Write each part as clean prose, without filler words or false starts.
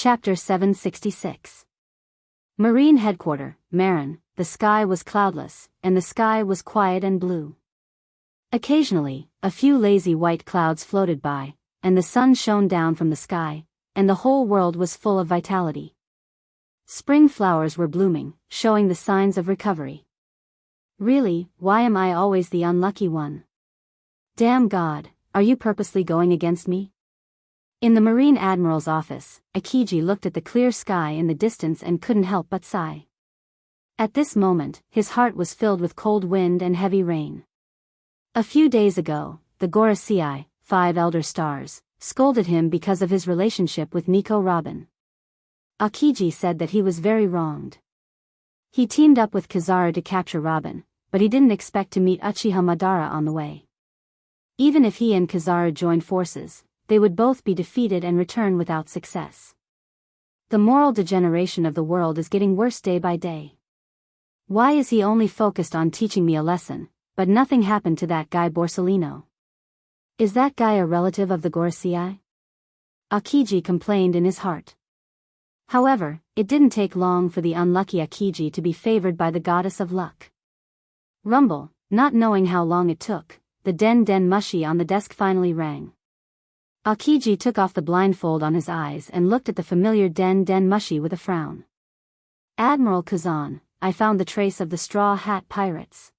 Chapter 766. Marine Headquarter, Marin. The sky was cloudless, and the sky was quiet and blue. Occasionally, a few lazy white clouds floated by, and the sun shone down from the sky, and the whole world was full of vitality. Spring flowers were blooming, showing the signs of recovery. Really, why am I always the unlucky one? Damn God, are you purposely going against me? In the Marine Admiral's office, Akiji looked at the clear sky in the distance and couldn't help but sigh. At this moment, his heart was filled with cold wind and heavy rain. A few days ago, the Gorosei, 5 elder stars, scolded him because of his relationship with Nico Robin. Akiji said that he was very wronged. He teamed up with Kizaru to capture Robin, but he didn't expect to meet Uchiha Madara on the way. Even if he and Kizaru joined forces, they would both be defeated and return without success. The moral degeneration of the world is getting worse day by day. Why is he only focused on teaching me a lesson, but nothing happened to that guy Borsellino? Is that guy a relative of the Gorosei? Akiji complained in his heart. However, it didn't take long for the unlucky Akiji to be favored by the goddess of luck. Rumble, not knowing how long it took, the den mushi on the desk finally rang. Akiji took off the blindfold on his eyes and looked at the familiar den mushi with a frown. Admiral Kazan, I found the trace of the Straw Hat Pirates.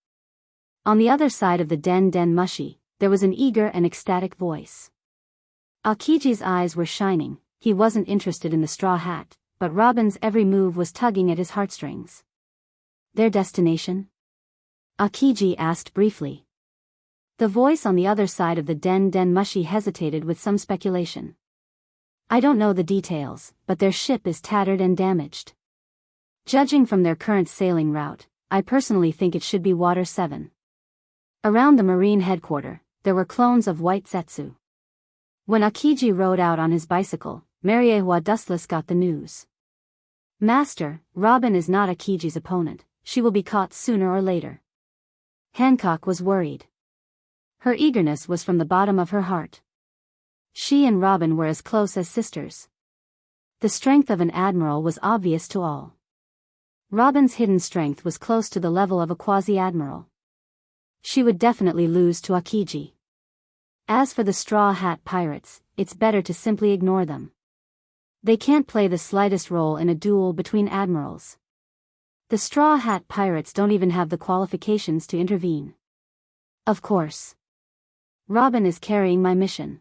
On the other side of the den mushi, there was an eager and ecstatic voice. Akiji's eyes were shining. He wasn't interested in the Straw Hat, but Robin's every move was tugging at his heartstrings. Their destination? Akiji asked briefly. The voice on the other side of the den mushi hesitated with some speculation. I don't know the details, but their ship is tattered and damaged. Judging from their current sailing route, I personally think it should be Water 7. Around the Marine Headquarter, there were clones of White Zetsu. When Akiji rode out on his bicycle, Mariewa Dustless got the news. Master, Robin is not Akiji's opponent, she will be caught sooner or later. Hancock was worried. Her eagerness was from the bottom of her heart. She and Robin were as close as sisters. The strength of an admiral was obvious to all. Robin's hidden strength was close to the level of a quasi-admiral. She would definitely lose to Akiji. As for the Straw Hat Pirates, it's better to simply ignore them. They can't play the slightest role in a duel between admirals. The Straw Hat Pirates don't even have the qualifications to intervene. Of course. Robin is carrying my mission.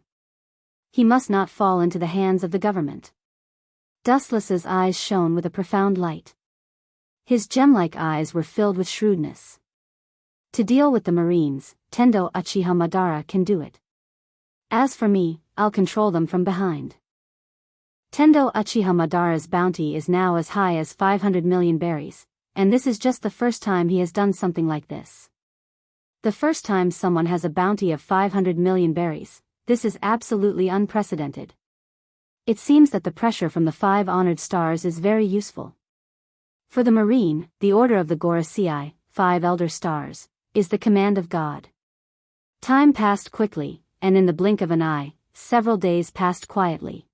He must not fall into the hands of the government. Dustless's eyes shone with a profound light. His gem-like eyes were filled with shrewdness. To deal with the Marines, Tendo Uchiha Madara can do it. As for me, I'll control them from behind. Tendo Uchiha Madara's bounty is now as high as 500 million berries, and this is just the first time he has done something like this. The first time someone has a bounty of 500 million berries, this is absolutely unprecedented. It seems that the pressure from the 5 honored stars is very useful. For the Marine, the order of the Gorosei, 5 elder stars, is the command of God. Time passed quickly, and in the blink of an eye, several days passed quietly.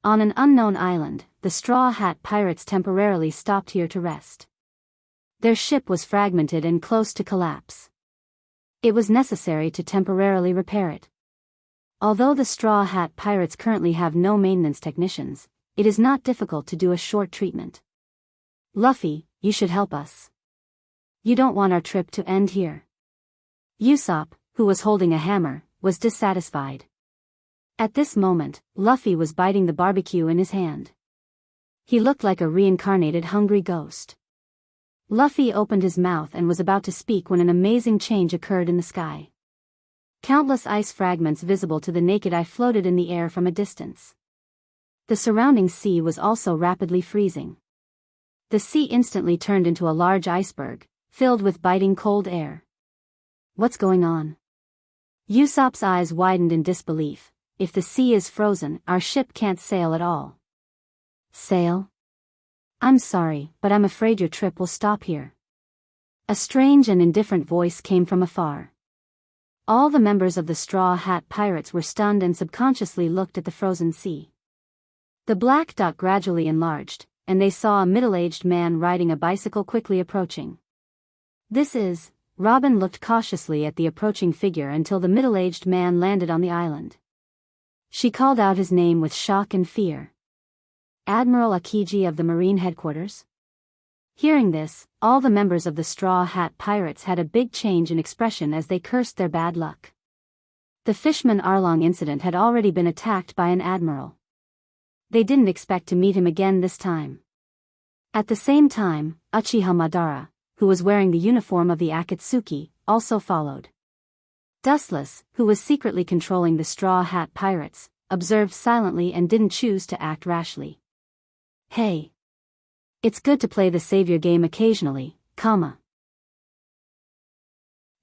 On an unknown island, the Straw Hat Pirates temporarily stopped here to rest. Their ship was fragmented and close to collapse. It was necessary to temporarily repair it. Although the Straw Hat Pirates currently have no maintenance technicians, it is not difficult to do a short treatment. Luffy, you should help us. You don't want our trip to end here. Usopp, who was holding a hammer, was dissatisfied. At this moment, Luffy was biting the barbecue in his hand. He looked like a reincarnated hungry ghost. Luffy opened his mouth and was about to speak when an amazing change occurred in the sky. Countless ice fragments visible to the naked eye floated in the air from a distance. The surrounding sea was also rapidly freezing. The sea instantly turned into a large iceberg, filled with biting cold air. What's going on? Usopp's eyes widened in disbelief. If the sea is frozen, our ship can't sail at all. Sail? I'm sorry, but I'm afraid your trip will stop here. A strange and indifferent voice came from afar. All the members of the Straw Hat Pirates were stunned and subconsciously looked at the frozen sea. The black dot gradually enlarged, and they saw a middle-aged man riding a bicycle quickly approaching. This is... Robin looked cautiously at the approaching figure until the middle-aged man landed on the island. She called out his name with shock and fear. Admiral Akiji of the Marine Headquarters? Hearing this, all the members of the Straw Hat Pirates had a big change in expression as they cursed their bad luck. The Fishman Arlong incident had already been attacked by an admiral. They didn't expect to meet him again this time. At the same time, Uchiha Madara, who was wearing the uniform of the Akatsuki, also followed. Dustless, who was secretly controlling the Straw Hat Pirates, observed silently and didn't choose to act rashly. Hey. It's good to play the savior game occasionally, comma.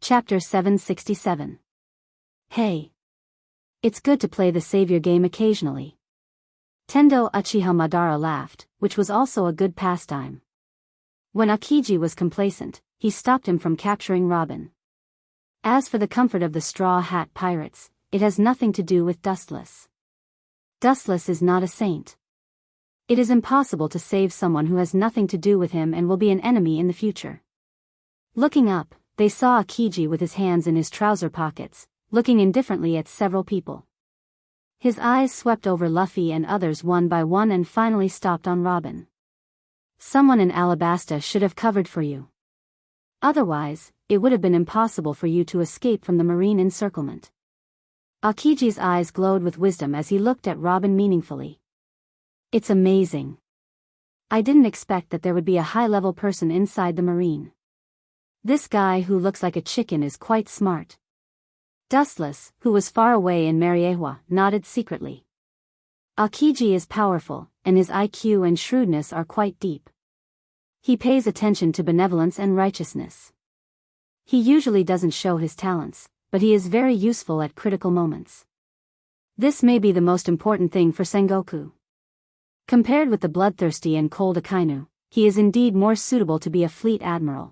Chapter 767. Hey. It's good to play the savior game occasionally. Tendo Uchiha Madara laughed, which was also a good pastime. When Akiji was complacent, he stopped him from capturing Robin. As for the comfort of the Straw Hat Pirates, it has nothing to do with Dustless. Dustless is not a saint. It is impossible to save someone who has nothing to do with him and will be an enemy in the future. Looking up, they saw Akiji with his hands in his trouser pockets, looking indifferently at several people. His eyes swept over Luffy and others one by one and finally stopped on Robin. Someone in Alabasta should have covered for you. Otherwise, it would have been impossible for you to escape from the marine encirclement. Akiji's eyes glowed with wisdom as he looked at Robin meaningfully. It's amazing. I didn't expect that there would be a high-level person inside the marine. This guy who looks like a chicken is quite smart. Dustless, who was far away in Mariewa, nodded secretly. Akiji is powerful, and his IQ and shrewdness are quite deep. He pays attention to benevolence and righteousness. He usually doesn't show his talents, but he is very useful at critical moments. This may be the most important thing for Sengoku. Compared with the bloodthirsty and cold Akainu, he is indeed more suitable to be a fleet admiral.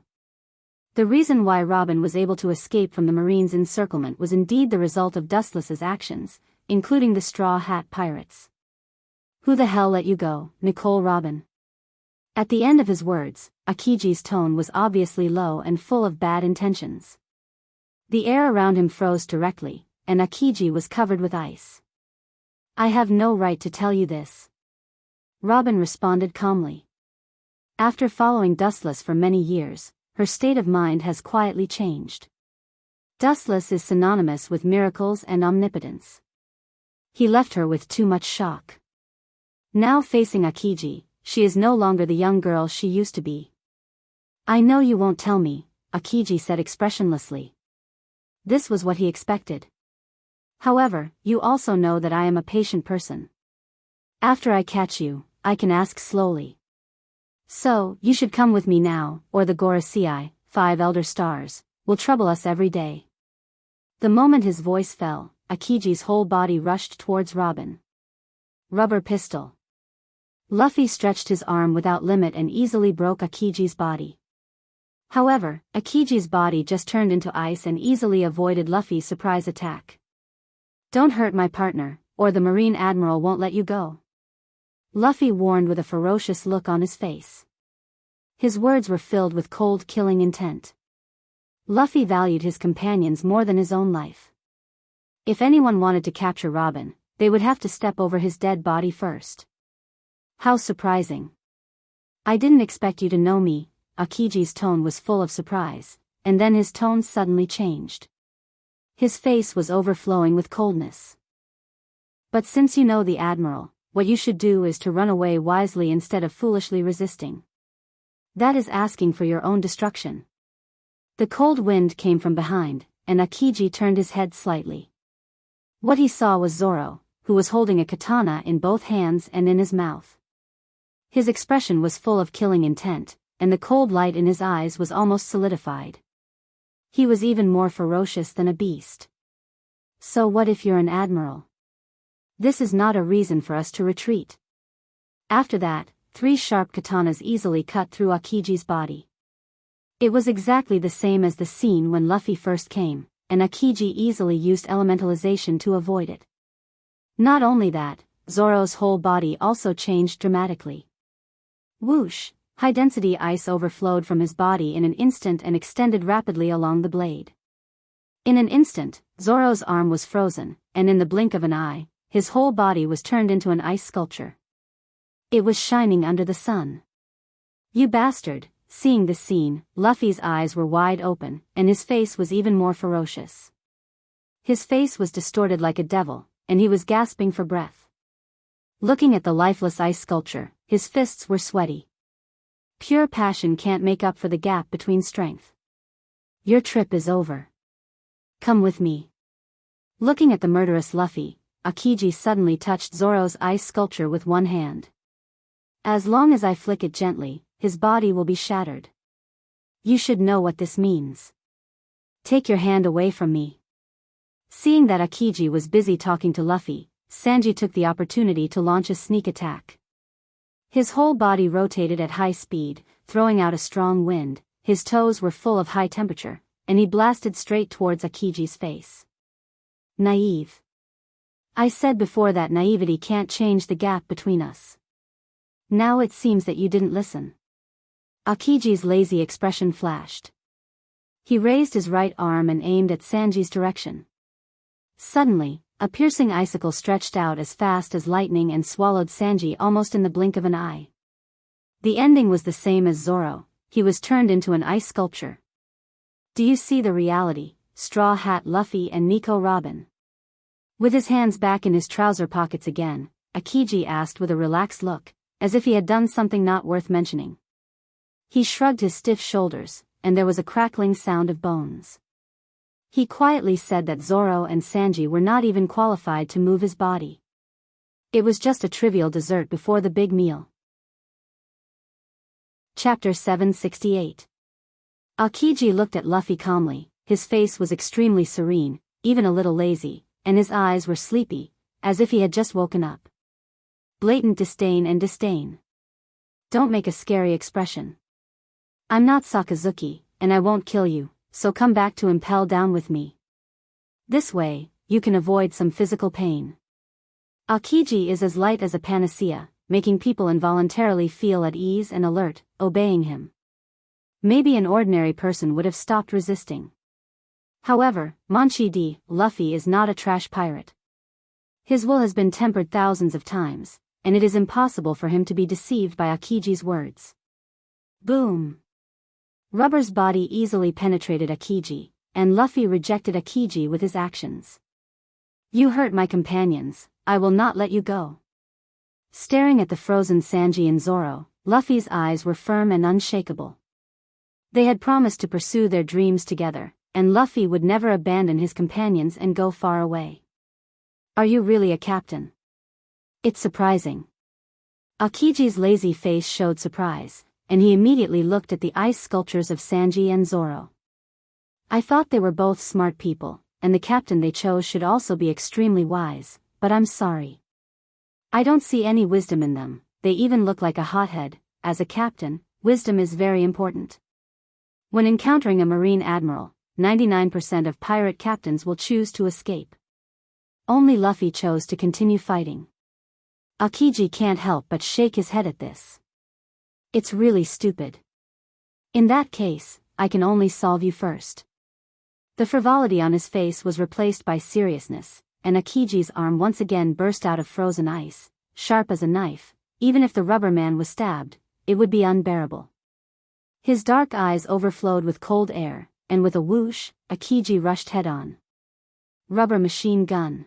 The reason why Robin was able to escape from the Marine's encirclement was indeed the result of Dustless's actions, including the Straw Hat Pirates. Who the hell let you go, Nicole Robin? At the end of his words, Akiji's tone was obviously low and full of bad intentions. The air around him froze directly, and Akiji was covered with ice. I have no right to tell you this. Robin responded calmly. After following Dustless for many years, her state of mind has quietly changed. Dustless is synonymous with miracles and omnipotence. He left her with too much shock. Now facing Akiji, she is no longer the young girl she used to be. I know you won't tell me, Akiji said expressionlessly. This was what he expected. However, you also know that I am a patient person. After I catch you, I can ask slowly. So, you should come with me now, or the Gorosei, 5 elder stars, will trouble us every day. The moment his voice fell, Akiji's whole body rushed towards Robin. Rubber pistol. Luffy stretched his arm without limit and easily broke Akiji's body. However, Akiji's body just turned into ice and easily avoided Luffy's surprise attack. Don't hurt my partner, or the Marine Admiral won't let you go. Luffy warned with a ferocious look on his face. His words were filled with cold killing intent. Luffy valued his companions more than his own life. If anyone wanted to capture Robin, they would have to step over his dead body first. How surprising. I didn't expect you to know me. Akiji's tone was full of surprise, and then his tone suddenly changed. His face was overflowing with coldness. But since you know the Admiral, what you should do is to run away wisely instead of foolishly resisting. That is asking for your own destruction. The cold wind came from behind, and Akiji turned his head slightly. What he saw was Zoro, who was holding a katana in both hands and in his mouth. His expression was full of killing intent, and the cold light in his eyes was almost solidified. He was even more ferocious than a beast. So what if you're an admiral? This is not a reason for us to retreat. After that, 3 sharp katanas easily cut through Akiji's body. It was exactly the same as the scene when Luffy first came, and Akiji easily used elementalization to avoid it. Not only that, Zoro's whole body also changed dramatically. Whoosh! High-density ice overflowed from his body in an instant and extended rapidly along the blade. In an instant, Zoro's arm was frozen, and in the blink of an eye, his whole body was turned into an ice sculpture. It was shining under the sun. You bastard! Seeing this scene, Luffy's eyes were wide open, and his face was even more ferocious. His face was distorted like a devil, and he was gasping for breath. Looking at the lifeless ice sculpture, his fists were sweaty. Pure passion can't make up for the gap between strength. Your trip is over. Come with me. Looking at the murderous Luffy, Aokiji suddenly touched Zoro's ice sculpture with one hand. As long as I flick it gently, his body will be shattered. You should know what this means. Take your hand away from me. Seeing that Aokiji was busy talking to Luffy, Sanji took the opportunity to launch a sneak attack. His whole body rotated at high speed, throwing out a strong wind, his toes were full of high temperature, and he blasted straight towards Akiji's face. Naive. I said before that naivety can't change the gap between us. Now it seems that you didn't listen. Akiji's lazy expression flashed. He raised his right arm and aimed at Sanji's direction. Suddenly, a piercing icicle stretched out as fast as lightning and swallowed Sanji almost in the blink of an eye. The ending was the same as Zoro, he was turned into an ice sculpture. Do you see the reality, Straw Hat Luffy and Nico Robin? With his hands back in his trouser pockets again, Aokiji asked with a relaxed look, as if he had done something not worth mentioning. He shrugged his stiff shoulders, and there was a crackling sound of bones. He quietly said that Zoro and Sanji were not even qualified to move his body. It was just a trivial dessert before the big meal. Chapter 768. Aokiji looked at Luffy calmly, his face was extremely serene, even a little lazy, and his eyes were sleepy, as if he had just woken up. Blatant disdain and disdain. Don't make a scary expression. I'm not Sakazuki, and I won't kill you, so come back to Impel Down with me. This way, you can avoid some physical pain. Aokiji is as light as a panacea, making people involuntarily feel at ease and alert, obeying him. Maybe an ordinary person would have stopped resisting. However, Monchi D. Luffy is not a trash pirate. His will has been tempered thousands of times, and it is impossible for him to be deceived by Akiji's words. Boom! Rubber's body easily penetrated Aokiji, and Luffy rejected Aokiji with his actions. You hurt my companions, I will not let you go. Staring at the frozen Sanji and Zoro, Luffy's eyes were firm and unshakable. They had promised to pursue their dreams together, and Luffy would never abandon his companions and go far away. Are you really a captain? It's surprising. Aokiji's lazy face showed surprise, and he immediately looked at the ice sculptures of Sanji and Zoro. I thought they were both smart people, and the captain they chose should also be extremely wise, but I'm sorry. I don't see any wisdom in them, they even look like a hothead. As a captain, wisdom is very important. When encountering a marine admiral, 99% of pirate captains will choose to escape. Only Luffy chose to continue fighting. Aokiji can't help but shake his head at this. It's really stupid. In that case, I can only solve you first. The frivolity on his face was replaced by seriousness, and Akiji's arm once again burst out of frozen ice, sharp as a knife. Even if the rubber man was stabbed, it would be unbearable. His dark eyes overflowed with cold air, and with a whoosh, Aokiji rushed head-on. Rubber machine gun.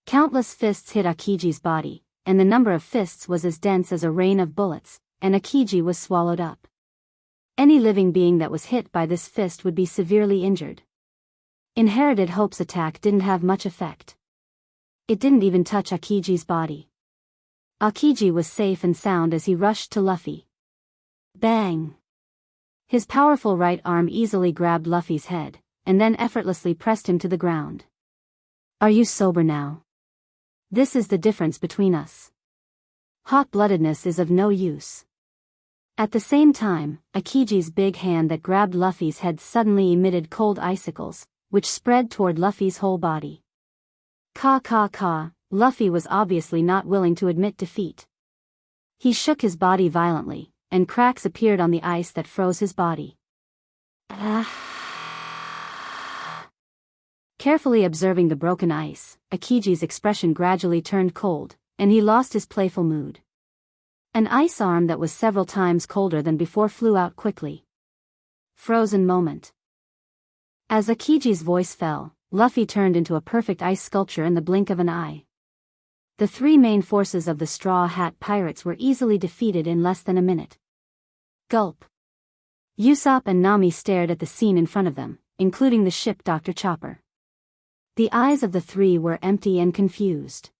Countless fists hit Akiji's body, and the number of fists was as dense as a rain of bullets, and Aokiji was swallowed up. Any living being that was hit by this fist would be severely injured. Inherited Hope's attack didn't have much effect. It didn't even touch Akiji's body. Aokiji was safe and sound as he rushed to Luffy. Bang! His powerful right arm easily grabbed Luffy's head, and then effortlessly pressed him to the ground. Are you sober now? This is the difference between us. Hot-bloodedness is of no use. At the same time, Akiji's big hand that grabbed Luffy's head suddenly emitted cold icicles, which spread toward Luffy's whole body. Caw caw caw, Luffy was obviously not willing to admit defeat. He shook his body violently, and cracks appeared on the ice that froze his body. Carefully observing the broken ice, Akiji's expression gradually turned cold, and he lost his playful mood. An ice arm that was several times colder than before flew out quickly. Frozen moment. As Akiji's voice fell, Luffy turned into a perfect ice sculpture in the blink of an eye. The three main forces of the Straw Hat Pirates were easily defeated in less than a minute. Gulp. Usopp and Nami stared at the scene in front of them, including the ship Dr. Chopper. The eyes of the three were empty and confused.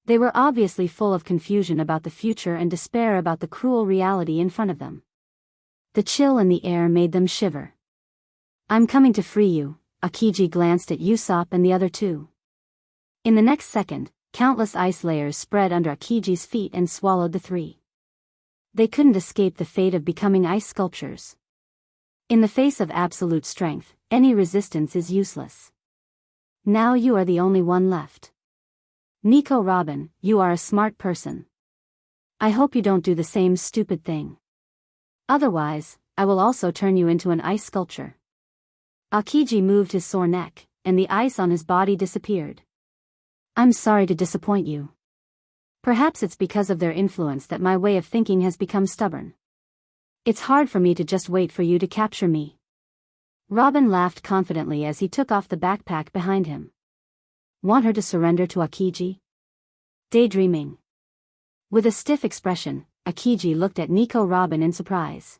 They were obviously full of confusion about the future and despair about the cruel reality in front of them. The chill in the air made them shiver. "I'm coming to free you," Akiji glanced at Usopp and the other two. In the next second, countless ice layers spread under Akiji's feet and swallowed the three. They couldn't escape the fate of becoming ice sculptures. In the face of absolute strength, any resistance is useless. Now you are the only one left. Nico Robin, you are a smart person. I hope you don't do the same stupid thing. Otherwise, I will also turn you into an ice sculpture. Akiji moved his sore neck, and the ice on his body disappeared. I'm sorry to disappoint you. Perhaps it's because of their influence that my way of thinking has become stubborn. It's hard for me to just wait for you to capture me. Robin laughed confidently as he took off the backpack behind him. Want her to surrender to Akiji? Daydreaming. With a stiff expression, Akiji looked at Nico Robin in surprise.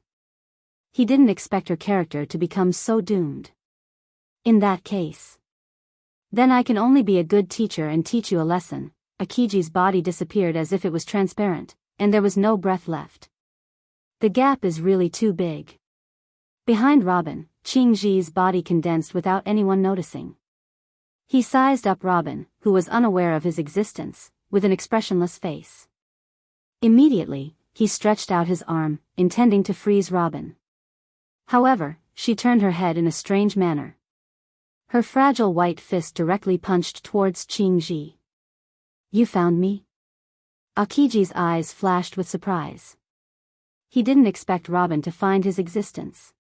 He didn't expect her character to become so doomed. In that case, then I can only be a good teacher and teach you a lesson. Akiji's body disappeared as if it was transparent, and there was no breath left. The gap is really too big. Behind Robin, Qingji's body condensed without anyone noticing. He sized up Robin, who was unaware of his existence, with an expressionless face. Immediately, he stretched out his arm, intending to freeze Robin. However, she turned her head in a strange manner. Her fragile white fist directly punched towards Qingji. You found me? Akiji's eyes flashed with surprise. He didn't expect Robin to find his existence.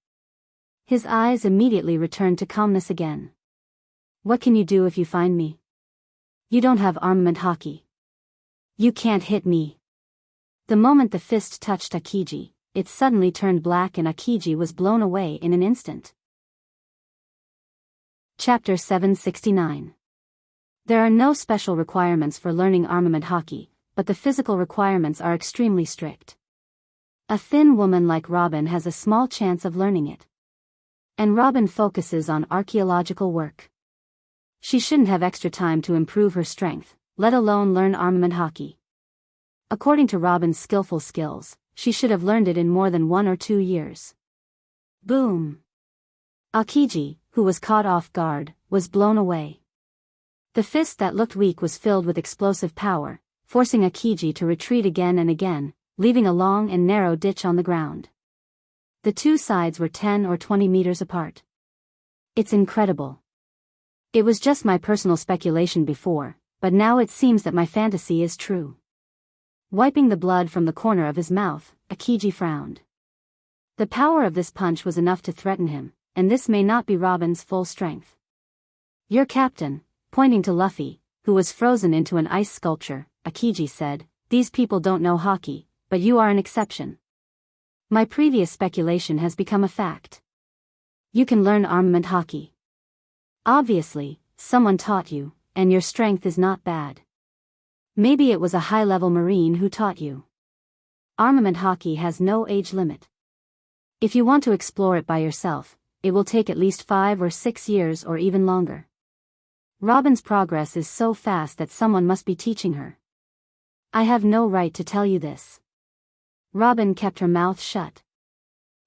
His eyes immediately returned to calmness again. What can you do if you find me? You don't have armament haki. You can't hit me. The moment the fist touched Akiji, it suddenly turned black and Akiji was blown away in an instant. Chapter 769. There are no special requirements for learning armament haki, but the physical requirements are extremely strict. A thin woman like Robin has a small chance of learning it. And Robin focuses on archaeological work. She shouldn't have extra time to improve her strength, let alone learn armament haki. According to Robin's skillful skills, she should have learned it in more than 1 or 2 years. Boom! Akiji, who was caught off guard, was blown away. The fist that looked weak was filled with explosive power, forcing Akiji to retreat again and again, leaving a long and narrow ditch on the ground. The two sides were 10 or 20 meters apart. It's incredible. It was just my personal speculation before, but now it seems that my fantasy is true. Wiping the blood from the corner of his mouth, Akiji frowned. The power of this punch was enough to threaten him, and this may not be Robin's full strength. Your captain, pointing to Luffy, who was frozen into an ice sculpture, Akiji said, these people don't know haki, but you are an exception. My previous speculation has become a fact. You can learn armament haki. Obviously, someone taught you, and your strength is not bad. Maybe it was a high-level Marine who taught you. Armament haki has no age limit. If you want to explore it by yourself, it will take at least 5 or 6 years or even longer. Robin's progress is so fast that someone must be teaching her. I have no right to tell you this. Robin kept her mouth shut.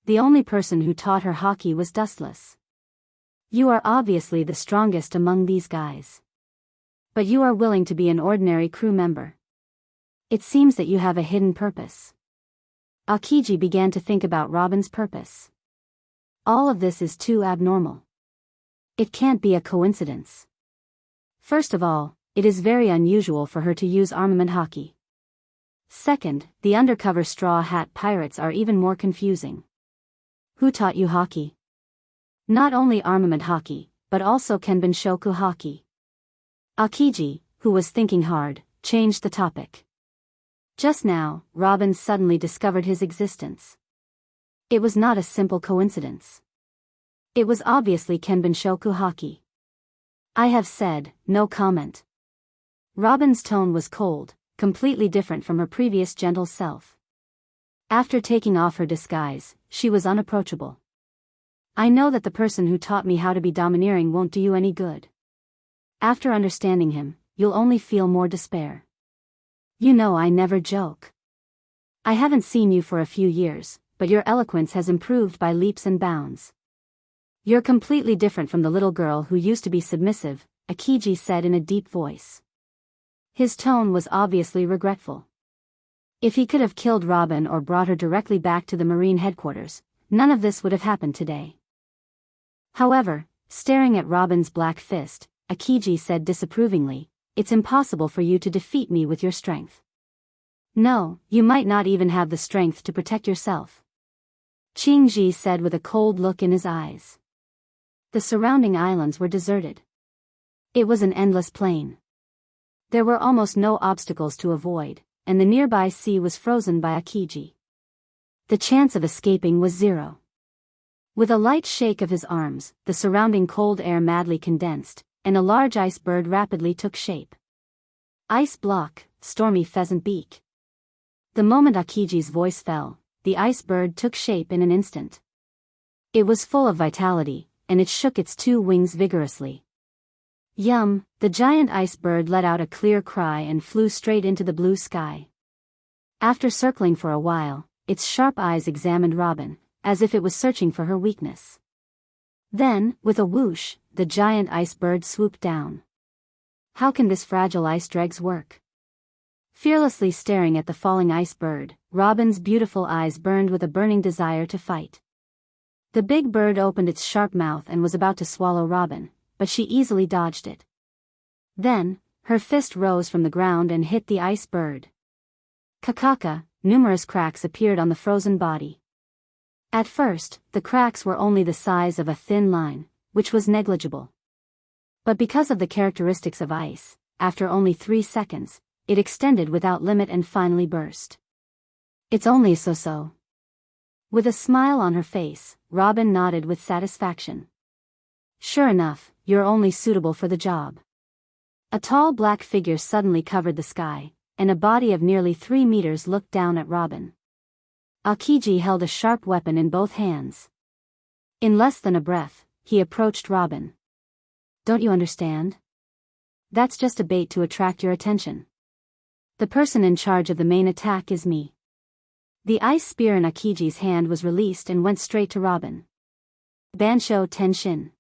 The only person who taught her haki was Dustless. You are obviously the strongest among these guys. But you are willing to be an ordinary crew member. It seems that you have a hidden purpose. Akiji began to think about Robin's purpose. All of this is too abnormal. It can't be a coincidence. First of all, it is very unusual for her to use armament hockey. Second, the undercover Straw Hat Pirates are even more confusing. Who taught you hockey? Not only armament hockey, but also Kenbun-shoku hockey. Akiji, who was thinking hard, changed the topic. Just now, Robin suddenly discovered his existence. It was not a simple coincidence. It was obviously Kenbun-shoku hockey. I have said, no comment. Robin's tone was cold, completely different from her previous gentle self. After taking off her disguise, she was unapproachable. I know that the person who taught me how to be domineering won't do you any good. After understanding him, you'll only feel more despair. You know I never joke. I haven't seen you for a few years, but your eloquence has improved by leaps and bounds. You're completely different from the little girl who used to be submissive, Akiji said in a deep voice. His tone was obviously regretful. If he could have killed Robin or brought her directly back to the Marine headquarters, none of this would have happened today. However, staring at Robin's black fist, Akiji said disapprovingly, "It's impossible for you to defeat me with your strength. No, you might not even have the strength to protect yourself." Qingji said with a cold look in his eyes. The surrounding islands were deserted. It was an endless plain. There were almost no obstacles to avoid, and the nearby sea was frozen by Akiji. The chance of escaping was zero. With a light shake of his arms, the surrounding cold air madly condensed, and a large ice bird rapidly took shape. Ice block, stormy pheasant beak. The moment Akiji's voice fell, the ice bird took shape in an instant. It was full of vitality, and it shook its two wings vigorously. Yum, the giant ice bird let out a clear cry and flew straight into the blue sky. After circling for a while, its sharp eyes examined Robin, as if it was searching for her weakness. Then, with a whoosh, the giant ice bird swooped down. How can this fragile ice dregs work? Fearlessly staring at the falling ice bird, Robin's beautiful eyes burned with a burning desire to fight. The big bird opened its sharp mouth and was about to swallow Robin, but she easily dodged it. Then, her fist rose from the ground and hit the ice bird. Kakaka, numerous cracks appeared on the frozen body. At first, the cracks were only the size of a thin line, which was negligible. But because of the characteristics of ice, after only 3 seconds, it extended without limit and finally burst. It's only so-so. With a smile on her face, Robin nodded with satisfaction. Sure enough, you're only suitable for the job. A tall black figure suddenly covered the sky, and a body of nearly 3 meters looked down at Robin. Akiji held a sharp weapon in both hands. In less than a breath, he approached Robin. Don't you understand? That's just a bait to attract your attention. The person in charge of the main attack is me. The ice spear in Akiji's hand was released and went straight to Robin. Bansho Tenshin.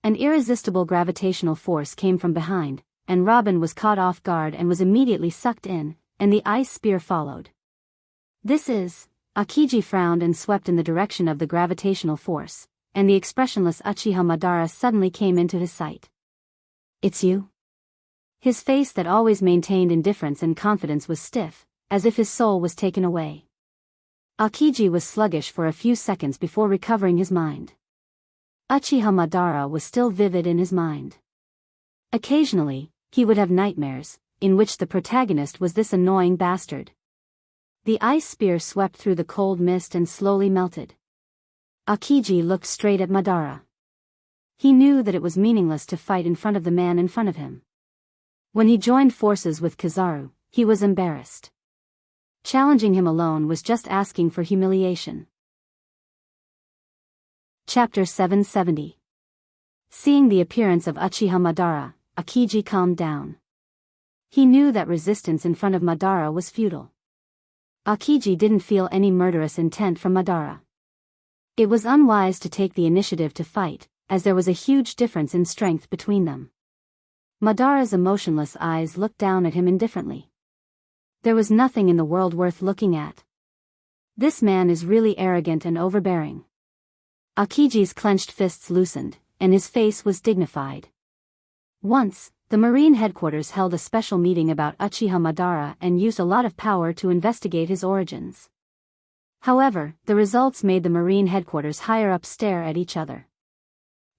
An irresistible gravitational force came from behind, and Robin was caught off guard and was immediately sucked in, and the ice spear followed. This is... Akiji frowned and swept in the direction of the gravitational force, and the expressionless Uchiha Madara suddenly came into his sight. It's you? His face that always maintained indifference and confidence was stiff, as if his soul was taken away. Akiji was sluggish for a few seconds before recovering his mind. Uchiha Madara was still vivid in his mind. Occasionally, he would have nightmares, in which the protagonist was this annoying bastard. The ice spear swept through the cold mist and slowly melted. Akiji looked straight at Madara. He knew that it was meaningless to fight in front of the man in front of him. When he joined forces with Kizaru, he was embarrassed. Challenging him alone was just asking for humiliation. Chapter 770. Seeing the appearance of Uchiha Madara, Akiji calmed down. He knew that resistance in front of Madara was futile. Akiji didn't feel any murderous intent from Madara. It was unwise to take the initiative to fight, as there was a huge difference in strength between them. Madara's emotionless eyes looked down at him indifferently. There was nothing in the world worth looking at. This man is really arrogant and overbearing. Akiji's clenched fists loosened, and his face was dignified. Once, The Marine headquarters held a special meeting about Uchiha Madara and used a lot of power to investigate his origins. However, the results made the Marine headquarters higher up stare at each other.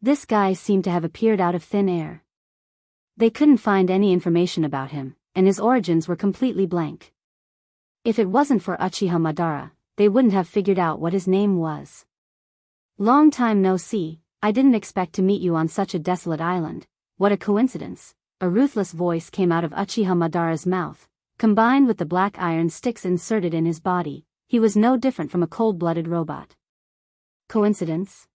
This guy seemed to have appeared out of thin air. They couldn't find any information about him, and his origins were completely blank. If it wasn't for Uchiha Madara, they wouldn't have figured out what his name was. Long time no see, I didn't expect to meet you on such a desolate island. What a coincidence. A ruthless voice came out of Uchiha Madara's mouth. Combined with the black iron sticks inserted in his body, he was no different from a cold-blooded robot. Coincidence?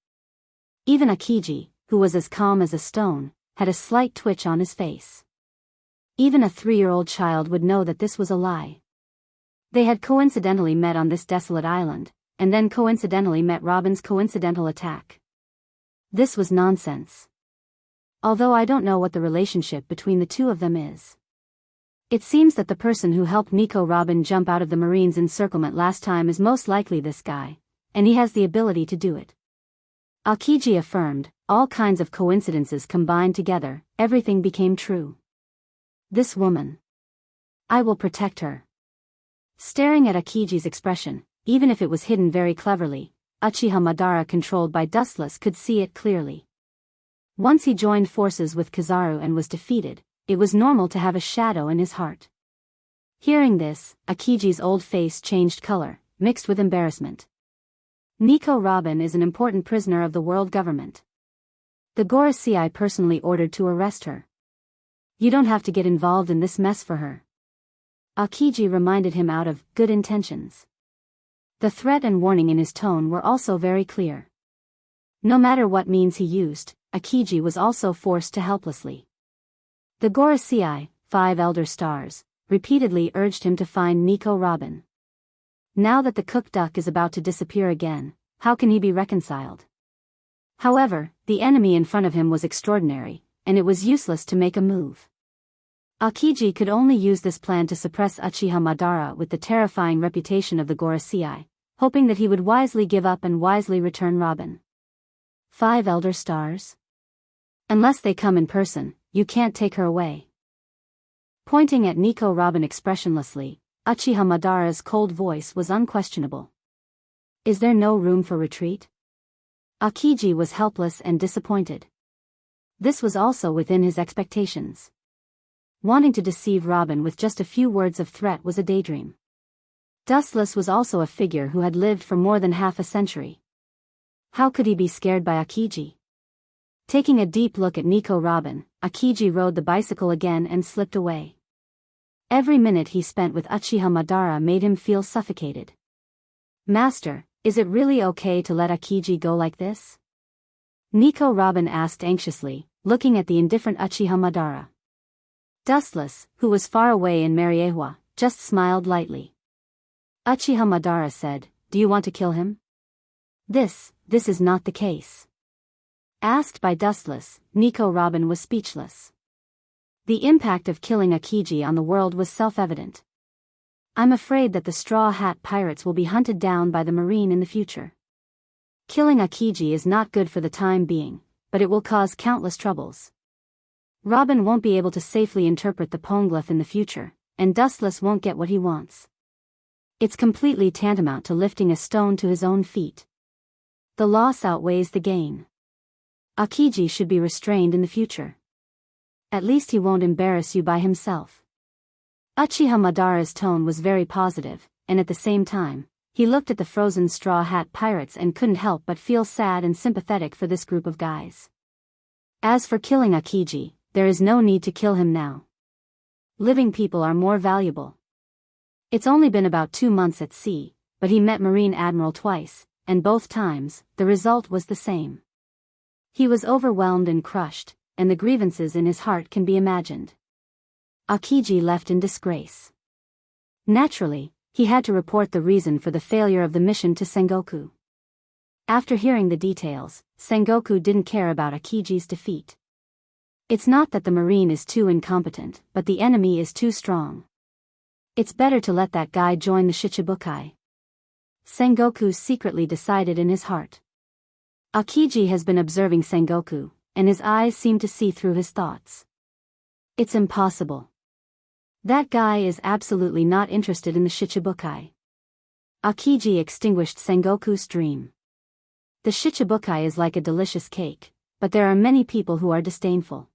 Even Akiji, who was as calm as a stone, had a slight twitch on his face. Even a 3-year-old child would know that this was a lie. They had coincidentally met on this desolate island, and then coincidentally met Robin's coincidental attack. This was nonsense. Although I don't know what the relationship between the two of them is. It seems that the person who helped Nico Robin jump out of the Marine's encirclement last time is most likely this guy, and he has the ability to do it. Akiji affirmed, all kinds of coincidences combined together, everything became true. This woman. I will protect her. Staring at Akiji's expression, even if it was hidden very cleverly, Uchiha Madara controlled by Dustless could see it clearly. Once he joined forces with Kizaru and was defeated, it was normal to have a shadow in his heart. Hearing this, Akiji's old face changed color, mixed with embarrassment. Nico Robin is an important prisoner of the world government. The Gorosei personally ordered to arrest her. You don't have to get involved in this mess for her. Akiji reminded him out of good intentions. The threat and warning in his tone were also very clear. No matter what means he used, Akiji was also forced to helplessly. The Gorosei, 5 Elder Stars, repeatedly urged him to find Nico Robin. Now that the cooked duck is about to disappear again, how can he be reconciled? However, the enemy in front of him was extraordinary, and it was useless to make a move. Akiji could only use this plan to suppress Uchiha Madara with the terrifying reputation of the Gorosei, hoping that he would wisely give up and wisely return Robin. 5 Elder Stars? Unless they come in person, you can't take her away. Pointing at Nico Robin expressionlessly, Uchiha Madara's cold voice was unquestionable. Is there no room for retreat? Akiji was helpless and disappointed. This was also within his expectations. Wanting to deceive Robin with just a few words of threat was a daydream. Dustless was also a figure who had lived for more than half a century. How could he be scared by Akiji? Taking a deep look at Nico Robin, Akiji rode the bicycle again and slipped away. Every minute he spent with Uchiha Madara made him feel suffocated. Master, is it really okay to let Akiji go like this? Nico Robin asked anxiously, looking at the indifferent Uchiha Madara. Dustless, who was far away in Mariewa, just smiled lightly. Uchiha Madara said, do you want to kill him? This is not the case. Asked by Dustless, Nico Robin was speechless. The impact of killing Akiji on the world was self-evident. I'm afraid that the Straw Hat Pirates will be hunted down by the Marine in the future. Killing Akiji is not good for the time being, but it will cause countless troubles. Robin won't be able to safely interpret the Poneglyph in the future, and Dustless won't get what he wants. It's completely tantamount to lifting a stone to his own feet. The loss outweighs the gain. Akiji should be restrained in the future. At least he won't embarrass you by himself. Uchiha Madara's tone was very positive, and at the same time, he looked at the frozen Straw Hat Pirates and couldn't help but feel sad and sympathetic for this group of guys. As for killing Akiji, there is no need to kill him now. Living people are more valuable. It's only been about 2 months at sea, but he met Marine Admiral twice, and both times, the result was the same. He was overwhelmed and crushed, and the grievances in his heart can be imagined. Akiji left in disgrace. Naturally, he had to report the reason for the failure of the mission to Sengoku. After hearing the details, Sengoku didn't care about Akiji's defeat. It's not that the Marine is too incompetent, but the enemy is too strong. It's better to let that guy join the Shichibukai. Sengoku secretly decided in his heart. Akiji has been observing Sengoku, and his eyes seem to see through his thoughts. It's impossible. That guy is absolutely not interested in the Shichibukai. Akiji extinguished Sengoku's dream. The Shichibukai is like a delicious cake, but there are many people who are disdainful.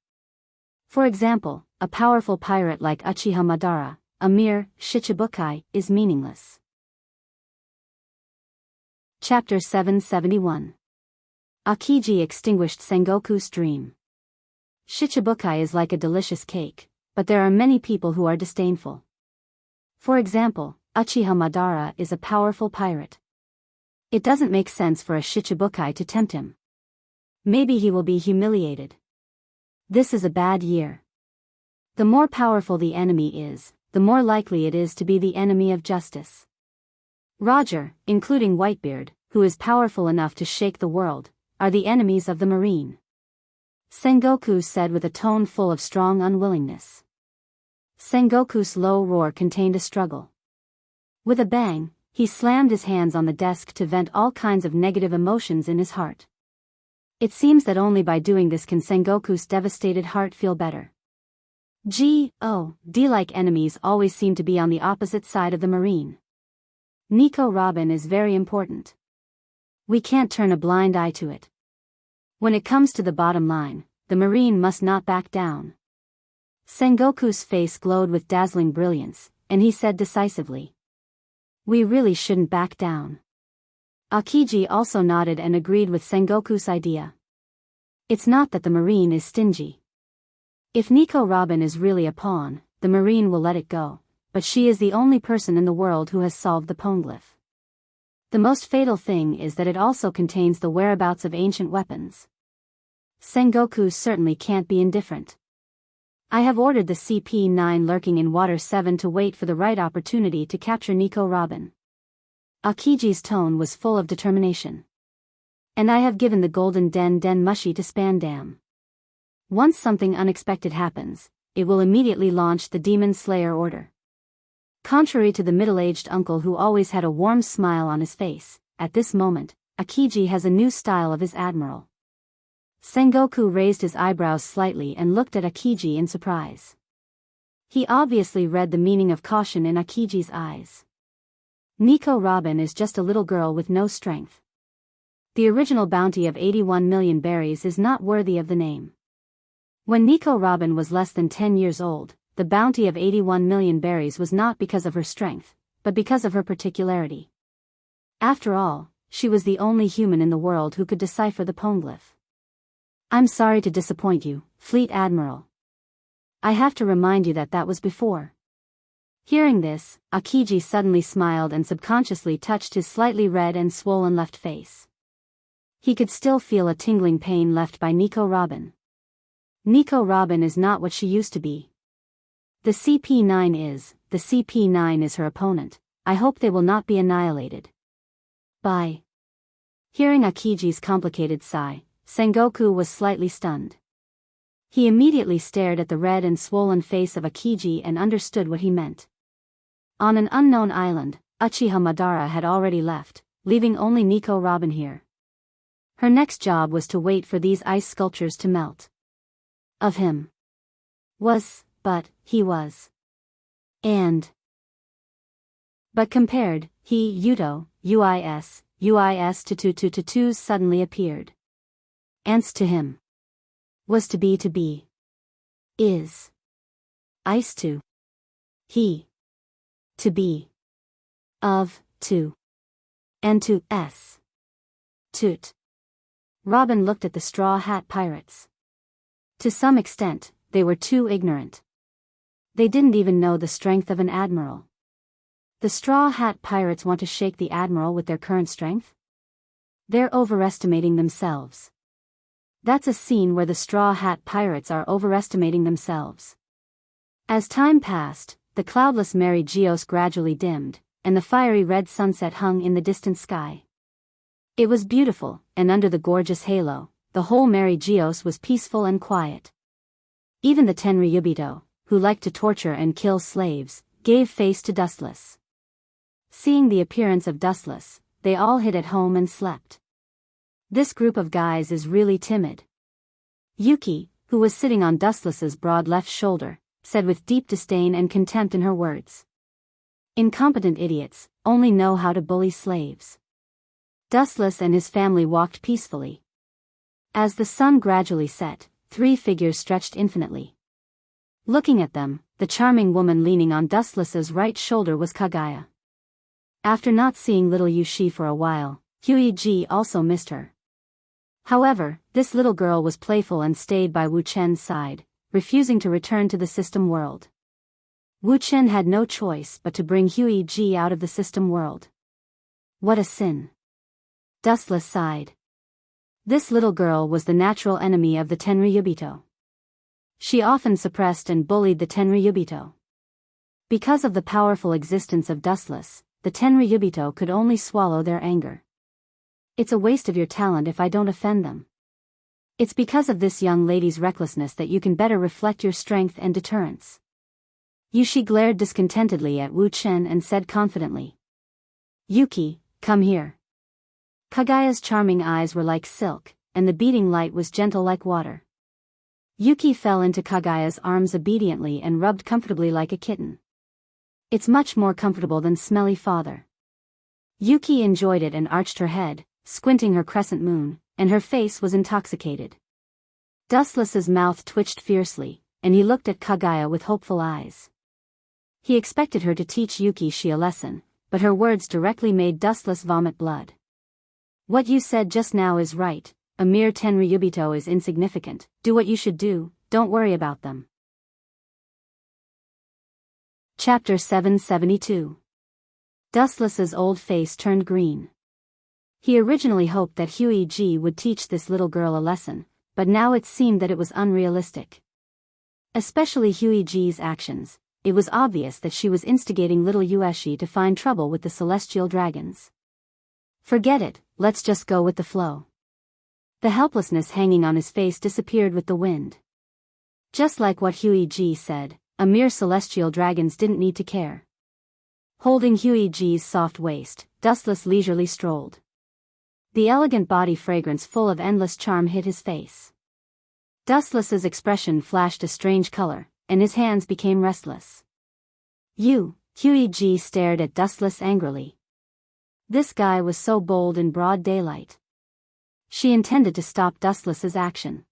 For example, a powerful pirate like Uchiha Madara, a mere Shichibukai, is meaningless. Chapter 771. Akiji extinguished Sengoku's dream. Shichibukai is like a delicious cake, but there are many people who are disdainful. For example, Uchiha Madara is a powerful pirate. It doesn't make sense for a Shichibukai to tempt him. Maybe he will be humiliated. This is a bad year. The more powerful the enemy is, the more likely it is to be the enemy of justice. Roger, including Whitebeard, who is powerful enough to shake the world, are the enemies of the marine. Sengoku said with a tone full of strong unwillingness. Sengoku's low roar contained a struggle. With a bang, he slammed his hands on the desk to vent all kinds of negative emotions in his heart. It seems that only by doing this can Sengoku's devastated heart feel better. D-like enemies always seem to be on the opposite side of the marine. Nico Robin is very important. We can't turn a blind eye to it. When it comes to the bottom line, the marine must not back down. Sengoku's face glowed with dazzling brilliance, and he said decisively. We really shouldn't back down. Akiji also nodded and agreed with Sengoku's idea. It's not that the marine is stingy. If Nico Robin is really a pawn, the marine will let it go, but she is the only person in the world who has solved the poneglyph. The most fatal thing is that it also contains the whereabouts of ancient weapons. Sengoku certainly can't be indifferent. I have ordered the CP9 lurking in Water 7 to wait for the right opportunity to capture Nico Robin. Akiji's tone was full of determination. And I have given the golden Den Mushi to Spandam. Once something unexpected happens, it will immediately launch the Demon Slayer order. Contrary to the middle-aged uncle who always had a warm smile on his face, at this moment, Akiji has a new style of his admiral. Sengoku raised his eyebrows slightly and looked at Akiji in surprise. He obviously read the meaning of caution in Akiji's eyes. Nico Robin is just a little girl with no strength. The original bounty of 81 million berries is not worthy of the name. When Nico Robin was less than 10 years old, the bounty of 81 million berries was not because of her strength, but because of her particularity. After all, she was the only human in the world who could decipher the poneglyph. I'm sorry to disappoint you, Fleet Admiral. I have to remind you that was before. Hearing this, Akiji suddenly smiled and subconsciously touched his slightly red and swollen left face. He could still feel a tingling pain left by Nico Robin. Nico Robin is not what she used to be. The CP9 is her opponent. I hope they will not be annihilated. Bye. Hearing Akiji's complicated sigh, Sengoku was slightly stunned. He immediately stared at the red and swollen face of Akiji and understood what he meant. On an unknown island, Uchiha Madara had already left, leaving only Nico Robin here. Her next job was to wait for these ice sculptures to melt. Of him. He was. But compared, Yuto, UIS to twos suddenly appeared. Ants to him. Was to be. Is. Ice to. He. To be. Of, to. And to, s. Toot. Robin looked at the Straw Hat Pirates. To some extent, they were too ignorant. They didn't even know the strength of an admiral. The Straw Hat Pirates want to shake the admiral with their current strength? They're overestimating themselves. That's a scene where the Straw Hat Pirates are overestimating themselves. As time passed, the cloudless Mary Geos gradually dimmed, and the fiery red sunset hung in the distant sky. It was beautiful, and under the gorgeous halo, the whole Mary Geos was peaceful and quiet. Even the Tenryubito, who liked to torture and kill slaves, gave face to Dustless. Seeing the appearance of Dustless, they all hid at home and slept. This group of guys is really timid. Yuki, who was sitting on Dustless's broad left shoulder, said with deep disdain and contempt in her words. Incompetent idiots, only know how to bully slaves. Dustless and his family walked peacefully. As the sun gradually set, 3 figures stretched infinitely. Looking at them, the charming woman leaning on Dustless's right shoulder was Kaguya. After not seeing little Yushi for a while, Huiji also missed her. However, this little girl was playful and stayed by Wu Chen's side, refusing to return to the system world. Wu Chen had no choice but to bring Huiji out of the system world. What a sin. Dustless sighed. This little girl was the natural enemy of the Tenryubito. She often suppressed and bullied the Tenryubito. Because of the powerful existence of Dustless, the Tenryubito could only swallow their anger. It's a waste of your talent if I don't offend them. It's because of this young lady's recklessness that you can better reflect your strength and deterrence. Yushi glared discontentedly at Wu Chen and said confidently. Yuki, come here. Kaguya's charming eyes were like silk, and the beating light was gentle like water. Yuki fell into Kaguya's arms obediently and rubbed comfortably like a kitten. It's much more comfortable than smelly father. Yuki enjoyed it and arched her head, squinting her crescent moon, and her face was intoxicated. Dustless's mouth twitched fiercely, and he looked at Kaguya with hopeful eyes. He expected her to teach Yuki a lesson, but her words directly made Dustless vomit blood. What you said just now is right, a mere Tenryubito is insignificant, do what you should do, don't worry about them. Chapter 772. Dustless's old face turned green. He originally hoped that Huiji would teach this little girl a lesson, but now it seemed that it was unrealistic. Especially Huiji's actions, it was obvious that she was instigating little Yueshi to find trouble with the celestial dragons. Forget it, let's just go with the flow. The helplessness hanging on his face disappeared with the wind. Just like what Huiji said, a mere celestial dragons didn't need to care. Holding Huiji's soft waist, Dustless leisurely strolled. The elegant body fragrance full of endless charm hit his face. Dustless's expression flashed a strange color, and his hands became restless. Huiji stared at Dustless angrily. This guy was so bold in broad daylight. She intended to stop Dustless's action.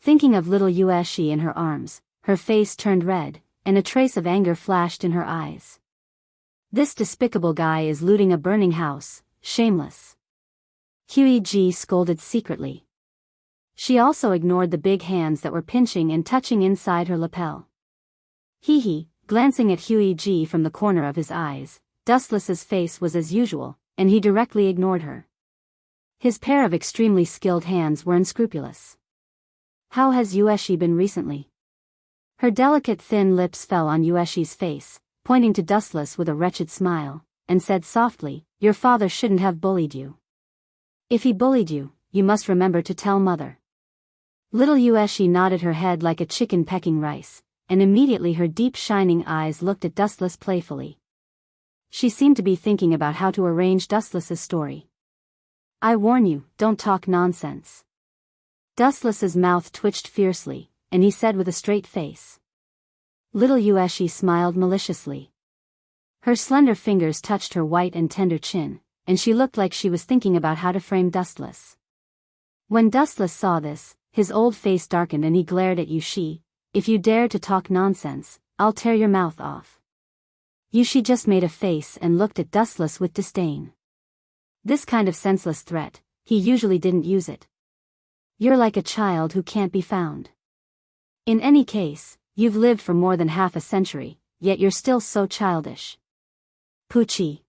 Thinking of little Yueshi in her arms, her face turned red, and a trace of anger flashed in her eyes. This despicable guy is looting a burning house, shameless. Huiji scolded secretly. She also ignored the big hands that were pinching and touching inside her lapel. Glancing at Huiji from the corner of his eyes, Dustless's face was as usual, and he directly ignored her. His pair of extremely skilled hands were unscrupulous. How has Yueshi been recently? Her delicate thin lips fell on Yueshi's face, pointing to Dustless with a wretched smile, and said softly, your father shouldn't have bullied you. If he bullied you, you must remember to tell mother. Little Yueshi nodded her head like a chicken pecking rice, and immediately her deep shining eyes looked at Dustless playfully. She seemed to be thinking about how to arrange Dustless's story. I warn you, don't talk nonsense. Dustless's mouth twitched fiercely, and he said with a straight face. Little Yueshi smiled maliciously. Her slender fingers touched her white and tender chin, and she looked like she was thinking about how to frame Dustless. When Dustless saw this, his old face darkened and he glared at Yushi. If you dare to talk nonsense, I'll tear your mouth off. Yushi just made a face and looked at Dustless with disdain. This kind of senseless threat, he usually didn't use it. You're like a child who can't be found. In any case, you've lived for more than half a century, yet you're still so childish. Poochie.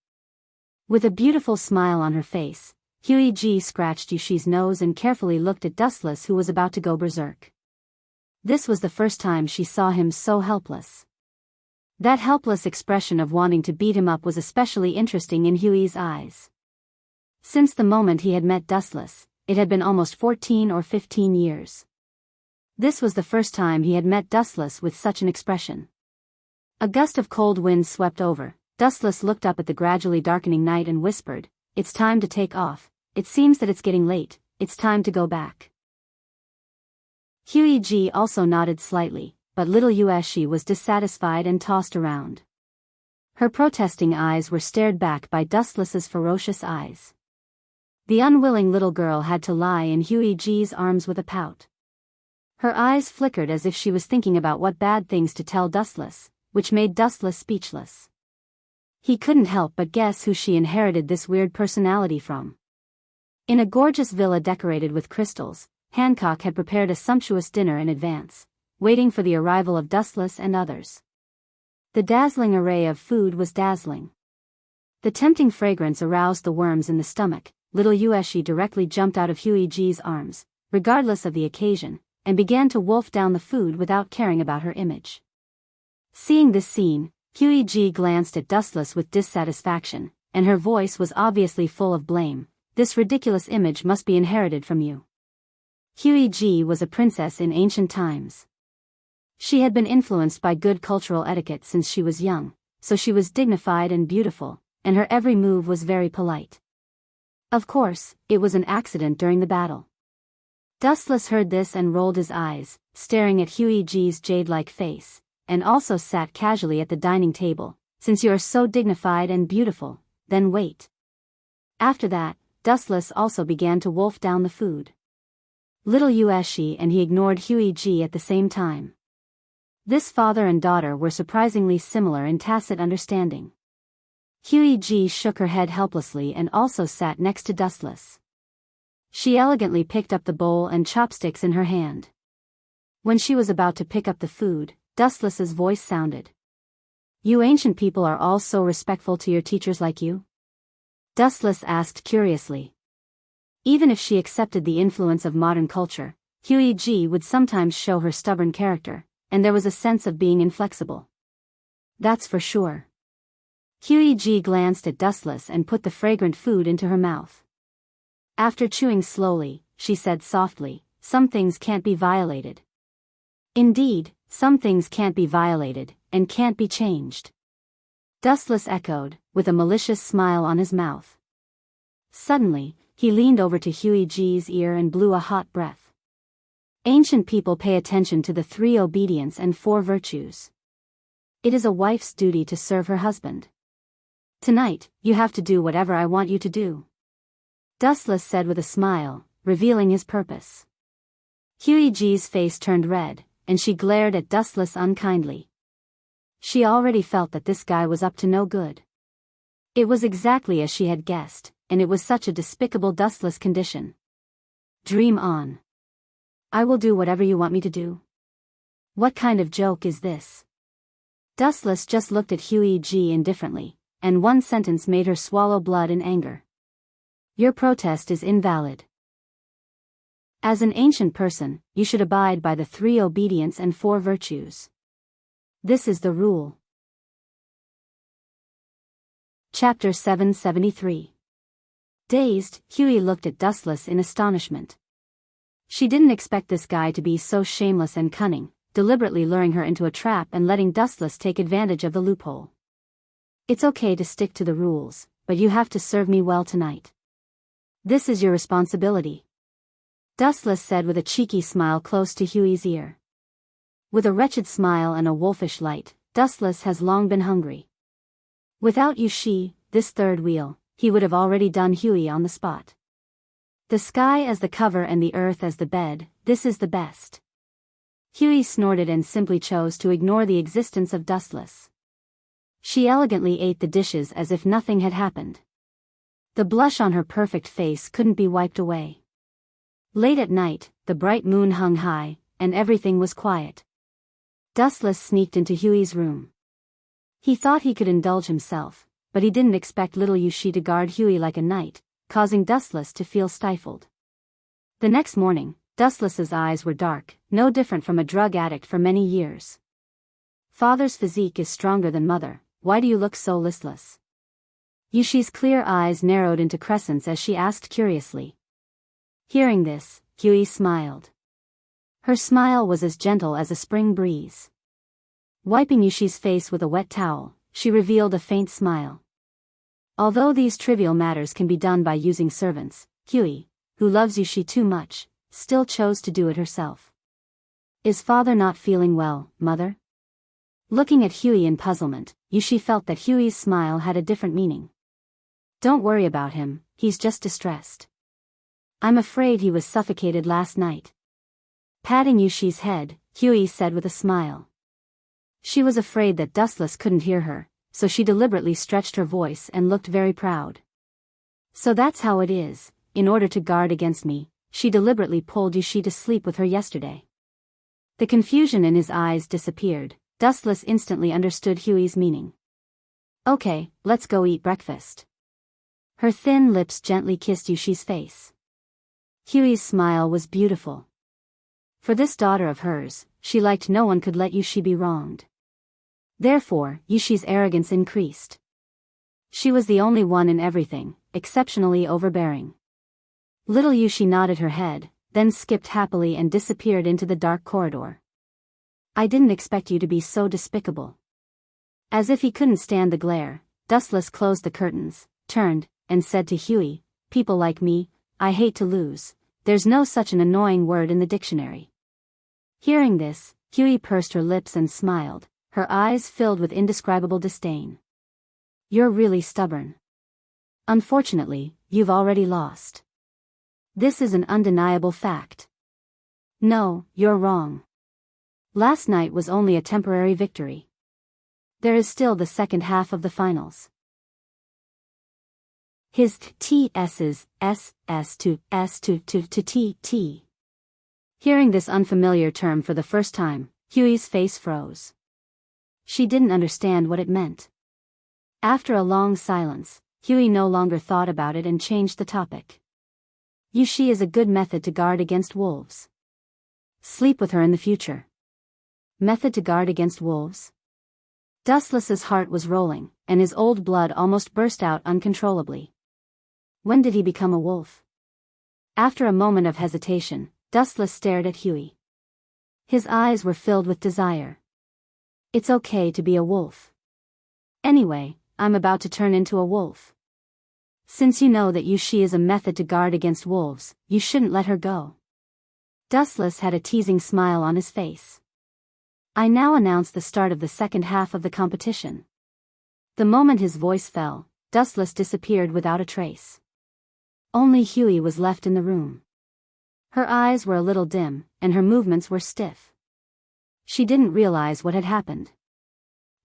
With a beautiful smile on her face, Huiji scratched Yushi's nose and carefully looked at Dustless, who was about to go berserk. This was the first time she saw him so helpless. That helpless expression of wanting to beat him up was especially interesting in Hui's eyes. Since the moment he had met Dustless, it had been almost 14 or 15 years. This was the first time he had met Dustless with such an expression. A gust of cold wind swept over. Dustless looked up at the gradually darkening night and whispered, it's time to take off. It seems that it's getting late, it's time to go back. Huiji also nodded slightly, but little Yueshi was dissatisfied and tossed around. Her protesting eyes were stared back by Dustless's ferocious eyes. The unwilling little girl had to lie in Huiji's arms with a pout. Her eyes flickered as if she was thinking about what bad things to tell Dustless, which made Dustless speechless. He couldn't help but guess who she inherited this weird personality from. In a gorgeous villa decorated with crystals, Hancock had prepared a sumptuous dinner in advance, waiting for the arrival of Dustless and others. The dazzling array of food was dazzling. The tempting fragrance aroused the worms in the stomach. Little Yueshi directly jumped out of Huiji's arms, regardless of the occasion, and began to wolf down the food without caring about her image. Seeing this scene, Huiji glanced at Dustless with dissatisfaction, and her voice was obviously full of blame. This ridiculous image must be inherited from you. Huiji was a princess in ancient times. She had been influenced by good cultural etiquette since she was young, so she was dignified and beautiful, and her every move was very polite. Of course, it was an accident during the battle. Dustless heard this and rolled his eyes, staring at Huiji's jade-like face, and also sat casually at the dining table. Since you are so dignified and beautiful, then wait. After that, Dustless also began to wolf down the food. Little Yueshi and he ignored Huiji at the same time. This father and daughter were surprisingly similar in tacit understanding. Huiji shook her head helplessly and also sat next to Dustless. She elegantly picked up the bowl and chopsticks in her hand. When she was about to pick up the food, Dustless's voice sounded. You ancient people are all so respectful to your teachers like you? Dustless asked curiously. Even if she accepted the influence of modern culture, Huiji would sometimes show her stubborn character, and there was a sense of being inflexible. That's for sure. Huiji glanced at Dustless and put the fragrant food into her mouth. After chewing slowly, she said softly, some things can't be violated. Indeed, some things can't be violated, and can't be changed. Dustless echoed, with a malicious smile on his mouth. Suddenly, he leaned over to Huiji's ear and blew a hot breath. Ancient people pay attention to the 3 obedience and 4 virtues. It is a wife's duty to serve her husband. Tonight, you have to do whatever I want you to do. Dustless said with a smile, revealing his purpose. Huiji's face turned red, and she glared at Dustless unkindly. She already felt that this guy was up to no good. It was exactly as she had guessed, and it was such a despicable Dustless condition. Dream on. I will do whatever you want me to do. What kind of joke is this? Dustless just looked at Huiji indifferently, and one sentence made her swallow blood in anger. Your protest is invalid. As an ancient person, you should abide by the 3 obedience and 4 virtues. This is the rule. Chapter 773. Dazed, Huey looked at Dustless in astonishment. She didn't expect this guy to be so shameless and cunning, deliberately luring her into a trap and letting Dustless take advantage of the loophole. It's okay to stick to the rules, but you have to serve me well tonight. This is your responsibility. Dustless said with a cheeky smile close to Huey's ear. With a wretched smile and a wolfish light, Dustless has long been hungry. Without Yushi, this third wheel, he would have already done Huey on the spot. The sky as the cover and the earth as the bed, this is the best. Huey snorted and simply chose to ignore the existence of Dustless. She elegantly ate the dishes as if nothing had happened. The blush on her perfect face couldn't be wiped away. Late at night, the bright moon hung high, and everything was quiet. Dustless sneaked into Huey's room. He thought he could indulge himself, but he didn't expect little Yushi to guard Huey like a knight, causing Dustless to feel stifled. The next morning, Dustless's eyes were dark, no different from a drug addict for many years. Father's physique is stronger than mother, why do you look so listless? Yushi's clear eyes narrowed into crescents as she asked curiously. Hearing this, Huey smiled. Her smile was as gentle as a spring breeze. Wiping Yushi's face with a wet towel, she revealed a faint smile. Although these trivial matters can be done by using servants, Huey, who loves Yushi too much, still chose to do it herself. Is father not feeling well, mother? Looking at Huey in puzzlement, Yushi felt that Huey's smile had a different meaning. Don't worry about him, he's just distressed. I'm afraid he was suffocated last night. Patting Yushi's head, Huey said with a smile. She was afraid that Dustless couldn't hear her, so she deliberately stretched her voice and looked very proud. So that's how it is, in order to guard against me, she deliberately pulled Yushi to sleep with her yesterday. The confusion in his eyes disappeared. Dustless instantly understood Huey's meaning. Okay, let's go eat breakfast. Her thin lips gently kissed Yushi's face. Huey's smile was beautiful. For this daughter of hers, she liked no one could let Yushi be wronged. Therefore, Yushi's arrogance increased. She was the only one in everything, exceptionally overbearing. Little Yushi nodded her head, then skipped happily and disappeared into the dark corridor. I didn't expect you to be so despicable. As if he couldn't stand the glare, Dustless closed the curtains, turned, and said to Huey, people like me, I hate to lose, there's no such an annoying word in the dictionary. Hearing this, Huey pursed her lips and smiled, her eyes filled with indescribable disdain. You're really stubborn. Unfortunately, you've already lost. This is an undeniable fact. No, you're wrong. Last night was only a temporary victory. There is still the second half of the finals. His TS's S to T. Hearing this unfamiliar term for the first time, Huey's face froze. She didn't understand what it meant. After a long silence, Huey no longer thought about it and changed the topic. Yushi is a good method to guard against wolves. Sleep with her in the future. Method to guard against wolves? Dustless's heart was rolling, and his old blood almost burst out uncontrollably. When did he become a wolf? After a moment of hesitation, Dustless stared at Huey. His eyes were filled with desire. It's okay to be a wolf. Anyway, I'm about to turn into a wolf. Since you know that Yushi is a method to guard against wolves, you shouldn't let her go. Dustless had a teasing smile on his face. I now announce the start of the second half of the competition. The moment his voice fell, Dustless disappeared without a trace. Only Huey was left in the room. Her eyes were a little dim, and her movements were stiff. She didn't realize what had happened.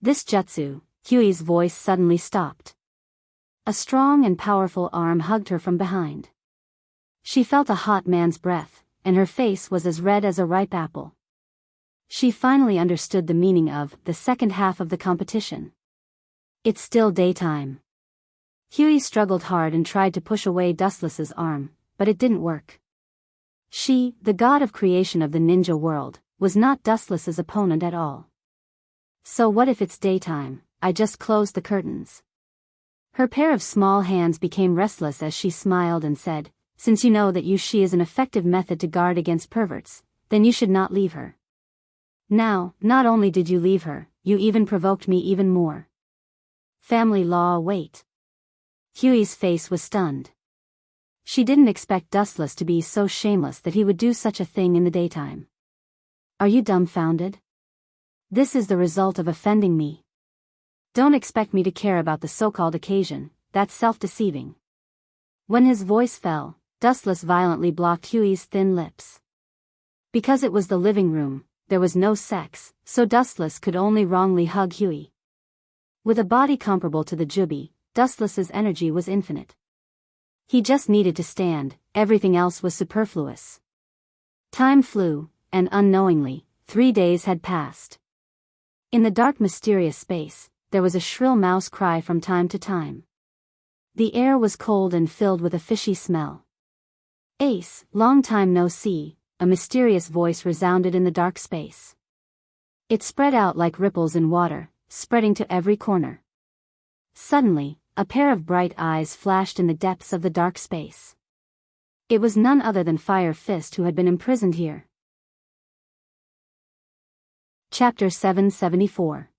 This jutsu, Huey's voice suddenly stopped. A strong and powerful arm hugged her from behind. She felt a hot man's breath, and her face was as red as a ripe apple. She finally understood the meaning of the second half of the competition. It's still daytime. Huey struggled hard and tried to push away Dustless's arm, but it didn't work. She, the god of creation of the ninja world, was not Dustless's opponent at all. So what if it's daytime? I just closed the curtains. Her pair of small hands became restless as she smiled and said, since you know that Yushi is an effective method to guard against perverts, then you should not leave her. Now, not only did you leave her, you even provoked me even more. Family law. Wait. Huey's face was stunned. She didn't expect Dustless to be so shameless that he would do such a thing in the daytime. Are you dumbfounded? This is the result of offending me. Don't expect me to care about the so-called occasion, that's self-deceiving. When his voice fell, Dustless violently blocked Huey's thin lips. Because it was the living room, there was no sex, so Dustless could only wrongly hug Huey. With a body comparable to the Jubi, Dustless's energy was infinite. He just needed to stand, everything else was superfluous. Time flew, and unknowingly, 3 days had passed. In the dark mysterious space, there was a shrill mouse cry from time to time. The air was cold and filled with a fishy smell. Ace, long time no see, a mysterious voice resounded in the dark space. It spread out like ripples in water, spreading to every corner. Suddenly, a pair of bright eyes flashed in the depths of the dark space. It was none other than Fire Fist who had been imprisoned here. Chapter 774.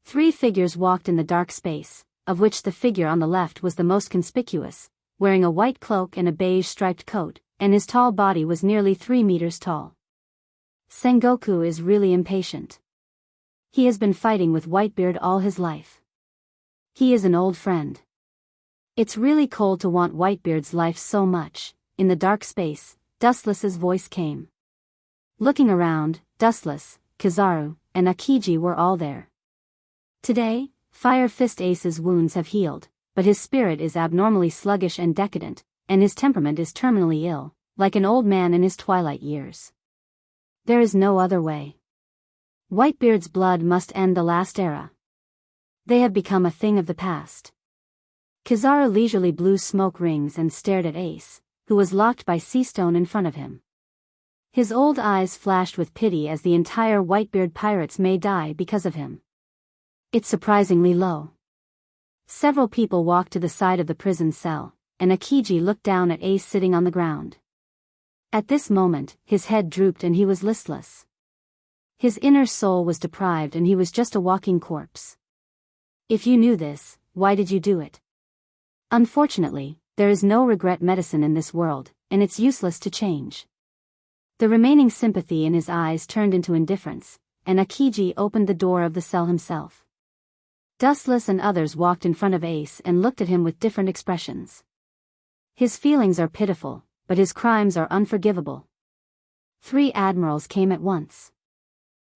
3 figures walked in the dark space, of which the figure on the left was the most conspicuous, wearing a white cloak and a beige striped coat, and his tall body was nearly 3 meters tall. Sengoku is really impatient. He has been fighting with Whitebeard all his life. He is an old friend. It's really cold to want Whitebeard's life so much. In the dark space, Dustless's voice came. Looking around, Dustless, Kizaru, and Akiji were all there. Today, Fire Fist Ace's wounds have healed, but his spirit is abnormally sluggish and decadent, and his temperament is terminally ill, like an old man in his twilight years. There is no other way. Whitebeard's blood must end the last era. They have become a thing of the past. Kizaru leisurely blew smoke rings and stared at Ace, who was locked by Seastone in front of him. His old eyes flashed with pity as the entire Whitebeard pirates may die because of him. It's surprisingly low. Several people walked to the side of the prison cell, and Akiji looked down at Ace sitting on the ground. At this moment, his head drooped and he was listless. His inner soul was deprived and he was just a walking corpse. If you knew this, why did you do it? Unfortunately, there is no regret medicine in this world, and it's useless to change. The remaining sympathy in his eyes turned into indifference, and Akiji opened the door of the cell himself. Dustless and others walked in front of Ace and looked at him with different expressions. His feelings are pitiful, but his crimes are unforgivable. 3 admirals came at once.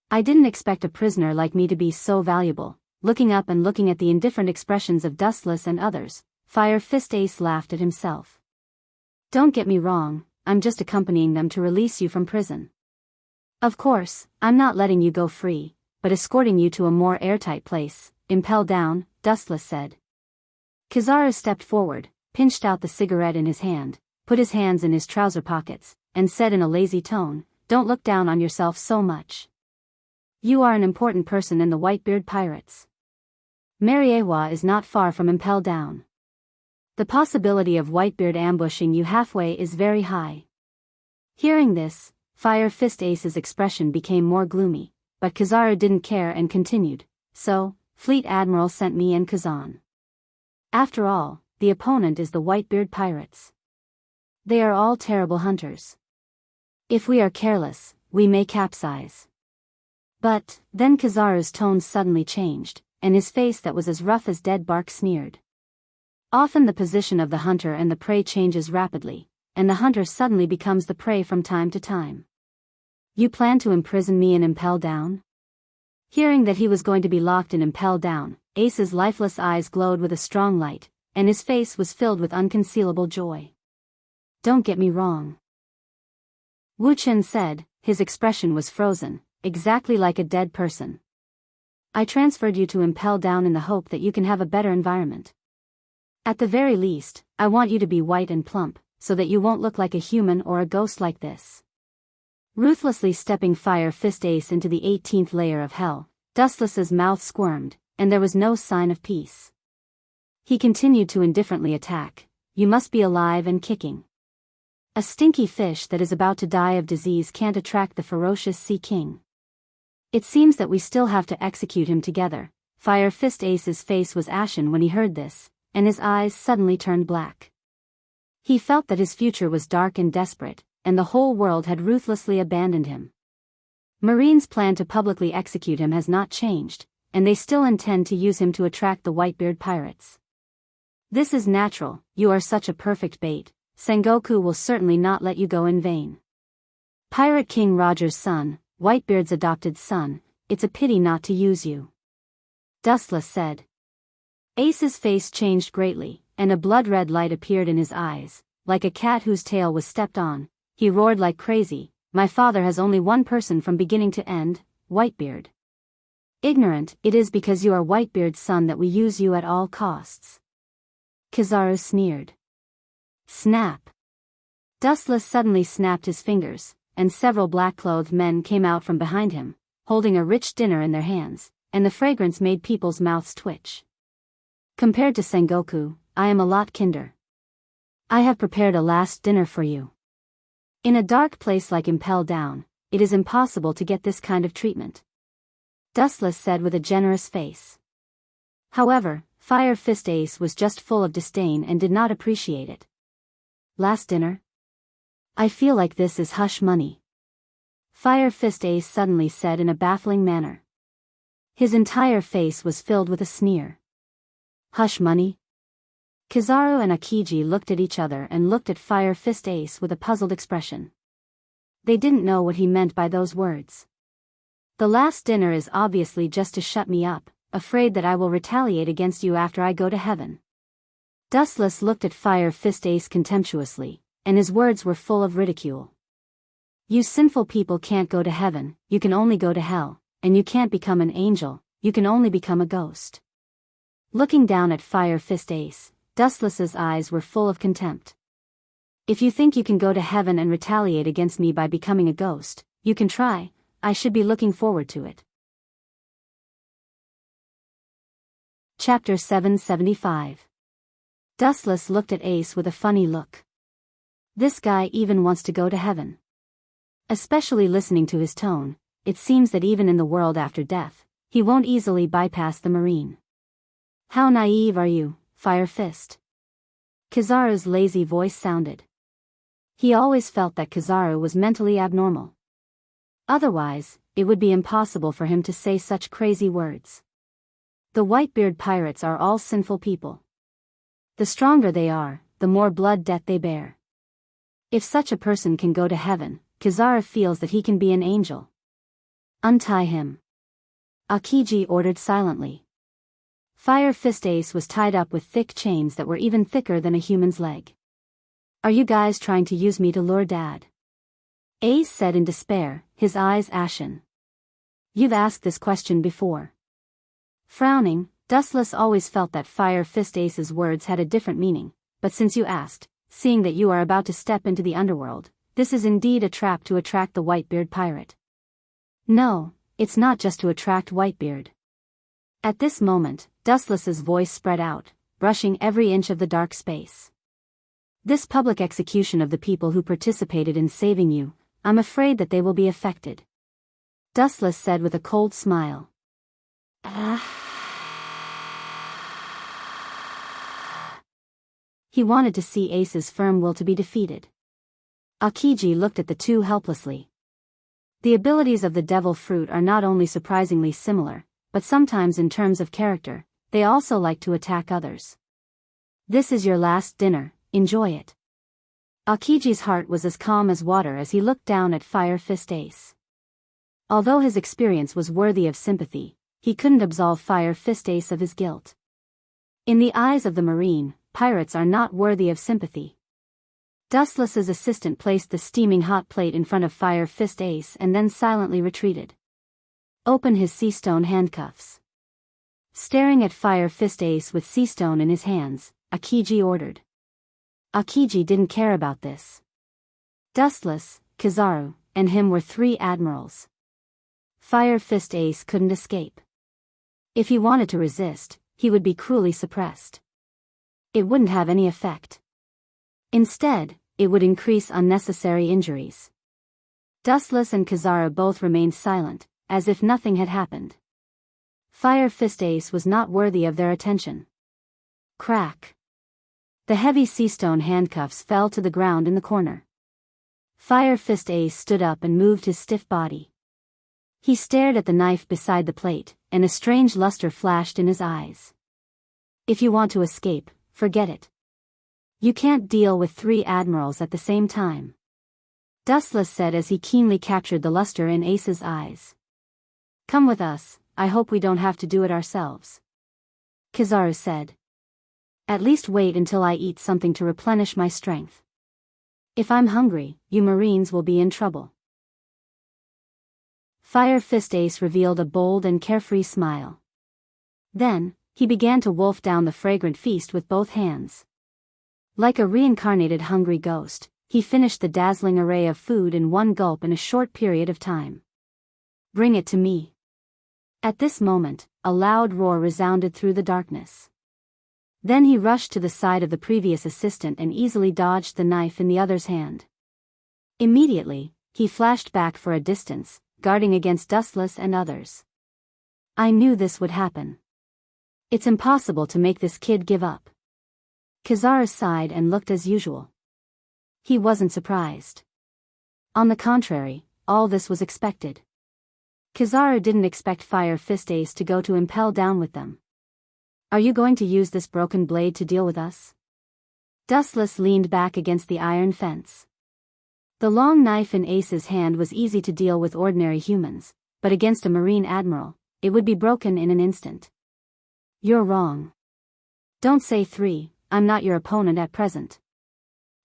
I didn't expect a prisoner like me to be so valuable. Looking up and looking at the indifferent expressions of Dustless and others, Fire Fist Ace laughed at himself. Don't get me wrong, I'm just accompanying them to release you from prison. Of course, I'm not letting you go free, but escorting you to a more airtight place. Impel down, Dustless said. Kizaru stepped forward, pinched out the cigarette in his hand, put his hands in his trouser pockets, and said in a lazy tone, "Don't look down on yourself so much. You are an important person in the Whitebeard pirates. Mariewa is not far from Impel down. The possibility of Whitebeard ambushing you halfway is very high." Hearing this, Fire Fist Ace's expression became more gloomy, but Kizaru didn't care and continued, "So, Fleet Admiral sent me and Kazan. After all, the opponent is the Whitebeard pirates. They are all terrible hunters. If we are careless, we may capsize." But, then Kizaru's tone suddenly changed, and his face that was as rough as dead bark sneered. Often the position of the hunter and the prey changes rapidly, and the hunter suddenly becomes the prey from time to time. You plan to imprison me and Impel down? Hearing that he was going to be locked and Impel down, Ace's lifeless eyes glowed with a strong light, and his face was filled with unconcealable joy. Don't get me wrong. Wu Chen said, his expression was frozen, exactly like a dead person. I transferred you to Impel down in the hope that you can have a better environment. At the very least, I want you to be white and plump, so that you won't look like a human or a ghost like this. Ruthlessly stepping Fire Fist Ace into the 18th layer of hell, Dustless's mouth squirmed, and there was no sign of peace. He continued to indifferently attack. You must be alive and kicking. A stinky fish that is about to die of disease can't attract the ferocious Sea King. It seems that we still have to execute him together. Fire Fist Ace's face was ashen when he heard this, and his eyes suddenly turned black. He felt that his future was dark and desperate, and the whole world had ruthlessly abandoned him. Marine's plan to publicly execute him has not changed, and they still intend to use him to attract the Whitebeard pirates. This is natural, you are such a perfect bait. Sengoku will certainly not let you go in vain. Pirate King Roger's son, Whitebeard's adopted son, it's a pity not to use you. Dustless said. Ace's face changed greatly, and a blood-red light appeared in his eyes, like a cat whose tail was stepped on. He roared like crazy, my father has only one person from beginning to end, Whitebeard. Ignorant, it is because you are Whitebeard's son that we use you at all costs. Kizaru sneered. Snap. Dustless suddenly snapped his fingers, and several black-clothed men came out from behind him, holding a rich dinner in their hands, and the fragrance made people's mouths twitch. Compared to Sengoku, I am a lot kinder. I have prepared a last dinner for you. In a dark place like Impel Down, it is impossible to get this kind of treatment. Dustless said with a generous face. However, Fire Fist Ace was just full of disdain and did not appreciate it. Last dinner? I feel like this is hush money. Fire Fist Ace suddenly said in a baffling manner. His entire face was filled with a sneer. Hush money? Kizaru and Akiji looked at each other and looked at Fire Fist Ace with a puzzled expression. They didn't know what he meant by those words. The last dinner is obviously just to shut me up, afraid that I will retaliate against you after I go to heaven. Dustless looked at Fire Fist Ace contemptuously, and his words were full of ridicule. You sinful people can't go to heaven, you can only go to hell, and you can't become an angel, you can only become a ghost. Looking down at Fire Fist Ace, Dustless's eyes were full of contempt. If you think you can go to heaven and retaliate against me by becoming a ghost, you can try, I should be looking forward to it. Chapter 775. Dustless looked at Ace with a funny look. This guy even wants to go to heaven. Especially listening to his tone, it seems that even in the world after death, he won't easily bypass the Marine. How naive are you, Fire Fist? Kizaru's lazy voice sounded. He always felt that Kizaru was mentally abnormal. Otherwise, it would be impossible for him to say such crazy words. The Whitebeard pirates are all sinful people. The stronger they are, the more blood debt they bear. If such a person can go to heaven, Kizaru feels that he can be an angel. Untie him. Akiji ordered silently. Fire Fist Ace was tied up with thick chains that were even thicker than a human's leg. Are you guys trying to use me to lure Dad? Ace said in despair, his eyes ashen. You've asked this question before. Frowning, Dustless always felt that Fire Fist Ace's words had a different meaning, but since you asked, seeing that you are about to step into the underworld, this is indeed a trap to attract the Whitebeard pirate. No, it's not just to attract Whitebeard. At this moment, Dustless's voice spread out, brushing every inch of the dark space. This public execution of the people who participated in saving you, I'm afraid that they will be affected. Dustless said with a cold smile. He wanted to see Ace's firm will to be defeated. Akiji looked at the two helplessly. The abilities of the devil fruit are not only surprisingly similar, but sometimes in terms of character, they also like to attack others. This is your last dinner, enjoy it. Akiji's heart was as calm as water as he looked down at Fire Fist Ace. Although his experience was worthy of sympathy, he couldn't absolve Fire Fist Ace of his guilt. In the eyes of the Marine, pirates are not worthy of sympathy. Dustless's assistant placed the steaming hot plate in front of Fire Fist Ace and then silently retreated. Open his sea stone handcuffs. Staring at Fire Fist Ace with sea stone in his hands, Akiji ordered. Akiji didn't care about this. Dustless, Kizaru, and him were three admirals. Fire Fist Ace couldn't escape. If he wanted to resist, he would be cruelly suppressed. It wouldn't have any effect. Instead, it would increase unnecessary injuries. Dustless and Kizaru both remained silent, as if nothing had happened. Fire Fist Ace was not worthy of their attention. Crack. The heavy seastone handcuffs fell to the ground in the corner. Fire Fist Ace stood up and moved his stiff body. He stared at the knife beside the plate, and a strange luster flashed in his eyes. If you want to escape, forget it. You can't deal with three admirals at the same time. Dustless said as he keenly captured the luster in Ace's eyes. Come with us, I hope we don't have to do it ourselves. Kizaru said. At least wait until I eat something to replenish my strength. If I'm hungry, you Marines will be in trouble. Fire Fist Ace revealed a bold and carefree smile. Then, he began to wolf down the fragrant feast with both hands. Like a reincarnated hungry ghost, he finished the dazzling array of food in one gulp in a short period of time. Bring it to me. At this moment, a loud roar resounded through the darkness. Then he rushed to the side of the previous assistant and easily dodged the knife in the other's hand. Immediately, he flashed back for a distance, guarding against Dustless and others. I knew this would happen. It's impossible to make this kid give up. Kizaru sighed and looked as usual. He wasn't surprised. On the contrary, all this was expected. Kizaru didn't expect Fire Fist Ace to go to impel down with them. Are you going to use this broken blade to deal with us? Dustless leaned back against the iron fence. The long knife in Ace's hand was easy to deal with ordinary humans, but against a Marine Admiral, it would be broken in an instant. You're wrong. Don't say 3, I'm not your opponent at present.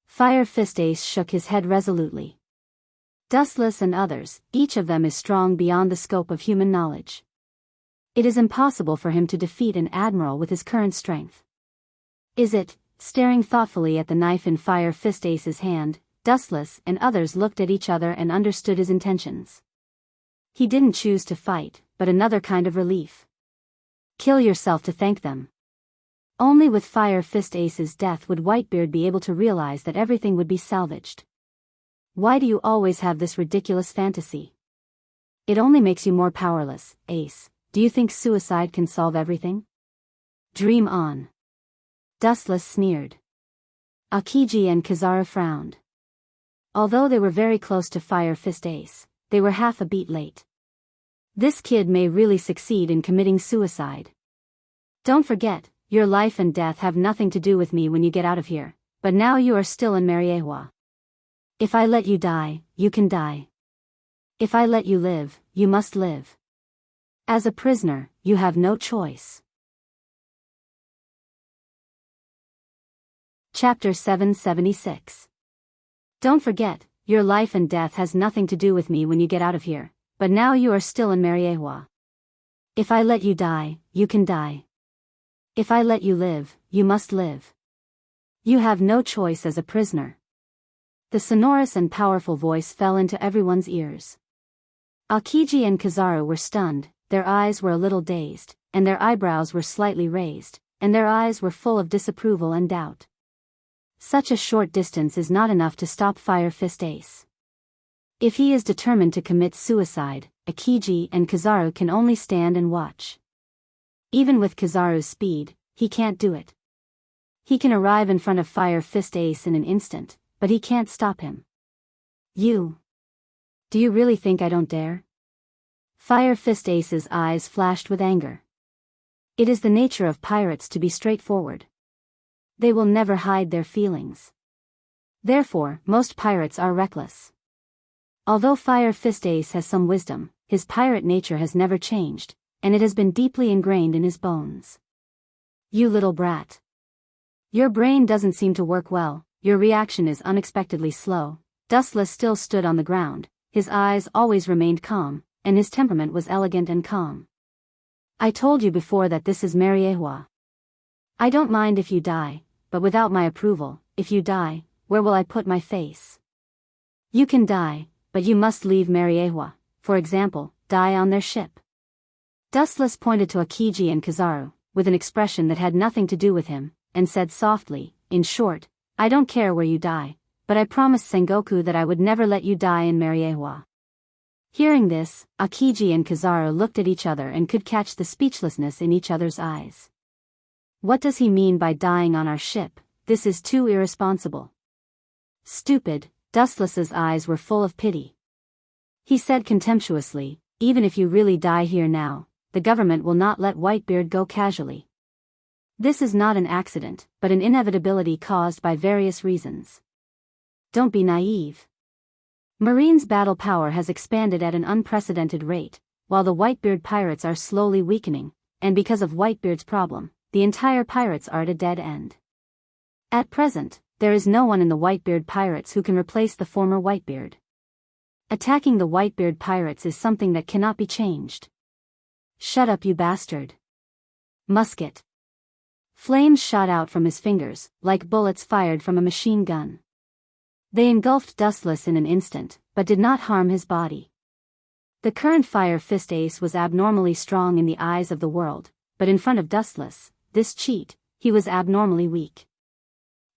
Fire Fist Ace shook his head resolutely. Dustless and others, each of them is strong beyond the scope of human knowledge. It is impossible for him to defeat an admiral with his current strength. Is it? Staring thoughtfully at the knife in Fire Fist Ace's hand, Dustless and others looked at each other and understood his intentions. He didn't choose to fight, but another kind of relief. Kill yourself to thank them. Only with Fire Fist Ace's death would Whitebeard be able to realize that everything would be salvaged. Why do you always have this ridiculous fantasy? It only makes you more powerless, Ace. Do you think suicide can solve everything? Dream on. Dustless sneered. Akiji and Kizaru frowned. Although they were very close to Fire Fist Ace, they were half a beat late. This kid may really succeed in committing suicide. Don't forget, your life and death have nothing to do with me when you get out of here, but now you are still in Mariewa. If I let you die, you can die. If I let you live, you must live. As a prisoner, you have no choice. Chapter 776. Don't forget, your life and death has nothing to do with me when you get out of here, but now you are still in Mariewa. If I let you die, you can die. If I let you live, you must live. You have no choice as a prisoner. The sonorous and powerful voice fell into everyone's ears. Akiji and Kizaru were stunned, their eyes were a little dazed, and their eyebrows were slightly raised, and their eyes were full of disapproval and doubt. Such a short distance is not enough to stop Fire Fist Ace. If he is determined to commit suicide, Akiji and Kizaru can only stand and watch. Even with Kizaru's speed, he can't do it. He can arrive in front of Fire Fist Ace in an instant, but he can't stop him. You. Do you really think I don't dare? Fire Fist Ace's eyes flashed with anger. It is the nature of pirates to be straightforward. They will never hide their feelings. Therefore, most pirates are reckless. Although Fire Fist Ace has some wisdom, his pirate nature has never changed, and it has been deeply ingrained in his bones. You little brat. Your brain doesn't seem to work well, your reaction is unexpectedly slow. Dustless still stood on the ground, his eyes always remained calm, and his temperament was elegant and calm. I told you before that this is Mariewa. I don't mind if you die, but without my approval, if you die, where will I put my face? You can die, but you must leave Mariewa, for example, die on their ship. Dustless pointed to Akiji and Kizaru, with an expression that had nothing to do with him, and said softly, in short, I don't care where you die, but I promised Sengoku that I would never let you die in Mariewa. Hearing this, Akiji and Kizaru looked at each other and could catch the speechlessness in each other's eyes. What does he mean by dying on our ship? This is too irresponsible. Stupid. Dustless's eyes were full of pity. He said contemptuously, even if you really die here now, the government will not let Whitebeard go casually. This is not an accident, but an inevitability caused by various reasons. Don't be naive. Marine's battle power has expanded at an unprecedented rate, while the Whitebeard pirates are slowly weakening, and because of Whitebeard's problem, the entire pirates are at a dead end. At present, there is no one in the Whitebeard pirates who can replace the former Whitebeard. Attacking the Whitebeard pirates is something that cannot be changed. Shut up, you bastard. Musket. Flames shot out from his fingers, like bullets fired from a machine gun. They engulfed Dustless in an instant, but did not harm his body. The current Fire Fist Ace was abnormally strong in the eyes of the world, but in front of Dustless, this cheat, he was abnormally weak.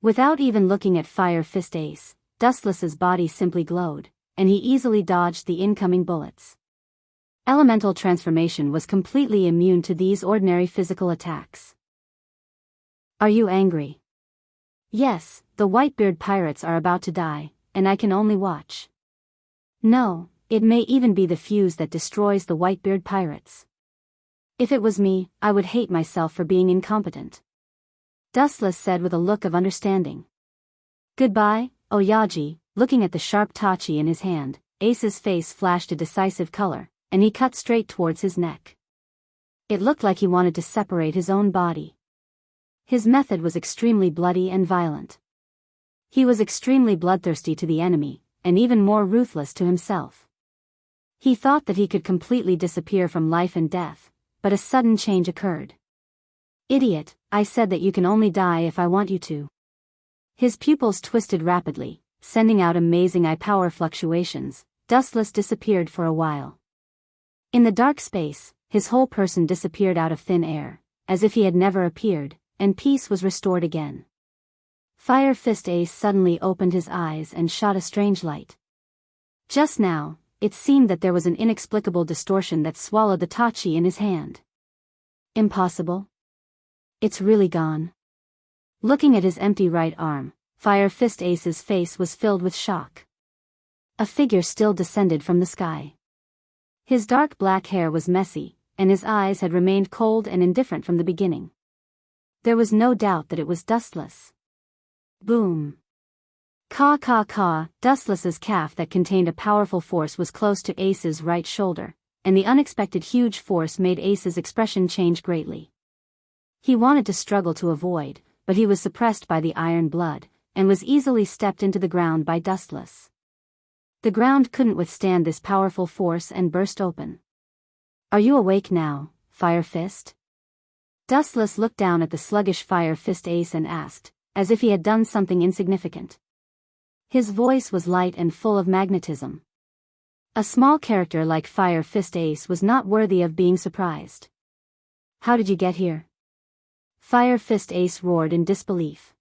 Without even looking at Fire Fist Ace, Dustless's body simply glowed, and he easily dodged the incoming bullets. Elemental transformation was completely immune to these ordinary physical attacks. Are you angry? Yes, the Whitebeard pirates are about to die, and I can only watch. No, It may even be the fuse that destroys the Whitebeard pirates. If it was me, I would hate myself for being incompetent. Dustless said with a look of understanding. Goodbye, Oyaji. Looking at the sharp tachi in his hand, Ace's face flashed a decisive color, and he cut straight towards his neck. It looked like he wanted to separate his own body. His method was extremely bloody and violent. He was extremely bloodthirsty to the enemy, and even more ruthless to himself. He thought that he could completely disappear from life and death, but a sudden change occurred. Idiot, I said that you can only die if I want you to. His pupils twisted rapidly, sending out amazing eye power fluctuations. Dustless disappeared for a while. In the dark space, his whole person disappeared out of thin air, as if he had never appeared, and peace was restored again. Fire Fist Ace suddenly opened his eyes and shot a strange light. Just now, it seemed that there was an inexplicable distortion that swallowed the tachi in his hand. Impossible. It's really gone. Looking at his empty right arm, Fire Fist Ace's face was filled with shock. A figure still descended from the sky. His dark black hair was messy, and his eyes had remained cold and indifferent from the beginning. There was no doubt that it was Dustless. Boom. Caw caw caw. Dustless's calf that contained a powerful force was close to Ace's right shoulder, and the unexpected huge force made Ace's expression change greatly. He wanted to struggle to avoid, but he was suppressed by the iron blood, and was easily stepped into the ground by Dustless. The ground couldn't withstand this powerful force and burst open. Are you awake now, Fire Fist? Dustless looked down at the sluggish Fire Fist Ace and asked, as if he had done something insignificant. His voice was light and full of magnetism. A small character like Fire Fist Ace was not worthy of being surprised. How did you get here? Fire Fist Ace roared in disbelief.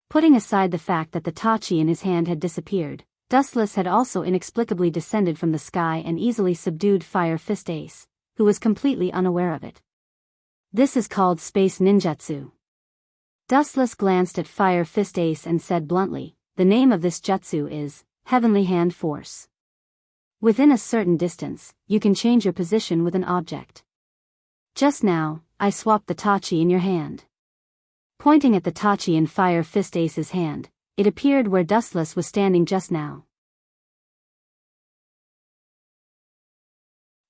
Putting aside the fact that the tachi in his hand had disappeared, Dustless had also inexplicably descended from the sky and easily subdued Fire Fist Ace, who was completely unaware of it. This is called space ninjutsu. Dustless glanced at Fire Fist Ace and said bluntly, the name of this jutsu is Heavenly Hand Force. Within a certain distance, you can change your position with an object. Just now, I swapped the tachi in your hand. Pointing at the tachi in Fire Fist Ace's hand, it appeared where Dustless was standing just now.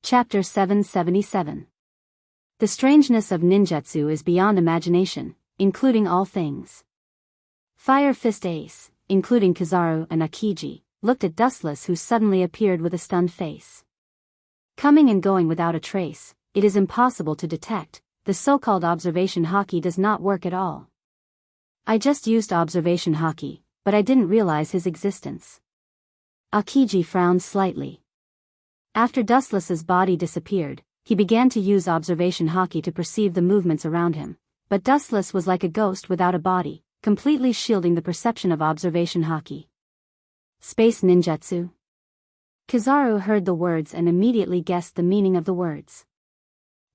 Chapter 777. The strangeness of ninjutsu is beyond imagination, including all things. Fire Fist Ace, including Kizaru and Akiji, looked at Dustless, who suddenly appeared with a stunned face. Coming and going without a trace, it is impossible to detect. The so-called observation haki does not work at all. I just used observation haki, but I didn't realize his existence. Akiji frowned slightly. After Dustless's body disappeared, he began to use observation haki to perceive the movements around him, but Dustless was like a ghost without a body, completely shielding the perception of observation haki. Space ninjutsu? Kizaru heard the words and immediately guessed the meaning of the words.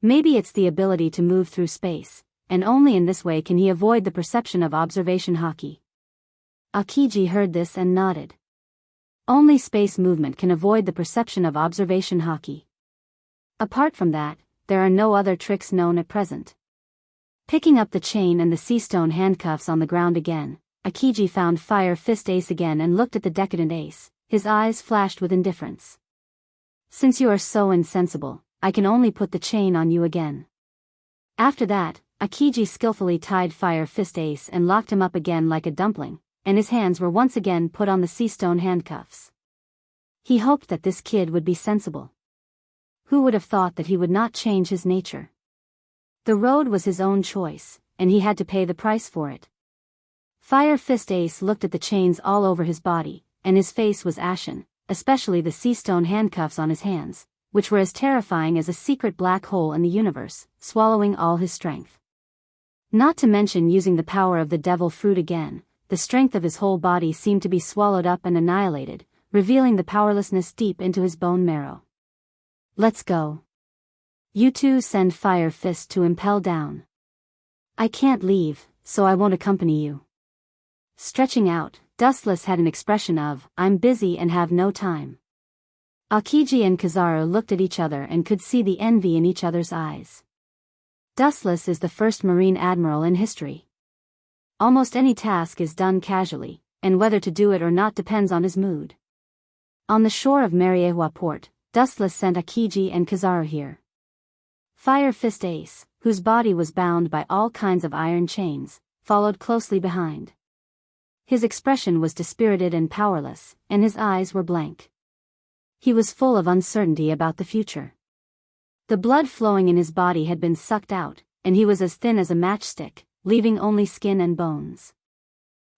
Maybe it's the ability to move through space, and only in this way can he avoid the perception of observation haki. Akiji heard this and nodded. Only space movement can avoid the perception of observation haki. Apart from that, there are no other tricks known at present. Picking up the chain and the sea stone handcuffs on the ground again, Akiji found Fire Fist Ace again and looked at the decadent ace. His eyes flashed with indifference. Since you are so insensible, I can only put the chain on you again. After that, Akiji skillfully tied Fire Fist Ace and locked him up again like a dumpling, and his hands were once again put on the sea stone handcuffs. He hoped that this kid would be sensible. Who would have thought that he would not change his nature? The road was his own choice, and he had to pay the price for it. Fire Fist Ace looked at the chains all over his body, and his face was ashen, especially the sea stone handcuffs on his hands, which were as terrifying as a secret black hole in the universe, swallowing all his strength. Not to mention using the power of the devil fruit again, the strength of his whole body seemed to be swallowed up and annihilated, revealing the powerlessness deep into his bone marrow. Let's go. You two send Fire Fist to impel down. I can't leave, so I won't accompany you. Stretching out, Dustless had an expression of, I'm busy and have no time. Akiji and Kizaru looked at each other and could see the envy in each other's eyes. Dustless is the first Marine admiral in history. Almost any task is done casually, and whether to do it or not depends on his mood. On the shore of Mariewa port, Dustless sent Akiji and Kizaru here. Fire Fist Ace, whose body was bound by all kinds of iron chains, followed closely behind. His expression was dispirited and powerless, and his eyes were blank. He was full of uncertainty about the future. The blood flowing in his body had been sucked out, and he was as thin as a matchstick, leaving only skin and bones.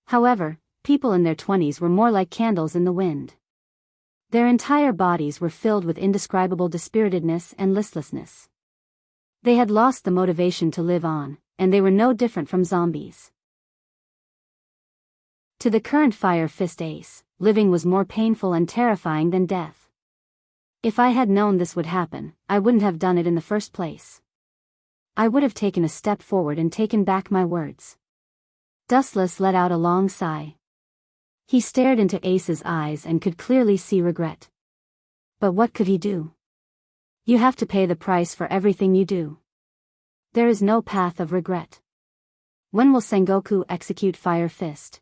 However, people in their 20s were more like candles in the wind. Their entire bodies were filled with indescribable dispiritedness and listlessness. They had lost the motivation to live on, and they were no different from zombies. To the current Fire Fist Ace, living was more painful and terrifying than death. If I had known this would happen, I wouldn't have done it in the first place. I would have taken a step forward and taken back my words. Dustless let out a long sigh. He stared into Ace's eyes and could clearly see regret. But what could he do? You have to pay the price for everything you do. There is no path of regret. When will Sengoku execute Fire Fist?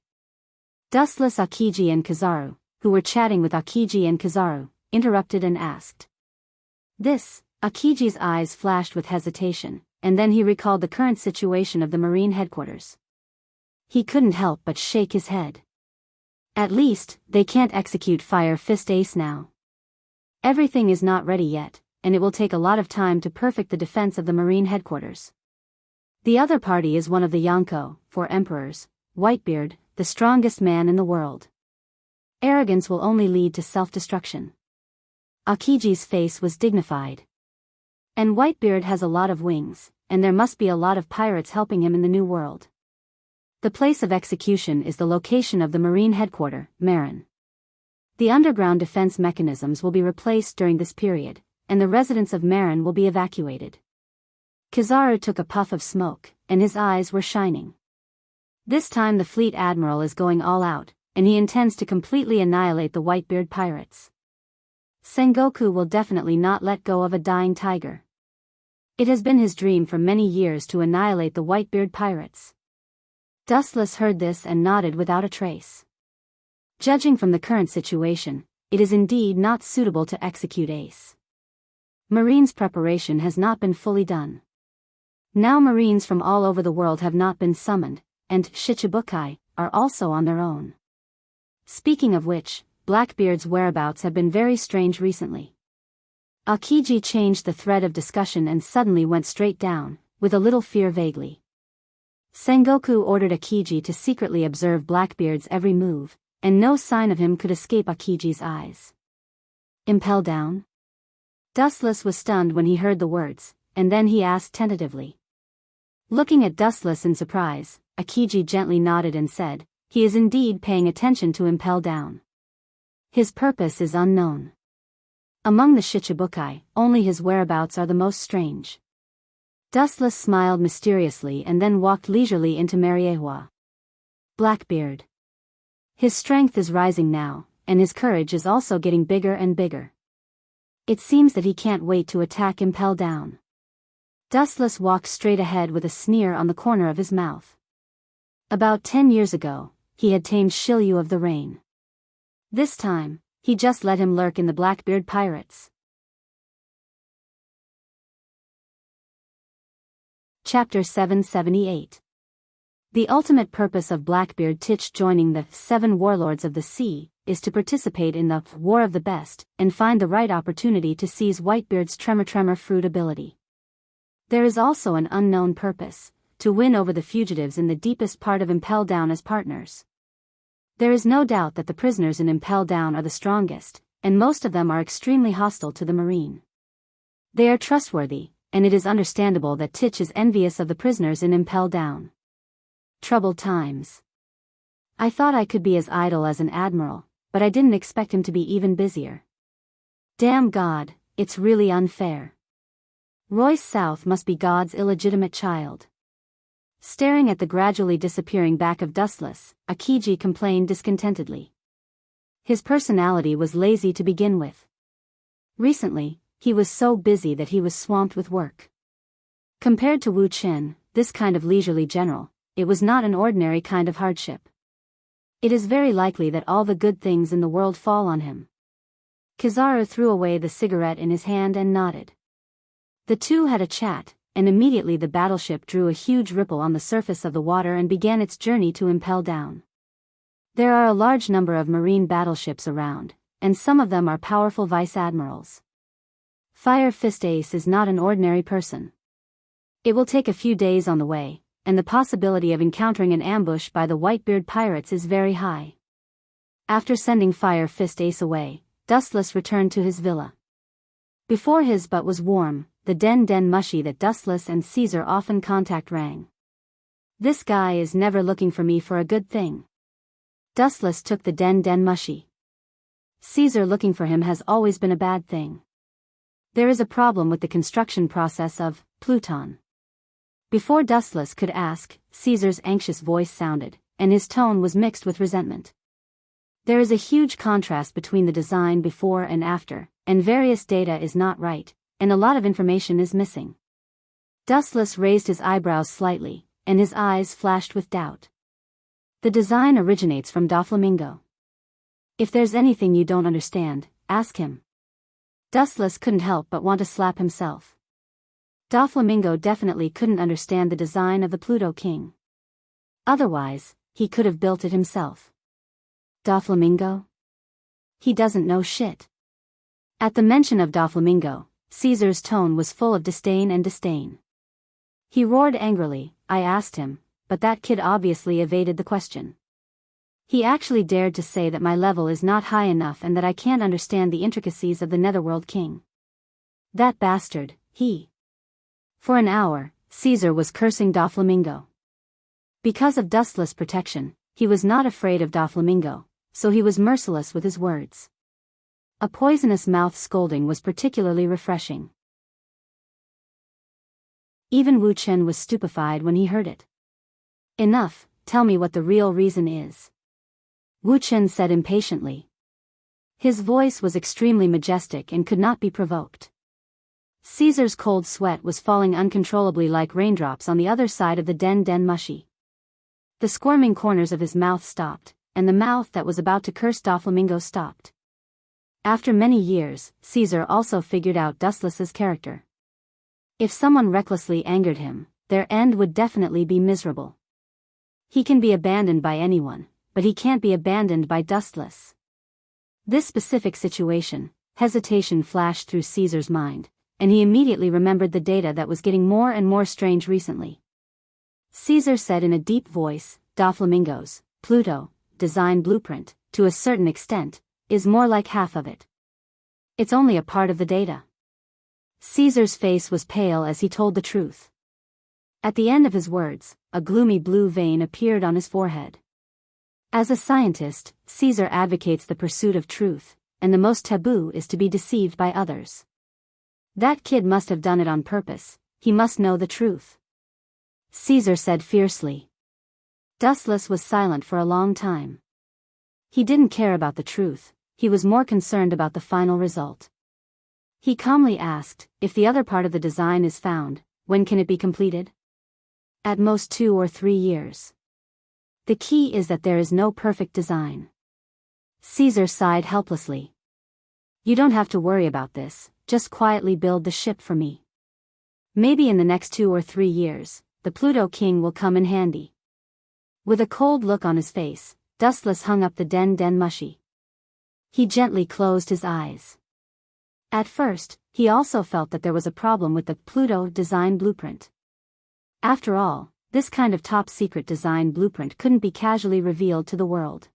Dustless, Akiji and Kizaru, who were chatting with Akiji and Kizaru, interrupted and asked. This, Akiji's eyes flashed with hesitation, and then he recalled the current situation of the Marine headquarters. He couldn't help but shake his head. At least, they can't execute Fire Fist Ace now. Everything is not ready yet, and it will take a lot of time to perfect the defense of the Marine headquarters. The other party is one of the Yonko, 4 emperors, Whitebeard, the strongest man in the world. Arrogance will only lead to self-destruction. Akiji's face was dignified. And Whitebeard has a lot of wings, and there must be a lot of pirates helping him in the new world. The place of execution is the location of the Marine headquarters, Marin. The underground defense mechanisms will be replaced during this period, and the residents of Marin will be evacuated. Kizaru took a puff of smoke, and his eyes were shining. This time the fleet admiral is going all out, and he intends to completely annihilate the Whitebeard pirates. Sengoku will definitely not let go of a dying tiger. It has been his dream for many years to annihilate the Whitebeard pirates. Dustless heard this and nodded without a trace. Judging from the current situation, it is indeed not suitable to execute Ace. Marine's preparation has not been fully done. Now Marines from all over the world have not been summoned, and Shichibukai are also on their own. Speaking of which, Blackbeard's whereabouts have been very strange recently. Akiji changed the thread of discussion and suddenly went straight down, with a little fear vaguely. Sengoku ordered Akiji to secretly observe Blackbeard's every move, and no sign of him could escape Akiji's eyes. Impel down? Dustless was stunned when he heard the words, and then he asked tentatively. Looking at Dustless in surprise, Akiji gently nodded and said, "He is indeed paying attention to impel down. His purpose is unknown. Among the Shichibukai, only his whereabouts are the most strange." Dustless smiled mysteriously and then walked leisurely into Mariewa. Blackbeard. His strength is rising now, and his courage is also getting bigger and bigger. It seems that he can't wait to attack Impel Down. Dustless walked straight ahead with a sneer on the corner of his mouth. About 10 years ago, he had tamed Shiryu of the Rain. This time, he just let him lurk in the Blackbeard pirates. Chapter 778. The ultimate purpose of Blackbeard Titch joining the 7 Warlords of the Sea is to participate in the War of the Best and find the right opportunity to seize Whitebeard's Tremor fruit ability. There is also an unknown purpose, to win over the fugitives in the deepest part of Impel Down as partners. There is no doubt that the prisoners in Impel Down are the strongest, and most of them are extremely hostile to the Marine. They are trustworthy, and it is understandable that Titch is envious of the prisoners in Impel Down. Troubled times. I thought I could be as idle as an admiral, but I didn't expect him to be even busier. Damn God, it's really unfair. Royce South must be God's illegitimate child. Staring at the gradually disappearing back of Dustless, Akiji complained discontentedly. His personality was lazy to begin with. Recently, he was so busy that he was swamped with work. Compared to Wu Chen, this kind of leisurely general, it was not an ordinary kind of hardship. It is very likely that all the good things in the world fall on him. Kizaru threw away the cigarette in his hand and nodded. The two had a chat, and immediately the battleship drew a huge ripple on the surface of the water and began its journey to impel down. There are a large number of marine battleships around, and some of them are powerful vice-admirals. Fire Fist Ace is not an ordinary person. It will take a few days on the way, and the possibility of encountering an ambush by the Whitebeard pirates is very high. After sending Fire Fist Ace away, Dustless returned to his villa. Before his butt was warm, the den mushy that Dustless and Caesar often contact rang. This guy is never looking for me for a good thing. Dustless took the den mushy. Caesar looking for him has always been a bad thing. There is a problem with the construction process of Pluton. Before Dustless could ask, Caesar's anxious voice sounded, and his tone was mixed with resentment. There is a huge contrast between the design before and after, and various data is not right, and a lot of information is missing. Dustless raised his eyebrows slightly, and his eyes flashed with doubt. The design originates from Doflamingo. If there's anything you don't understand, ask him. Dustless couldn't help but want to slap himself. Doflamingo definitely couldn't understand the design of the Pluto King. Otherwise, he could have built it himself. Doflamingo? He doesn't know shit. At the mention of Doflamingo, Caesar's tone was full of disdain and disdain. He roared angrily, I asked him, but that kid obviously evaded the question. He actually dared to say that my level is not high enough and that I can't understand the intricacies of the Netherworld King. That bastard, he. For an hour, Caesar was cursing Doflamingo. Because of Dustless' protection, he was not afraid of Doflamingo, so he was merciless with his words. A poisonous mouth scolding was particularly refreshing. Even Wu Chen was stupefied when he heard it. Enough, tell me what the real reason is. Wu Chen said impatiently. His voice was extremely majestic and could not be provoked. Caesar's cold sweat was falling uncontrollably like raindrops on the other side of the den mushy. The squirming corners of his mouth stopped, and the mouth that was about to curse Doflamingo stopped. After many years, Caesar also figured out Dustless's character. If someone recklessly angered him, their end would definitely be miserable. He can be abandoned by anyone, but he can't be abandoned by Dustless. This specific situation, hesitation flashed through Caesar's mind, and he immediately remembered the data that was getting more and more strange recently. Caesar said in a deep voice, Doflamingo's Pluto design blueprint, to a certain extent, is more like half of it. It's only a part of the data. Caesar's face was pale as he told the truth. At the end of his words, a gloomy blue vein appeared on his forehead. As a scientist, Caesar advocates the pursuit of truth, and the most taboo is to be deceived by others. That kid must have done it on purpose, he must know the truth. Caesar said fiercely. Dustless was silent for a long time. He didn't care about the truth, he was more concerned about the final result. He calmly asked, if the other part of the design is found, when can it be completed? At most 2 or 3 years. The key is that there is no perfect design. Caesar sighed helplessly. You don't have to worry about this, just quietly build the ship for me. Maybe in the next 2 or 3 years, the Pluto King will come in handy. With a cold look on his face, Dustless hung up the den mushy. He gently closed his eyes. At first, he also felt that there was a problem with the Pluto design blueprint. After all, this kind of top-secret design blueprint couldn't be casually revealed to the world.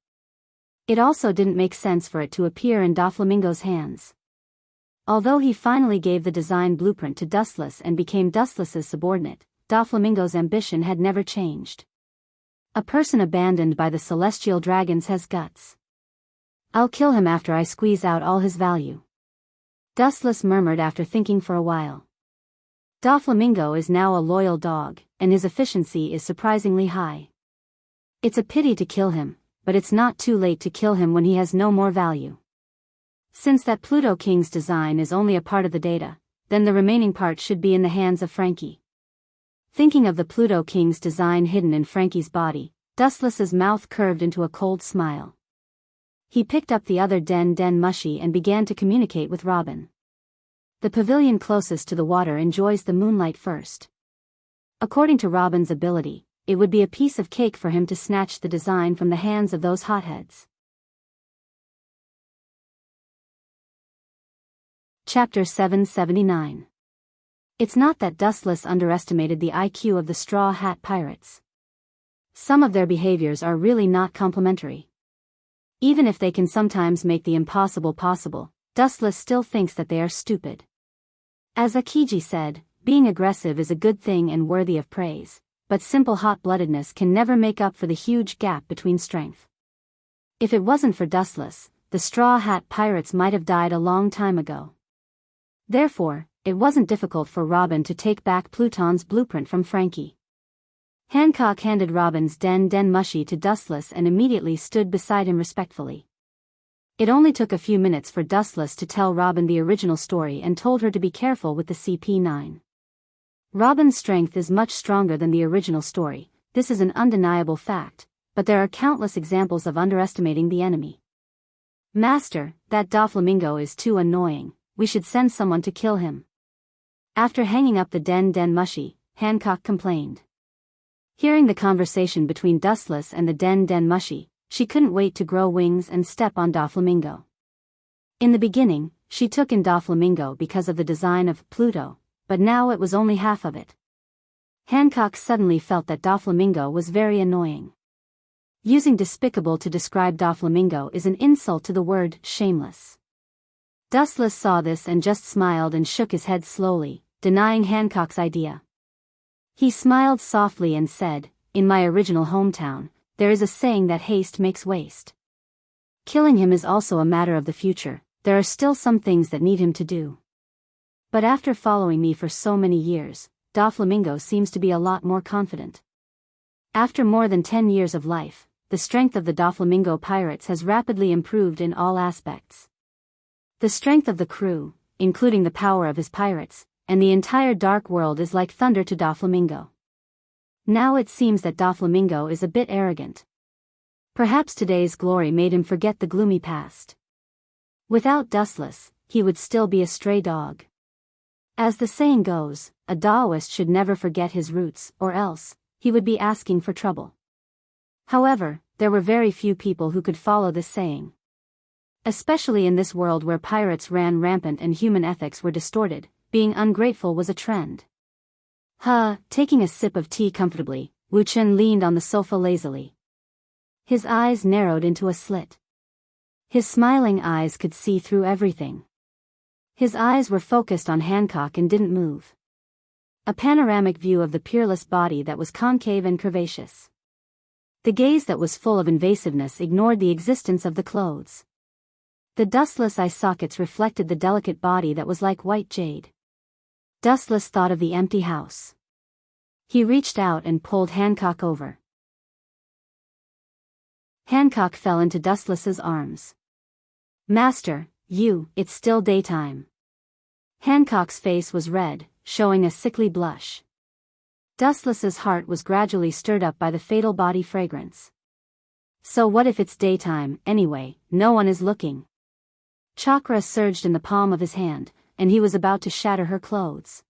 It also didn't make sense for it to appear in Doflamingo's hands. Although he finally gave the design blueprint to Dustless and became Dustless's subordinate, Doflamingo's ambition had never changed. A person abandoned by the celestial dragons has guts. I'll kill him after I squeeze out all his value. Dustless murmured after thinking for a while. Doflamingo is now a loyal dog, and his efficiency is surprisingly high. It's a pity to kill him, but it's not too late to kill him when he has no more value. Since that Pluto King's design is only a part of the data, then the remaining part should be in the hands of Frankie. Thinking of the Pluto King's design hidden in Frankie's body, Dustless's mouth curved into a cold smile. He picked up the other Den Mushy and began to communicate with Robin. The pavilion closest to the water enjoys the moonlight first. According to Robin's ability, it would be a piece of cake for him to snatch the design from the hands of those hotheads. Chapter 779. It's not that Dustless underestimated the IQ of the Straw Hat Pirates. Some of their behaviors are really not complimentary. Even if they can sometimes make the impossible possible, Dustless still thinks that they are stupid. As Akiji said, being aggressive is a good thing and worthy of praise, but simple hot-bloodedness can never make up for the huge gap between strength. If it wasn't for Dustless, the Straw Hat Pirates might have died a long time ago. Therefore, it wasn't difficult for Robin to take back Pluton's blueprint from Frankie. Hancock handed Robin's Den Mushy to Dustless and immediately stood beside him respectfully. It only took a few minutes for Dustless to tell Robin the original story and told her to be careful with the CP9. Robin's strength is much stronger than the original story, this is an undeniable fact, but there are countless examples of underestimating the enemy. Master, that Doflamingo is too annoying, we should send someone to kill him. After hanging up the Den Mushy, Hancock complained. Hearing the conversation between Dustless and the Den Mushy, she couldn't wait to grow wings and step on Doflamingo. In the beginning, she took in Doflamingo because of the design of Pluto, but now it was only half of it. Hancock suddenly felt that Doflamingo was very annoying. Using despicable to describe Doflamingo is an insult to the word shameless. Dustless saw this and just smiled and shook his head slowly, denying Hancock's idea. He smiled softly and said, "In my original hometown, there is a saying that haste makes waste. Killing him is also a matter of the future, there are still some things that need him to do. But after following me for so many years, Doflamingo seems to be a lot more confident. After more than 10 years of life, the strength of the Doflamingo pirates has rapidly improved in all aspects. The strength of the crew, including the power of his pirates, and the entire dark world is like thunder to Doflamingo. Now it seems that Doflamingo is a bit arrogant. Perhaps today's glory made him forget the gloomy past. Without Dustless, he would still be a stray dog. As the saying goes, a Daoist should never forget his roots, or else, he would be asking for trouble. However, there were very few people who could follow this saying. Especially in this world where pirates ran rampant and human ethics were distorted, being ungrateful was a trend. Taking a sip of tea comfortably, Wu Chen leaned on the sofa lazily. His eyes narrowed into a slit. His smiling eyes could see through everything. His eyes were focused on Hancock and didn't move. A panoramic view of the peerless body that was concave and curvaceous. The gaze that was full of invasiveness ignored the existence of the clothes. The dustless eye sockets reflected the delicate body that was like white jade. Dustless thought of the empty house. He reached out and pulled Hancock over. Hancock fell into Dustless's arms. "Master, it's still daytime." Hancock's face was red, showing a sickly blush. Dustless's heart was gradually stirred up by the fatal body fragrance. "So what if it's daytime, anyway, no one is looking?" Chakra surged in the palm of his hand, and he was about to shatter her clothes.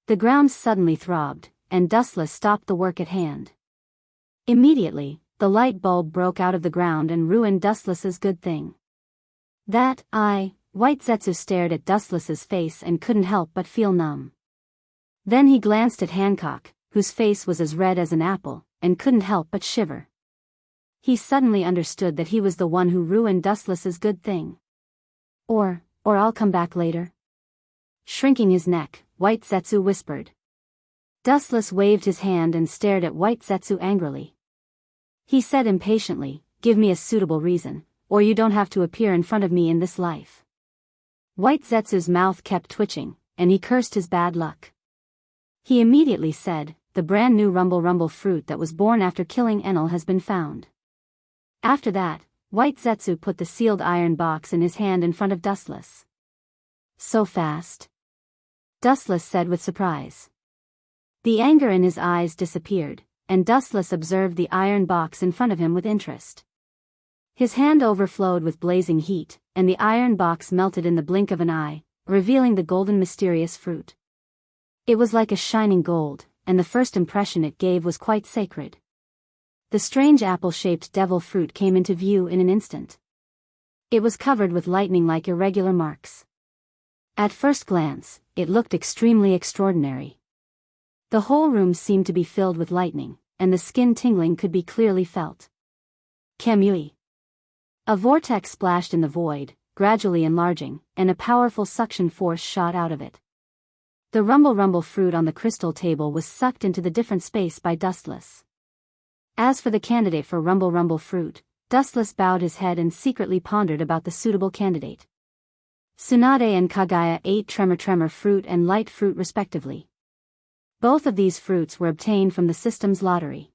The ground suddenly throbbed, and Dustless stopped the work at hand. Immediately, the light bulb broke out of the ground and ruined Dustless's good thing. White Zetsu stared at Dustless's face and couldn't help but feel numb. Then he glanced at Hancock, whose face was as red as an apple, and couldn't help but shiver. He suddenly understood that he was the one who ruined Dustless's good thing. Or I'll come back later." Shrinking his neck, White Zetsu whispered. Dustless waved his hand and stared at White Zetsu angrily. He said impatiently, "Give me a suitable reason, or you don't have to appear in front of me in this life." White Zetsu's mouth kept twitching, and he cursed his bad luck. He immediately said, "The brand new Rumble fruit that was born after killing Enel has been found." After that, White Zetsu put the sealed iron box in his hand in front of Dustless. So fast? Dustless said with surprise. The anger in his eyes disappeared, and Dustless observed the iron box in front of him with interest. His hand overflowed with blazing heat, and the iron box melted in the blink of an eye, revealing the golden mysterious fruit. It was like a shining gold, and the first impression it gave was quite sacred. The strange apple-shaped devil fruit came into view in an instant. It was covered with lightning-like irregular marks. At first glance, it looked extremely extraordinary. The whole room seemed to be filled with lightning, and the skin tingling could be clearly felt. Kamui. A vortex splashed in the void, gradually enlarging, and a powerful suction force shot out of it. The rumble fruit on the crystal table was sucked into the different space by Dustless. As for the candidate for rumble fruit, Dustless bowed his head and secretly pondered about the suitable candidate. Tsunade and Kagaya ate tremor fruit and light fruit respectively. Both of these fruits were obtained from the system's lottery.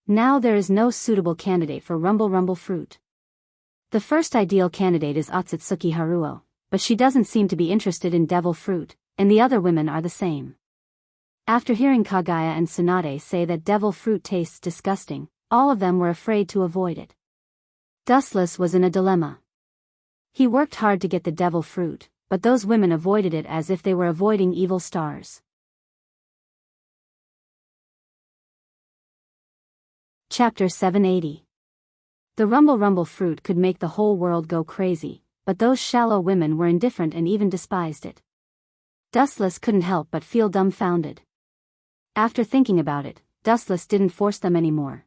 Now there is no suitable candidate for rumble fruit. The first ideal candidate is Otsutsuki Haruo, but she doesn't seem to be interested in devil fruit, and the other women are the same. After hearing Kagaya and Tsunade say that devil fruit tastes disgusting, all of them were afraid to avoid it. Dustless was in a dilemma. He worked hard to get the devil fruit, but those women avoided it as if they were avoiding evil stars. Chapter 780. The rumble fruit could make the whole world go crazy, but those shallow women were indifferent and even despised it. Dustless couldn't help but feel dumbfounded. After thinking about it, Dustless didn't force them anymore.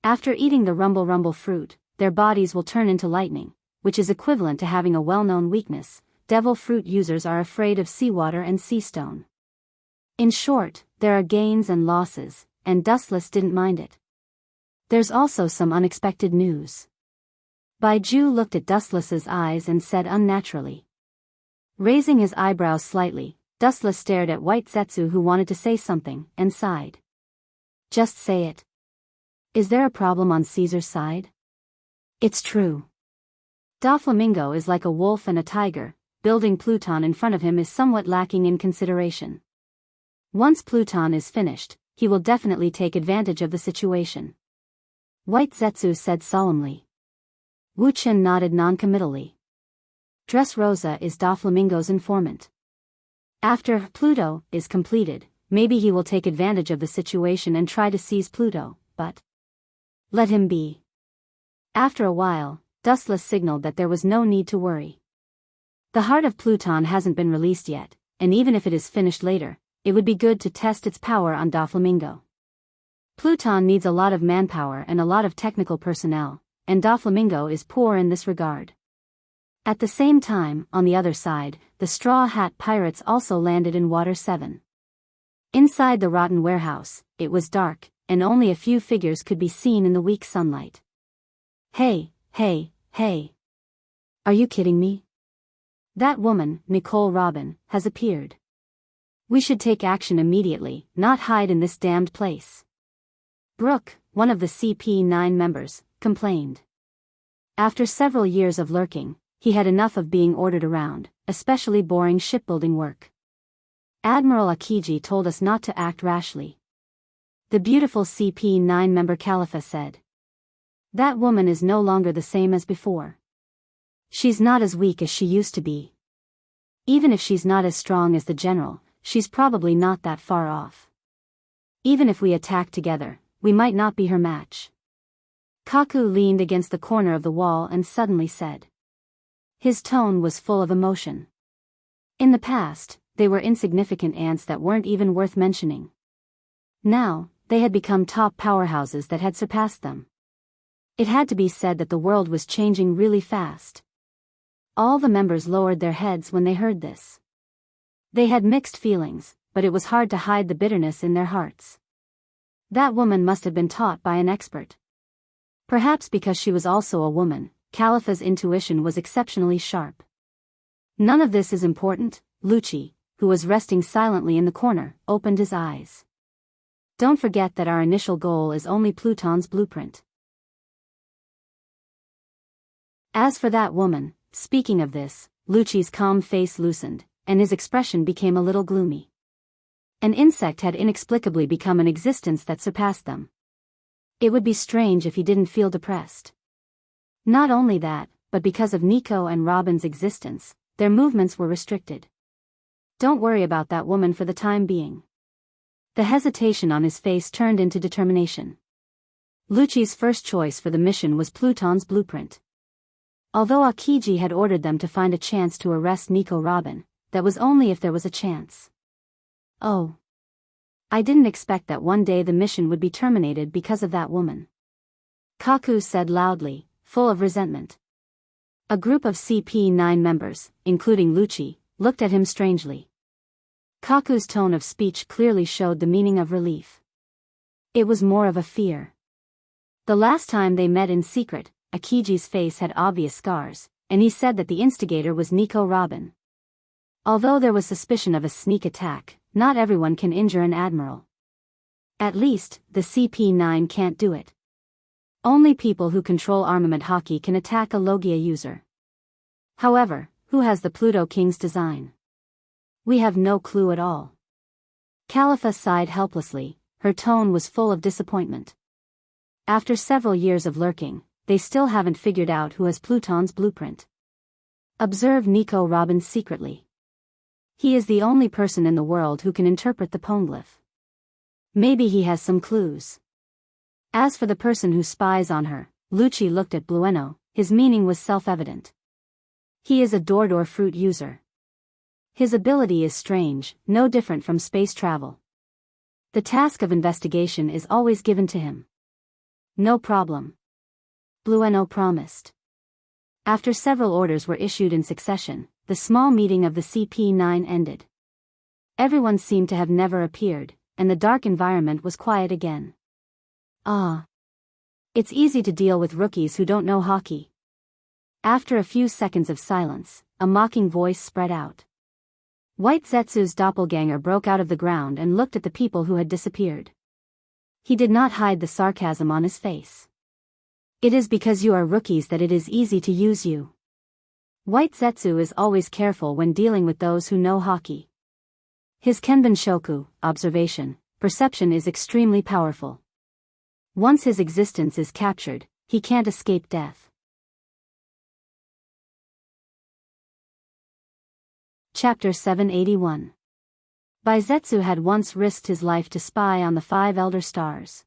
After eating the rumble fruit, their bodies will turn into lightning, which is equivalent to having a well-known weakness. Devil fruit users are afraid of seawater and sea stone. In short, there are gains and losses, and Dustless didn't mind it. There's also some unexpected news. Baiju looked at Dustless's eyes and said unnaturally. Raising his eyebrows slightly, Dustless stared at White Zetsu, who wanted to say something, and sighed. Just say it. Is there a problem on Caesar's side? It's true. Doflamingo is like a wolf and a tiger. Building Pluton in front of him is somewhat lacking in consideration. Once Pluton is finished, he will definitely take advantage of the situation. White Zetsu said solemnly. Wuchen nodded noncommittally. Dressrosa is Doflamingo's informant. After Pluto is completed, maybe he will take advantage of the situation and try to seize Pluto, but let him be. After a while, Dustless signaled that there was no need to worry. The heart of Pluton hasn't been released yet, and even if it is finished later, it would be good to test its power on Doflamingo. Pluton needs a lot of manpower and a lot of technical personnel, and Doflamingo is poor in this regard. At the same time, on the other side, the Straw Hat Pirates also landed in Water 7. Inside the rotten warehouse, it was dark, and only a few figures could be seen in the weak sunlight. Hey. Are you kidding me? That woman, Nicole Robin, has appeared. We should take action immediately, not hide in this damned place. Brooke, one of the CP9 members, complained. After several years of lurking, he had enough of being ordered around, especially boring shipbuilding work. Admiral Akiji told us not to act rashly. The beautiful CP9 member Khalifa said. That woman is no longer the same as before. She's not as weak as she used to be. Even if she's not as strong as the general, she's probably not that far off. Even if we attack together, we might not be her match. Kaku leaned against the corner of the wall and suddenly said. His tone was full of emotion. In the past, they were insignificant ants that weren't even worth mentioning. Now, they had become top powerhouses that had surpassed them. It had to be said that the world was changing really fast. All the members lowered their heads when they heard this. They had mixed feelings, but it was hard to hide the bitterness in their hearts. That woman must have been taught by an expert. Perhaps because she was also a woman, Khalifa's intuition was exceptionally sharp. None of this is important. Lucci, who was resting silently in the corner, opened his eyes. Don't forget that our initial goal is only Pluton's blueprint. As for that woman, speaking of this, Lucci's calm face loosened, and his expression became a little gloomy. An insect had inexplicably become an existence that surpassed them. It would be strange if he didn't feel depressed. Not only that, but because of Nico and Robin's existence, their movements were restricted. Don't worry about that woman for the time being. The hesitation on his face turned into determination. Lucci's first choice for the mission was Pluton's blueprint. Although Akiji had ordered them to find a chance to arrest Nico Robin, that was only if there was a chance. Oh. I didn't expect that one day the mission would be terminated because of that woman. Kaku said loudly, full of resentment. A group of CP9 members, including Lucci, looked at him strangely. Kaku's tone of speech clearly showed the meaning of relief. It was more of a fear. The last time they met in secret, Akiji's face had obvious scars, and he said that the instigator was Nico Robin. Although there was suspicion of a sneak attack, not everyone can injure an admiral. At least, the CP9 can't do it. Only people who control armament hockey can attack a Logia user. However, who has the Pluto King's design? We have no clue at all. Califa sighed helplessly, her tone was full of disappointment. After several years of lurking, they still haven't figured out who has Pluton's blueprint. Observe Nico Robin secretly. He is the only person in the world who can interpret the poneglyph. Maybe he has some clues. As for the person who spies on her, Lucci looked at Blueno, his meaning was self-evident. He is a Dordor fruit user. His ability is strange, no different from space travel. The task of investigation is always given to him. No problem. Blueno promised. After several orders were issued in succession, the small meeting of the CP9 ended. Everyone seemed to have never appeared, and the dark environment was quiet again. Ah. It's easy to deal with rookies who don't know hockey. After a few seconds of silence, a mocking voice spread out. White Zetsu's doppelganger broke out of the ground and looked at the people who had disappeared. He did not hide the sarcasm on his face. It is because you are rookies that it is easy to use you. White Zetsu is always careful when dealing with those who know hockey. His Kenban Shoku, observation, perception is extremely powerful. Once his existence is captured, he can't escape death. Chapter 781. Baizetsu had once risked his life to spy on the 5 Elder Stars.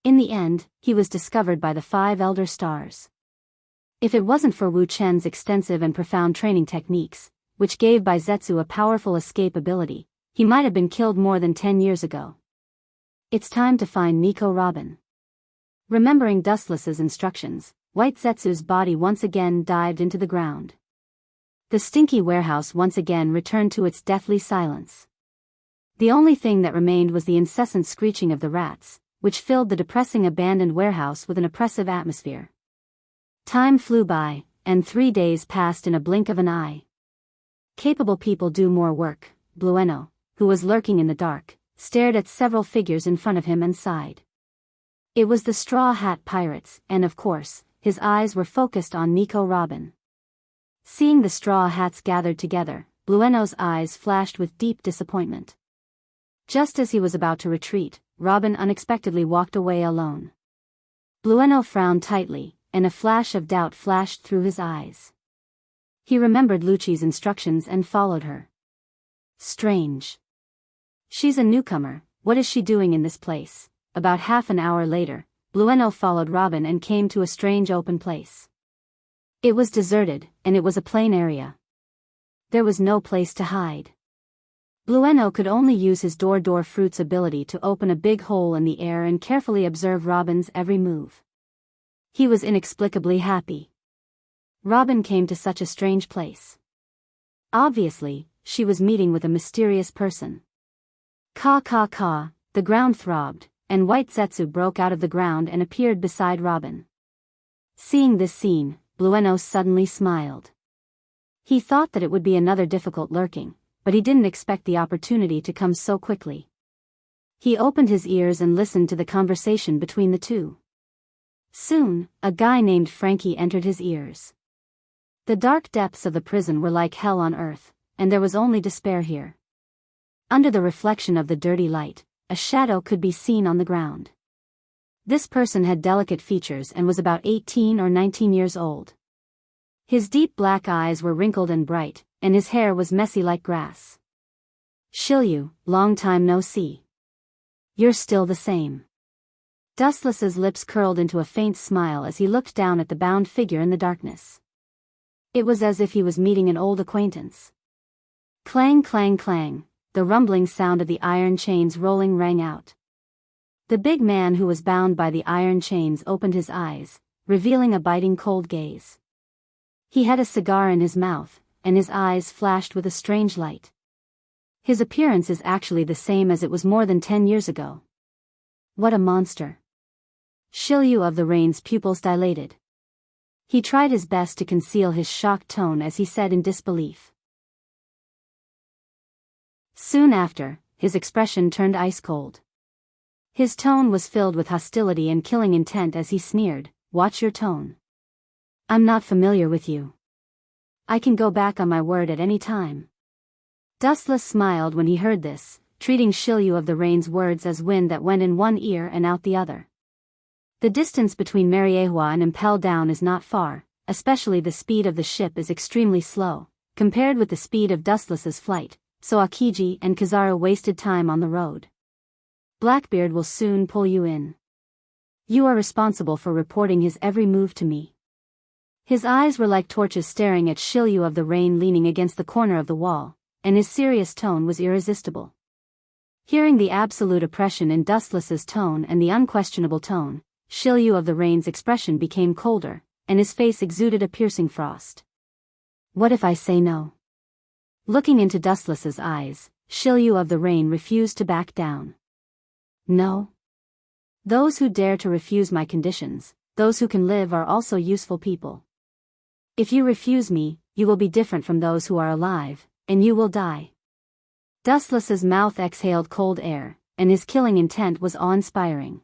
In the end, he was discovered by the 5 Elder Stars. If it wasn't for Wu Chen's extensive and profound training techniques, which gave Baizetsu a powerful escape ability, he might have been killed more than 10 years ago. It's time to find Nico Robin. Remembering Dustless's instructions, White Zetsu's body once again dived into the ground. The stinky warehouse once again returned to its deathly silence. The only thing that remained was the incessant screeching of the rats, which filled the depressing abandoned warehouse with an oppressive atmosphere. Time flew by, and 3 days passed in a blink of an eye. Capable people do more work. Blueno, who was lurking in the dark, stared at several figures in front of him and sighed. It was the Straw Hat Pirates, and of course, his eyes were focused on Nico Robin. Seeing the Straw Hats gathered together, Blueno's eyes flashed with deep disappointment. Just as he was about to retreat, Robin unexpectedly walked away alone. Blueno frowned tightly, and a flash of doubt flashed through his eyes. He remembered Lucci's instructions and followed her. Strange. She's a newcomer, what is she doing in this place? About half an hour later, Blueno followed Robin and came to a strange open place. It was deserted, and it was a plain area. There was no place to hide. Blueno could only use his Dordor fruit's ability to open a big hole in the air and carefully observe Robin's every move. He was inexplicably happy. Robin came to such a strange place. Obviously, she was meeting with a mysterious person. Ka, the ground throbbed, and White Zetsu broke out of the ground and appeared beside Robin. Seeing this scene, Blueno suddenly smiled. He thought that it would be another difficult lurking, but he didn't expect the opportunity to come so quickly. He opened his ears and listened to the conversation between the two. Soon, a guy named Frankie entered his ears. The dark depths of the prison were like hell on earth, and there was only despair here. Under the reflection of the dirty light, a shadow could be seen on the ground. This person had delicate features and was about 18 or 19 years old. His deep black eyes were wrinkled and bright, and his hair was messy like grass. Shilyu, long time no see. You're still the same. Dustless's lips curled into a faint smile as he looked down at the bound figure in the darkness. It was as if he was meeting an old acquaintance. Clang, clang, clang, the rumbling sound of the iron chains rolling rang out. The big man who was bound by the iron chains opened his eyes, revealing a biting cold gaze. He had a cigar in his mouth, and his eyes flashed with a strange light. His appearance is actually the same as it was more than 10 years ago. What a monster. Shilyu of the Rain's pupils dilated. He tried his best to conceal his shocked tone as he said in disbelief. Soon after, his expression turned ice cold. His tone was filled with hostility and killing intent as he sneered, "Watch your tone. I'm not familiar with you. I can go back on my word at any time." Dustless smiled when he heard this, treating Shilyu of the Rain's words as wind that went in one ear and out the other. The distance between Mariehua and Impel Down is not far, especially the speed of the ship is extremely slow, compared with the speed of Dustless's flight, so Akiji and Kizaru wasted time on the road. Blackbeard will soon pull you in. You are responsible for reporting his every move to me. His eyes were like torches staring at Shilyu of the Rain leaning against the corner of the wall, and his serious tone was irresistible. Hearing the absolute oppression in Dustless's tone and the unquestionable tone, Shilyu of the Rain's expression became colder, and his face exuded a piercing frost. What if I say no? Looking into Dustless's eyes, Shilyu of the Rain refused to back down. No. Those who dare to refuse my conditions, those who can live are also useful people. If you refuse me, you will be different from those who are alive, and you will die. Dustless's mouth exhaled cold air, and his killing intent was awe-inspiring.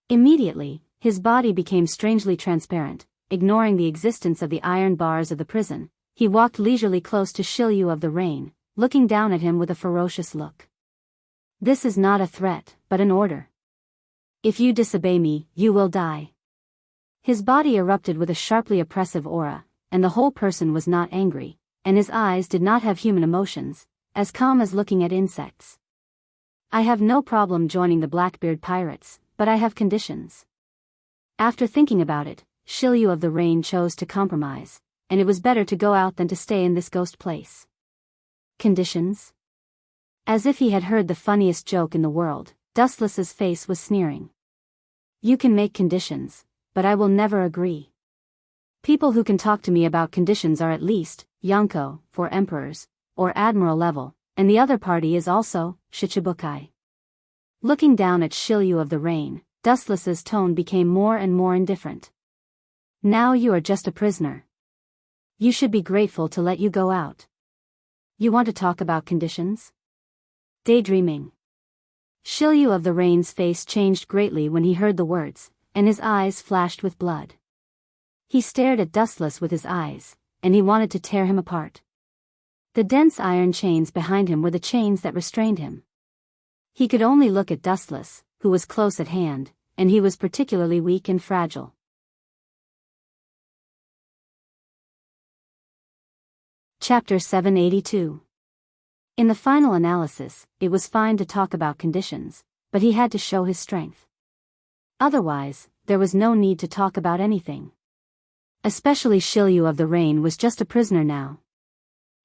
Immediately, his body became strangely transparent, ignoring the existence of the iron bars of the prison. He walked leisurely close to Shilyu of the Rain, looking down at him with a ferocious look. This is not a threat, but an order. If you disobey me, you will die. His body erupted with a sharply oppressive aura, and the whole person was not angry, and his eyes did not have human emotions, as calm as looking at insects. I have no problem joining the Blackbeard pirates, but I have conditions. After thinking about it, Shilyu of the Rain chose to compromise, and it was better to go out than to stay in this ghost place. Conditions? As if he had heard the funniest joke in the world, Dustless's face was sneering. You can make conditions, but I will never agree. People who can talk to me about conditions are at least, Yonko, for emperors, or admiral level, and the other party is also, Shichibukai. Looking down at Shilyu of the Rain, Dustless's tone became more and more indifferent. Now you are just a prisoner. You should be grateful to let you go out. You want to talk about conditions? Daydreaming. Shilyu of the Rain's face changed greatly when he heard the words, and his eyes flashed with blood. He stared at Dustless with his eyes, and he wanted to tear him apart. The dense iron chains behind him were the chains that restrained him. He could only look at Dustless, who was close at hand, and he was particularly weak and fragile. Chapter 782. In the final analysis, it was fine to talk about conditions, but he had to show his strength. Otherwise, there was no need to talk about anything. Especially Shilyu of the Rain was just a prisoner now.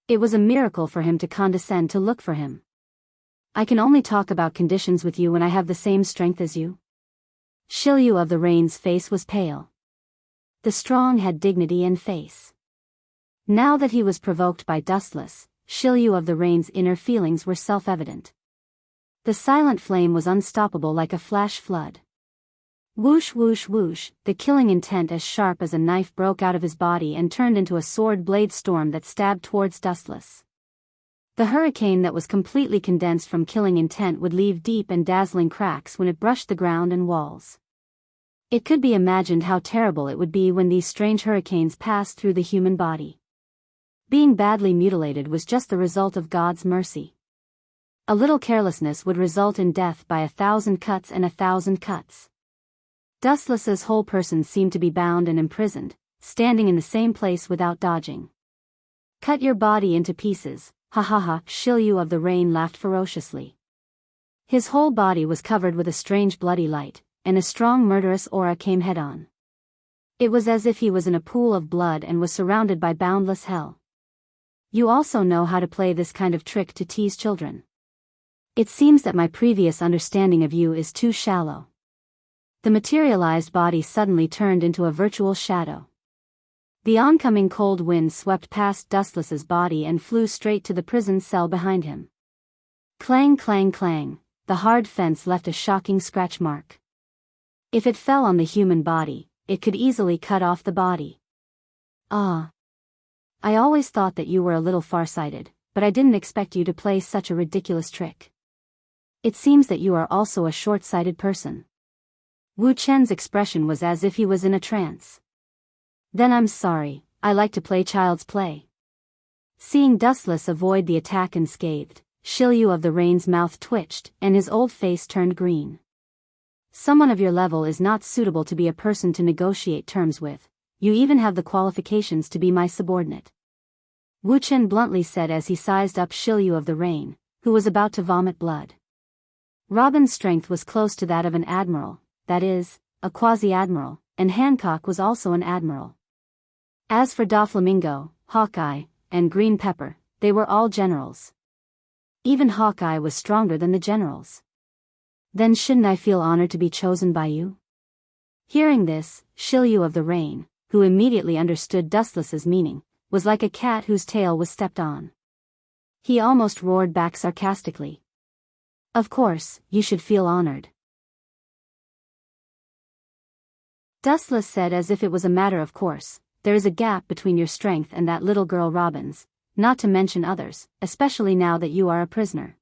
It was a miracle for him to condescend to look for him. I can only talk about conditions with you when I have the same strength as you. Shilyu of the Rain's face was pale. The strong had dignity and face. Now that he was provoked by Dustless, Shilyu of the Rain's inner feelings were self-evident. The silent flame was unstoppable like a flash flood. Whoosh whoosh whoosh, the killing intent as sharp as a knife broke out of his body and turned into a sword blade storm that stabbed towards Dustless. The hurricane that was completely condensed from killing intent would leave deep and dazzling cracks when it brushed the ground and walls. It could be imagined how terrible it would be when these strange hurricanes passed through the human body. Being badly mutilated was just the result of God's mercy. A little carelessness would result in death by 1,000 cuts and 1,000 cuts. Dustless's whole person seemed to be bound and imprisoned, standing in the same place without dodging. Cut your body into pieces, ha ha ha, Shilyu of the Rain laughed ferociously. His whole body was covered with a strange bloody light, and a strong murderous aura came head-on. It was as if he was in a pool of blood and was surrounded by boundless hell. You also know how to play this kind of trick to tease children. It seems that my previous understanding of you is too shallow. The materialized body suddenly turned into a virtual shadow. The oncoming cold wind swept past Dustless's body and flew straight to the prison cell behind him. Clang clang clang, the hard fence left a shocking scratch mark. If it fell on the human body, it could easily cut off the body. Ah. I always thought that you were a little farsighted, but I didn't expect you to play such a ridiculous trick. It seems that you are also a short-sighted person. Wu Chen's expression was as if he was in a trance. Then I'm sorry, I like to play child's play. Seeing Dustless avoid the attack unscathed, Shilyu of the Rain's mouth twitched and his old face turned green. Someone of your level is not suitable to be a person to negotiate terms with. You even have the qualifications to be my subordinate. Wu Chen bluntly said as he sized up Shilyu of the Rain, who was about to vomit blood. Robin's strength was close to that of an admiral, that is, a quasi-admiral, and Hancock was also an admiral. As for Doflamingo, Hawkeye, and Green Pepper, they were all generals. Even Hawkeye was stronger than the generals. Then shouldn't I feel honored to be chosen by you? Hearing this, Shilyu of the Rain, who immediately understood Dustless's meaning, was like a cat whose tail was stepped on. He almost roared back sarcastically. Of course, you should feel honored. Dustless said as if it was a matter of course, there is a gap between your strength and that little girl Robin's, not to mention others, especially now that you are a prisoner.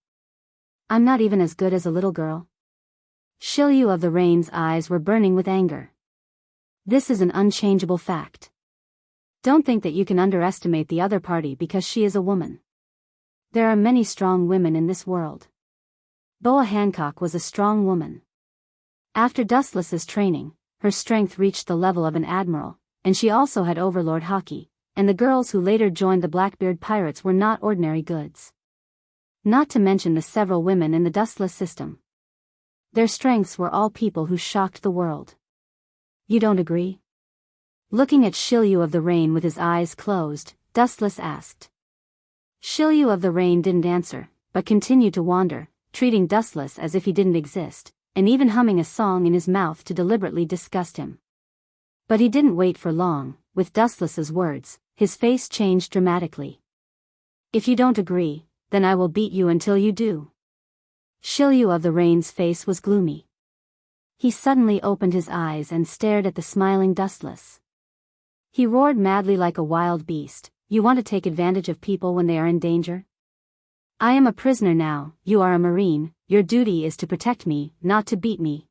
I'm not even as good as a little girl. Shilyu of the Rain's eyes were burning with anger. This is an unchangeable fact. Don't think that you can underestimate the other party because she is a woman. There are many strong women in this world. Boa Hancock was a strong woman. After Dustless's training, her strength reached the level of an admiral, and she also had Overlord Hockey, and the girls who later joined the Blackbeard Pirates were not ordinary goods. Not to mention the several women in the Dustless system. Their strengths were all people who shocked the world. You don't agree? Looking at Shilyu of the Rain with his eyes closed, Dustless asked. Shilyu of the Rain didn't answer, but continued to wander, treating Dustless as if he didn't exist, and even humming a song in his mouth to deliberately disgust him. But he didn't wait for long. With Dustless's words, his face changed dramatically. If you don't agree, then I will beat you until you do. Shilyu of the Rain's face was gloomy. He suddenly opened his eyes and stared at the smiling Dustless. He roared madly like a wild beast. You want to take advantage of people when they are in danger? I am a prisoner now, you are a Marine, your duty is to protect me, not to beat me.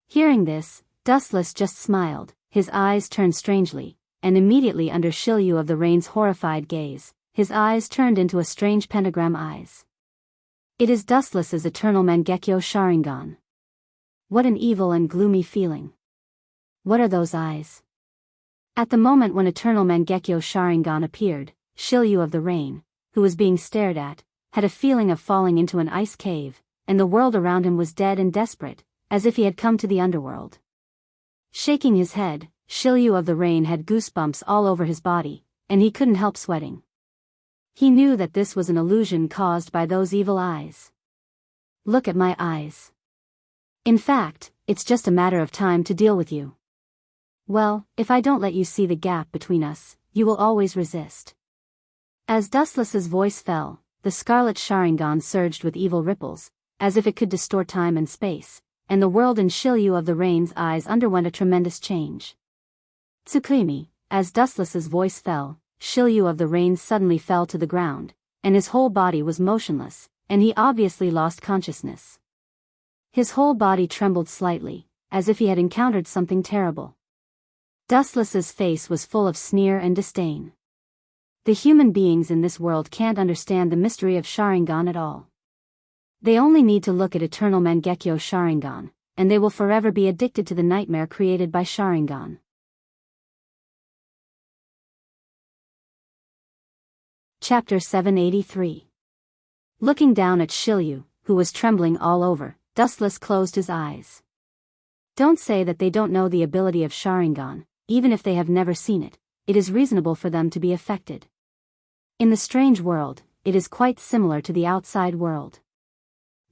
Hearing this, Dustless just smiled, his eyes turned strangely, and immediately under Shilyu of the Rain's horrified gaze, his eyes turned into a strange pentagram eyes. It is Dustless's eternal Mangekyo Sharingan. What an evil and gloomy feeling. What are those eyes? At the moment when Eternal Mangekyo Sharingan appeared, Shilyu of the Rain, who was being stared at, had a feeling of falling into an ice cave, and the world around him was dead and desperate, as if he had come to the underworld. Shaking his head, Shilyu of the Rain had goosebumps all over his body, and he couldn't help sweating. He knew that this was an illusion caused by those evil eyes. Look at my eyes. In fact, it's just a matter of time to deal with you. Well, if I don't let you see the gap between us, you will always resist. As Dustless's voice fell, the scarlet Sharingan surged with evil ripples, as if it could distort time and space, and the world in Shilyu of the Rain's eyes underwent a tremendous change. Tsukimi, as Dustless's voice fell, Shilyu of the Rain suddenly fell to the ground, and his whole body was motionless, and he obviously lost consciousness. His whole body trembled slightly, as if he had encountered something terrible. Dustless's face was full of sneer and disdain. The human beings in this world can't understand the mystery of Sharingan at all. They only need to look at eternal Mangekyo Sharingan, and they will forever be addicted to the nightmare created by Sharingan. Chapter 783. Looking down at Shiryu, who was trembling all over, Dustless closed his eyes. Don't say that they don't know the ability of Sharingan, even if they have never seen it. It is reasonable for them to be affected. In the strange world, it is quite similar to the outside world.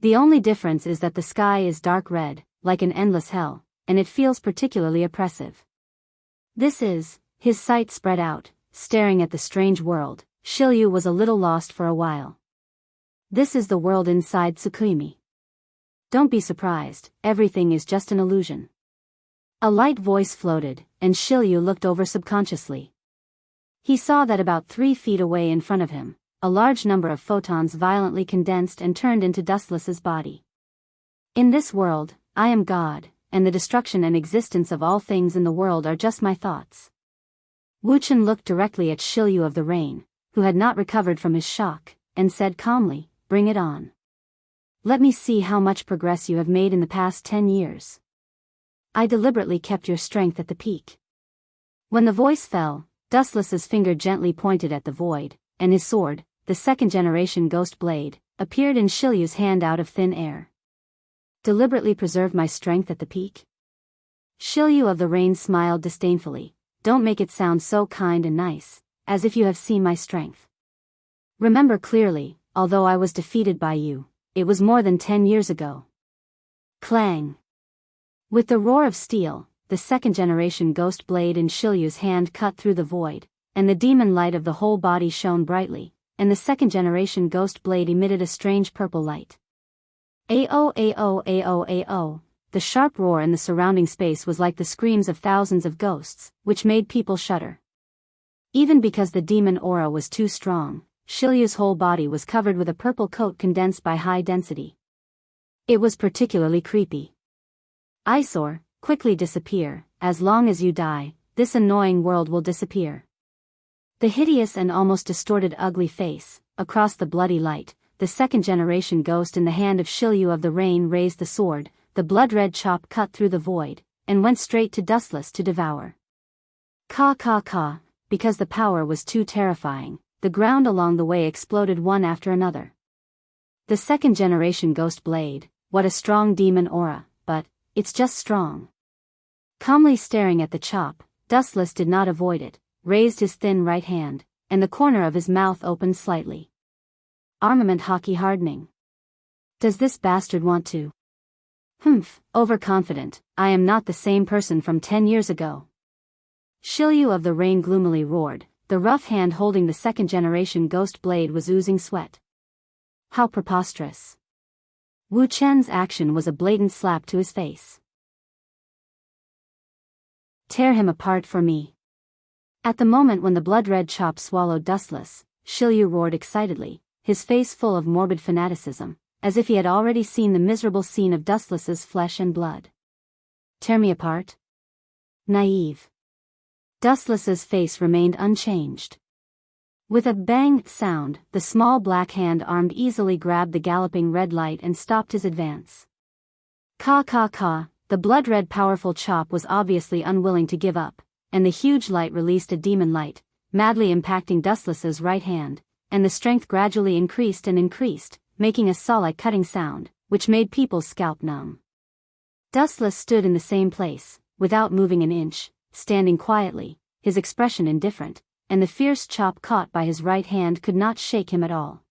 The only difference is that the sky is dark red, like an endless hell, and it feels particularly oppressive. His sight spread out, staring at the strange world. Shiryu was a little lost for a while. This is the world inside Tsukuyomi. Don't be surprised, everything is just an illusion. A light voice floated, and Shiryu looked over subconsciously. He saw that about 3 feet away in front of him, a large number of photons violently condensed and turned into Dustless's body. In this world, I am God, and the destruction and existence of all things in the world are just my thoughts. Wuchen looked directly at Shiryu of the Rain, who had not recovered from his shock, and said calmly, "Bring it on. Let me see how much progress you have made in the past 10 years. I deliberately kept your strength at the peak." When the voice fell, Dustless's finger gently pointed at the void, and his sword, the second-generation Ghost Blade, appeared in Shiryu's hand out of thin air. Deliberately preserve my strength at the peak? Shiryu of the Rain smiled disdainfully. Don't make it sound so kind and nice, as if you have seen my strength. Remember clearly, although I was defeated by you, it was more than 10 years ago. Clang! With the roar of steel, the second-generation Ghost Blade in Shiryu's hand cut through the void, and the demon light of the whole body shone brightly, and the second-generation Ghost Blade emitted a strange purple light. Ao ao ao ao. The sharp roar in the surrounding space was like the screams of thousands of ghosts, which made people shudder. Even because the demon aura was too strong, Shiryu's whole body was covered with a purple coat condensed by high density. It was particularly creepy. Eyesore, quickly disappear. As long as you die, this annoying world will disappear. The hideous and almost distorted ugly face, across the bloody light, the second-generation ghost in the hand of Shiryu of the Rain raised the sword, the blood-red chop cut through the void, and went straight to Dustless to devour. Ka ka ka, because the power was too terrifying, the ground along the way exploded one after another. The second-generation Ghost Blade, what a strong demon aura, but it's just strong. Calmly staring at the chop, Dustless did not avoid it, raised his thin right hand, and the corner of his mouth opened slightly. Armament hockey hardening. Does this bastard want to? Overconfident, I am not the same person from 10 years ago. Shiryu of the Rain gloomily roared, the rough hand holding the second-generation Ghost Blade was oozing sweat. How preposterous. Wu Chen's action was a blatant slap to his face. Tear him apart for me. At the moment when the blood-red chop swallowed Dustless, Shiryu roared excitedly, his face full of morbid fanaticism, as if he had already seen the miserable scene of Dustless's flesh and blood. Tear me apart? Naive. Dustless's face remained unchanged. With a bang sound, the small black hand armed easily grabbed the galloping red light and stopped his advance. Ka ka ka, the blood-red powerful chop was obviously unwilling to give up, and the huge light released a demon light, madly impacting Dustless's right hand, and the strength gradually increased and increased, making a saw-like cutting sound, which made people's scalp numb. Dustless stood in the same place, without moving an inch, standing quietly, his expression indifferent, and the fierce chop caught by his right hand could not shake him at all.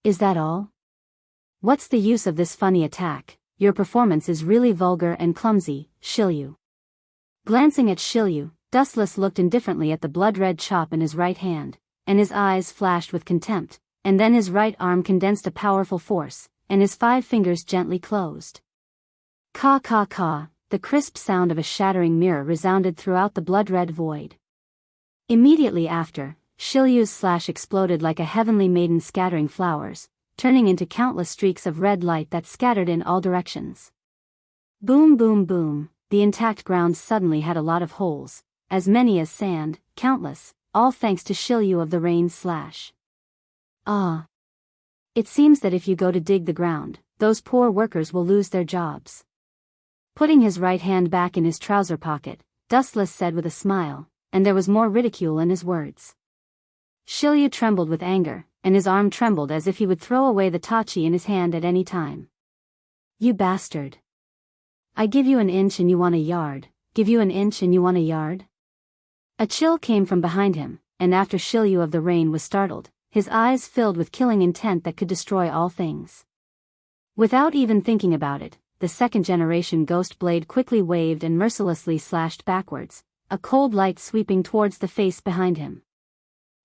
Is that all? What's the use of this funny attack? Your performance is really vulgar and clumsy, Shiryu. Glancing at Shiryu, Dustless looked indifferently at the blood-red chop in his right hand, and his eyes flashed with contempt, and then his right arm condensed a powerful force, and his 5 fingers gently closed. Ka ka ka, the crisp sound of a shattering mirror resounded throughout the blood-red void. Immediately after, Shiryu's slash exploded like a heavenly maiden scattering flowers, turning into countless streaks of red light that scattered in all directions. Boom boom boom, the intact ground suddenly had a lot of holes, as many as sand, countless, all thanks to Shilyu of the Rain's slash. Ah. It seems that if you go to dig the ground, those poor workers will lose their jobs. Putting his right hand back in his trouser pocket, Dustless said with a smile, and there was more ridicule in his words. Shilyu trembled with anger, and his arm trembled as if he would throw away the tachi in his hand at any time. You bastard. I give you an inch and you want a yard, give you an inch and you want a yard? A chill came from behind him, and after Shilyu of the Rain was startled, his eyes filled with killing intent that could destroy all things. Without even thinking about it, the second-generation ghost blade quickly waved and mercilessly slashed backwards, a cold light sweeping towards the face behind him.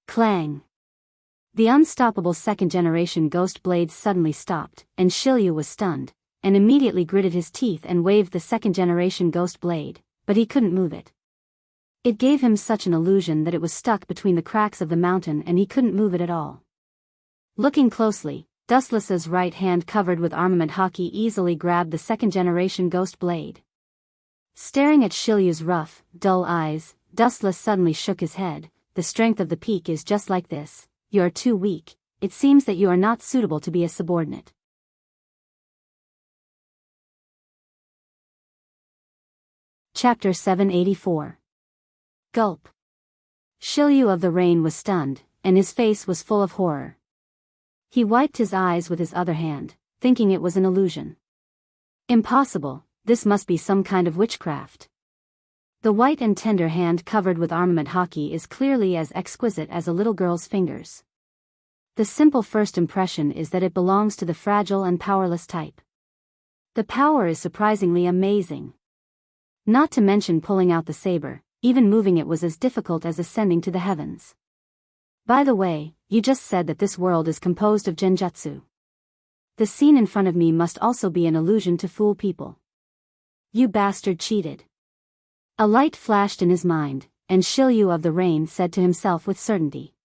Clang! The unstoppable second-generation ghost blade suddenly stopped, and Shilyu was stunned, and immediately gritted his teeth and waved the second-generation ghost blade, but he couldn't move it. It gave him such an illusion that it was stuck between the cracks of the mountain and he couldn't move it at all. Looking closely, Dustless's right hand covered with armament hockey easily grabbed the second-generation ghost blade. Staring at Shilyu's rough, dull eyes, Dustless suddenly shook his head. The strength of the peak is just like this. You are too weak. It seems that you are not suitable to be a subordinate. Chapter 784. Gulp. Shilyu of the Rain was stunned, and his face was full of horror. He wiped his eyes with his other hand, thinking it was an illusion. Impossible, this must be some kind of witchcraft. The white and tender hand covered with armament hockey is clearly as exquisite as a little girl's fingers. The simple first impression is that it belongs to the fragile and powerless type. The power is surprisingly amazing. Not to mention pulling out the saber, even moving it was as difficult as ascending to the heavens. By the way, you just said that this world is composed of genjutsu. The scene in front of me must also be an illusion to fool people. You bastard cheated. A light flashed in his mind, and Shilyu of the Rain said to himself with certainty.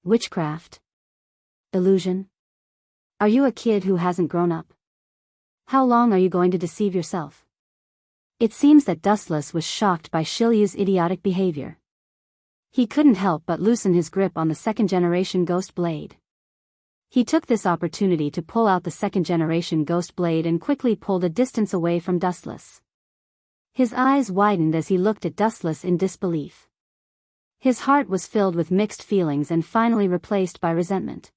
Witchcraft? Illusion? Are you a kid who hasn't grown up? How long are you going to deceive yourself? It seems that Dustless was shocked by Shilyu's idiotic behavior. He couldn't help but loosen his grip on the second-generation ghost blade. He took this opportunity to pull out the second-generation ghost blade and quickly pulled a distance away from Dustless. His eyes widened as he looked at Dustless in disbelief. His heart was filled with mixed feelings and finally replaced by resentment.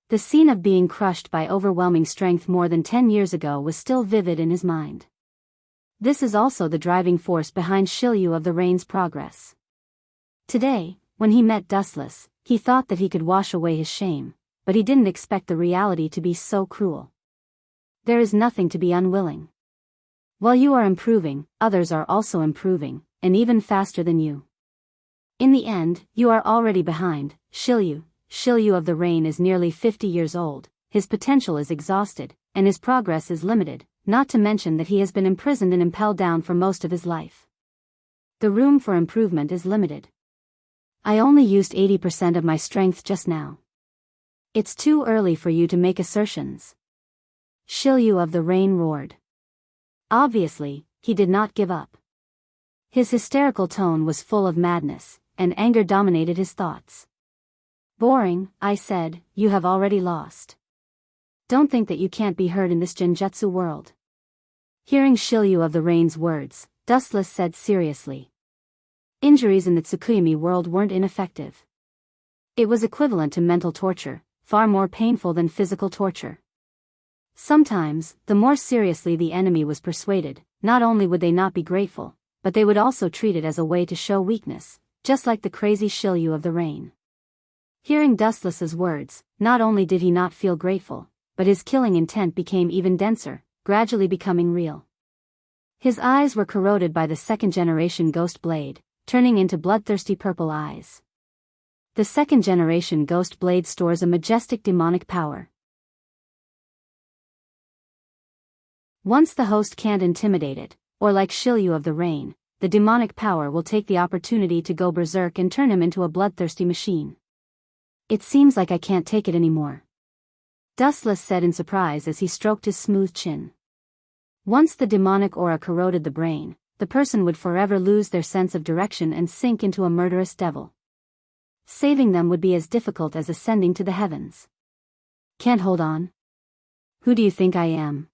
The scene of being crushed by overwhelming strength more than 10 years ago was still vivid in his mind. This is also the driving force behind Shilyu of the Rain's progress. Today, when he met Dustless, he thought that he could wash away his shame, but he didn't expect the reality to be so cruel. There is nothing to be unwilling. While you are improving, others are also improving, and even faster than you. In the end, you are already behind. Shilyu of the Rain is nearly 50 years old, his potential is exhausted, and his progress is limited, not to mention that he has been imprisoned and impelled down for most of his life. The room for improvement is limited. I only used 80% of my strength just now. It's too early for you to make assertions. Shilyu of the Rain roared. Obviously, he did not give up. His hysterical tone was full of madness, and anger dominated his thoughts. Boring, I said, you have already lost. Don't think that you can't be heard in this genjutsu world. Hearing Shilyu of the Rain's words, Dustless said seriously. Injuries in the Tsukuyami world weren't ineffective. It was equivalent to mental torture, far more painful than physical torture. Sometimes, the more seriously the enemy was persuaded, not only would they not be grateful, but they would also treat it as a way to show weakness, just like the crazy Shilyu of the Rain. Hearing Dustless's words, not only did he not feel grateful, but his killing intent became even denser, gradually becoming real. His eyes were corroded by the second-generation ghost blade, turning into bloodthirsty purple eyes. The second-generation ghost blade stores a majestic demonic power. Once the host can't intimidate it, or like Shilyu of the Rain, the demonic power will take the opportunity to go berserk and turn him into a bloodthirsty machine. It seems like I can't take it anymore. Dustless said in surprise as he stroked his smooth chin. Once the demonic aura corroded the brain, the person would forever lose their sense of direction and sink into a murderous devil. Saving them would be as difficult as ascending to the heavens. Can't hold on? Who do you think I am?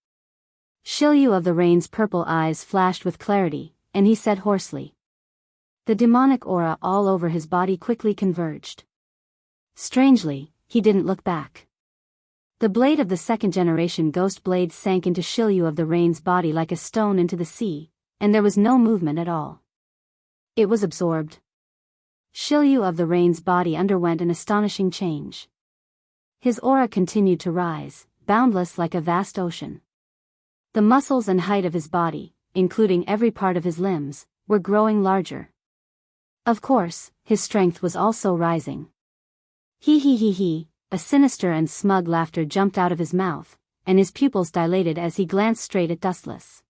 Shilyu of the Rain's purple eyes flashed with clarity, and he said hoarsely. The demonic aura all over his body quickly converged. Strangely, he didn't look back. The blade of the second-generation ghost blade sank into Shilyu of the Rain's body like a stone into the sea, and there was no movement at all. It was absorbed. Shilyu of the Rain's body underwent an astonishing change. His aura continued to rise, boundless like a vast ocean. The muscles and height of his body, including every part of his limbs, were growing larger. Of course, his strength was also rising. He, a sinister and smug laughter jumped out of his mouth, and his pupils dilated as he glanced straight at Dustless.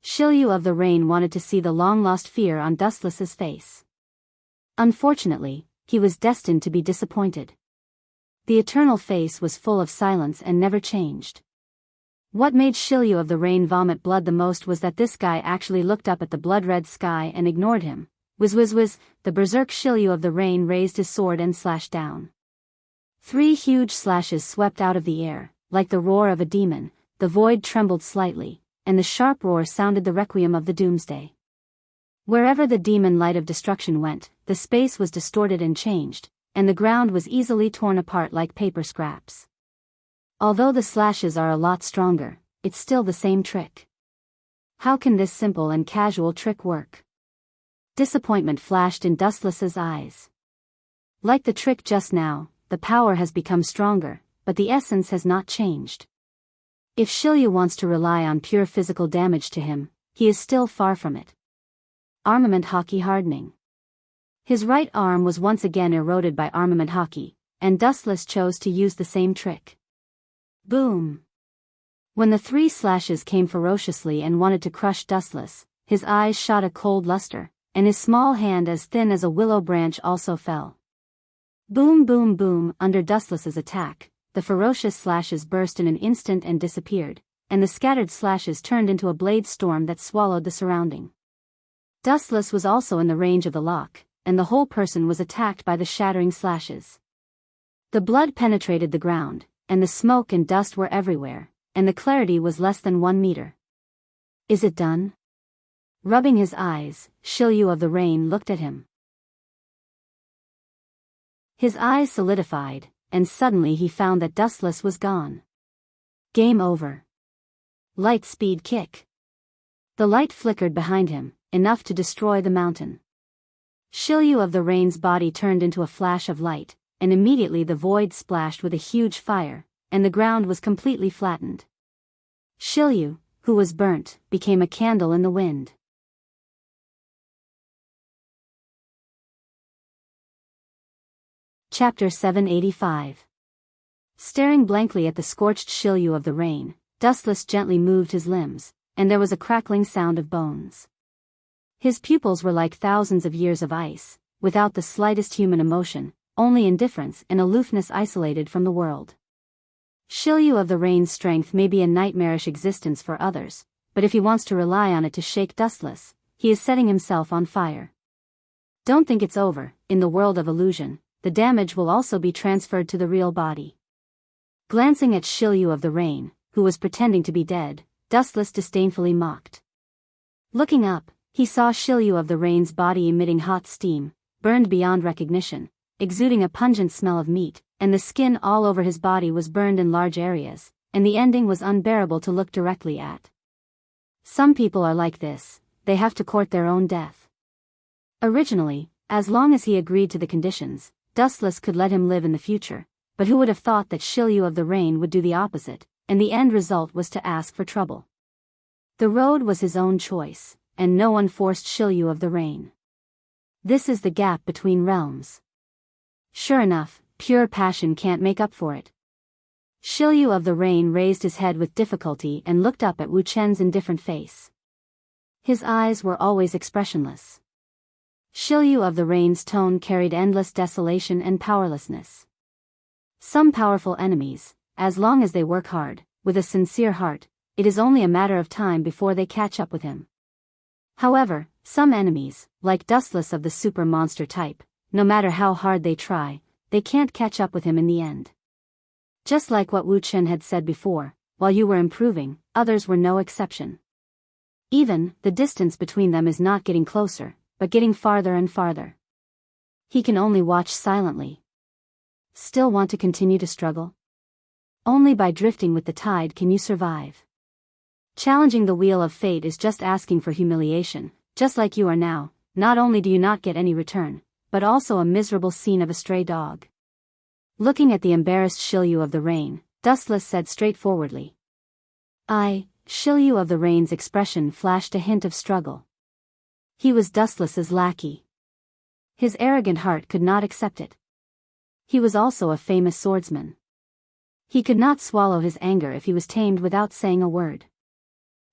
Shilyu of the Rain wanted to see the long-lost fear on Dustless's face. Unfortunately, he was destined to be disappointed. The eternal face was full of silence and never changed. What made Shilyu of the Rain vomit blood the most was that this guy actually looked up at the blood-red sky and ignored him. Whiz, the berserk Shilyu of the Rain raised his sword and slashed down. 3 huge slashes swept out of the air, like the roar of a demon. The void trembled slightly, and the sharp roar sounded the requiem of the doomsday. Wherever the demon light of destruction went, the space was distorted and changed, and the ground was easily torn apart like paper scraps. Although the slashes are a lot stronger, it's still the same trick. How can this simple and casual trick work? Disappointment flashed in Dustless's eyes. Like the trick just now, the power has become stronger, but the essence has not changed. If Shilyu wants to rely on pure physical damage to him, he is still far from it. Armament Haki hardening. His right arm was once again eroded by armament Haki, and Dustless chose to use the same trick. Boom! When the 3 slashes came ferociously and wanted to crush Dustless, his eyes shot a cold luster, and his small hand as thin as a willow branch also fell. Boom boom boom. Under Dustless's attack, the ferocious slashes burst in an instant and disappeared, and the scattered slashes turned into a blade storm that swallowed the surrounding. Dustless was also in the range of the lock, and the whole person was attacked by the shattering slashes. The blood penetrated the ground, and the smoke and dust were everywhere, and the clarity was less than 1 meter. Is it done? Rubbing his eyes, Shilyu of the Rain looked at him. His eyes solidified, and suddenly he found that Dustless was gone. Game over. Light speed kick. The light flickered behind him, enough to destroy the mountain. Shilyu of the Rain's body turned into a flash of light, and immediately the void splashed with a huge fire, and the ground was completely flattened. Shilyu, who was burnt, became a candle in the wind. Chapter 785. Staring blankly at the scorched Shilyu of the Rain, Dustless gently moved his limbs, and there was a crackling sound of bones. His pupils were like thousands of years of ice, without the slightest human emotion, only indifference and aloofness isolated from the world. Shilyu of the Rain's strength may be a nightmarish existence for others, but if he wants to rely on it to shake Dustless, he is setting himself on fire. Don't think it's over. In the world of illusion, the damage will also be transferred to the real body. Glancing at Shilyu of the Rain, who was pretending to be dead, Dustless disdainfully mocked. Looking up, he saw Shilyu of the Rain's body emitting hot steam, burned beyond recognition, exuding a pungent smell of meat, and the skin all over his body was burned in large areas, and the ending was unbearable to look directly at. Some people are like this, they have to court their own death. Originally, as long as he agreed to the conditions, Dustless could let him live in the future, but who would have thought that Shilyu of the Rain would do the opposite, and the end result was to ask for trouble. The road was his own choice, and no one forced Shilyu of the Rain. This is the gap between realms. Sure enough, pure passion can't make up for it. Shilyu of the Rain raised his head with difficulty and looked up at Wu Chen's indifferent face. His eyes were always expressionless. Shilyu of the Rain's tone carried endless desolation and powerlessness. Some powerful enemies, as long as they work hard, with a sincere heart, it is only a matter of time before they catch up with him. However, some enemies, like Dustless of the super monster type, no matter how hard they try, they can't catch up with him in the end. Just like what Wu Chen had said before, while you were improving, others were no exception. Even, the distance between them is not getting closer, but getting farther and farther. He can only watch silently. Still want to continue to struggle? Only by drifting with the tide can you survive. Challenging the wheel of fate is just asking for humiliation, just like you are now. Not only do you not get any return, but also a miserable scene of a stray dog. Looking at the embarrassed Shilyu of the Rain, Dustless said straightforwardly. Shilyu of the Rain's expression flashed a hint of struggle. He was Dustless's lackey. His arrogant heart could not accept it. He was also a famous swordsman. He could not swallow his anger if he was tamed without saying a word.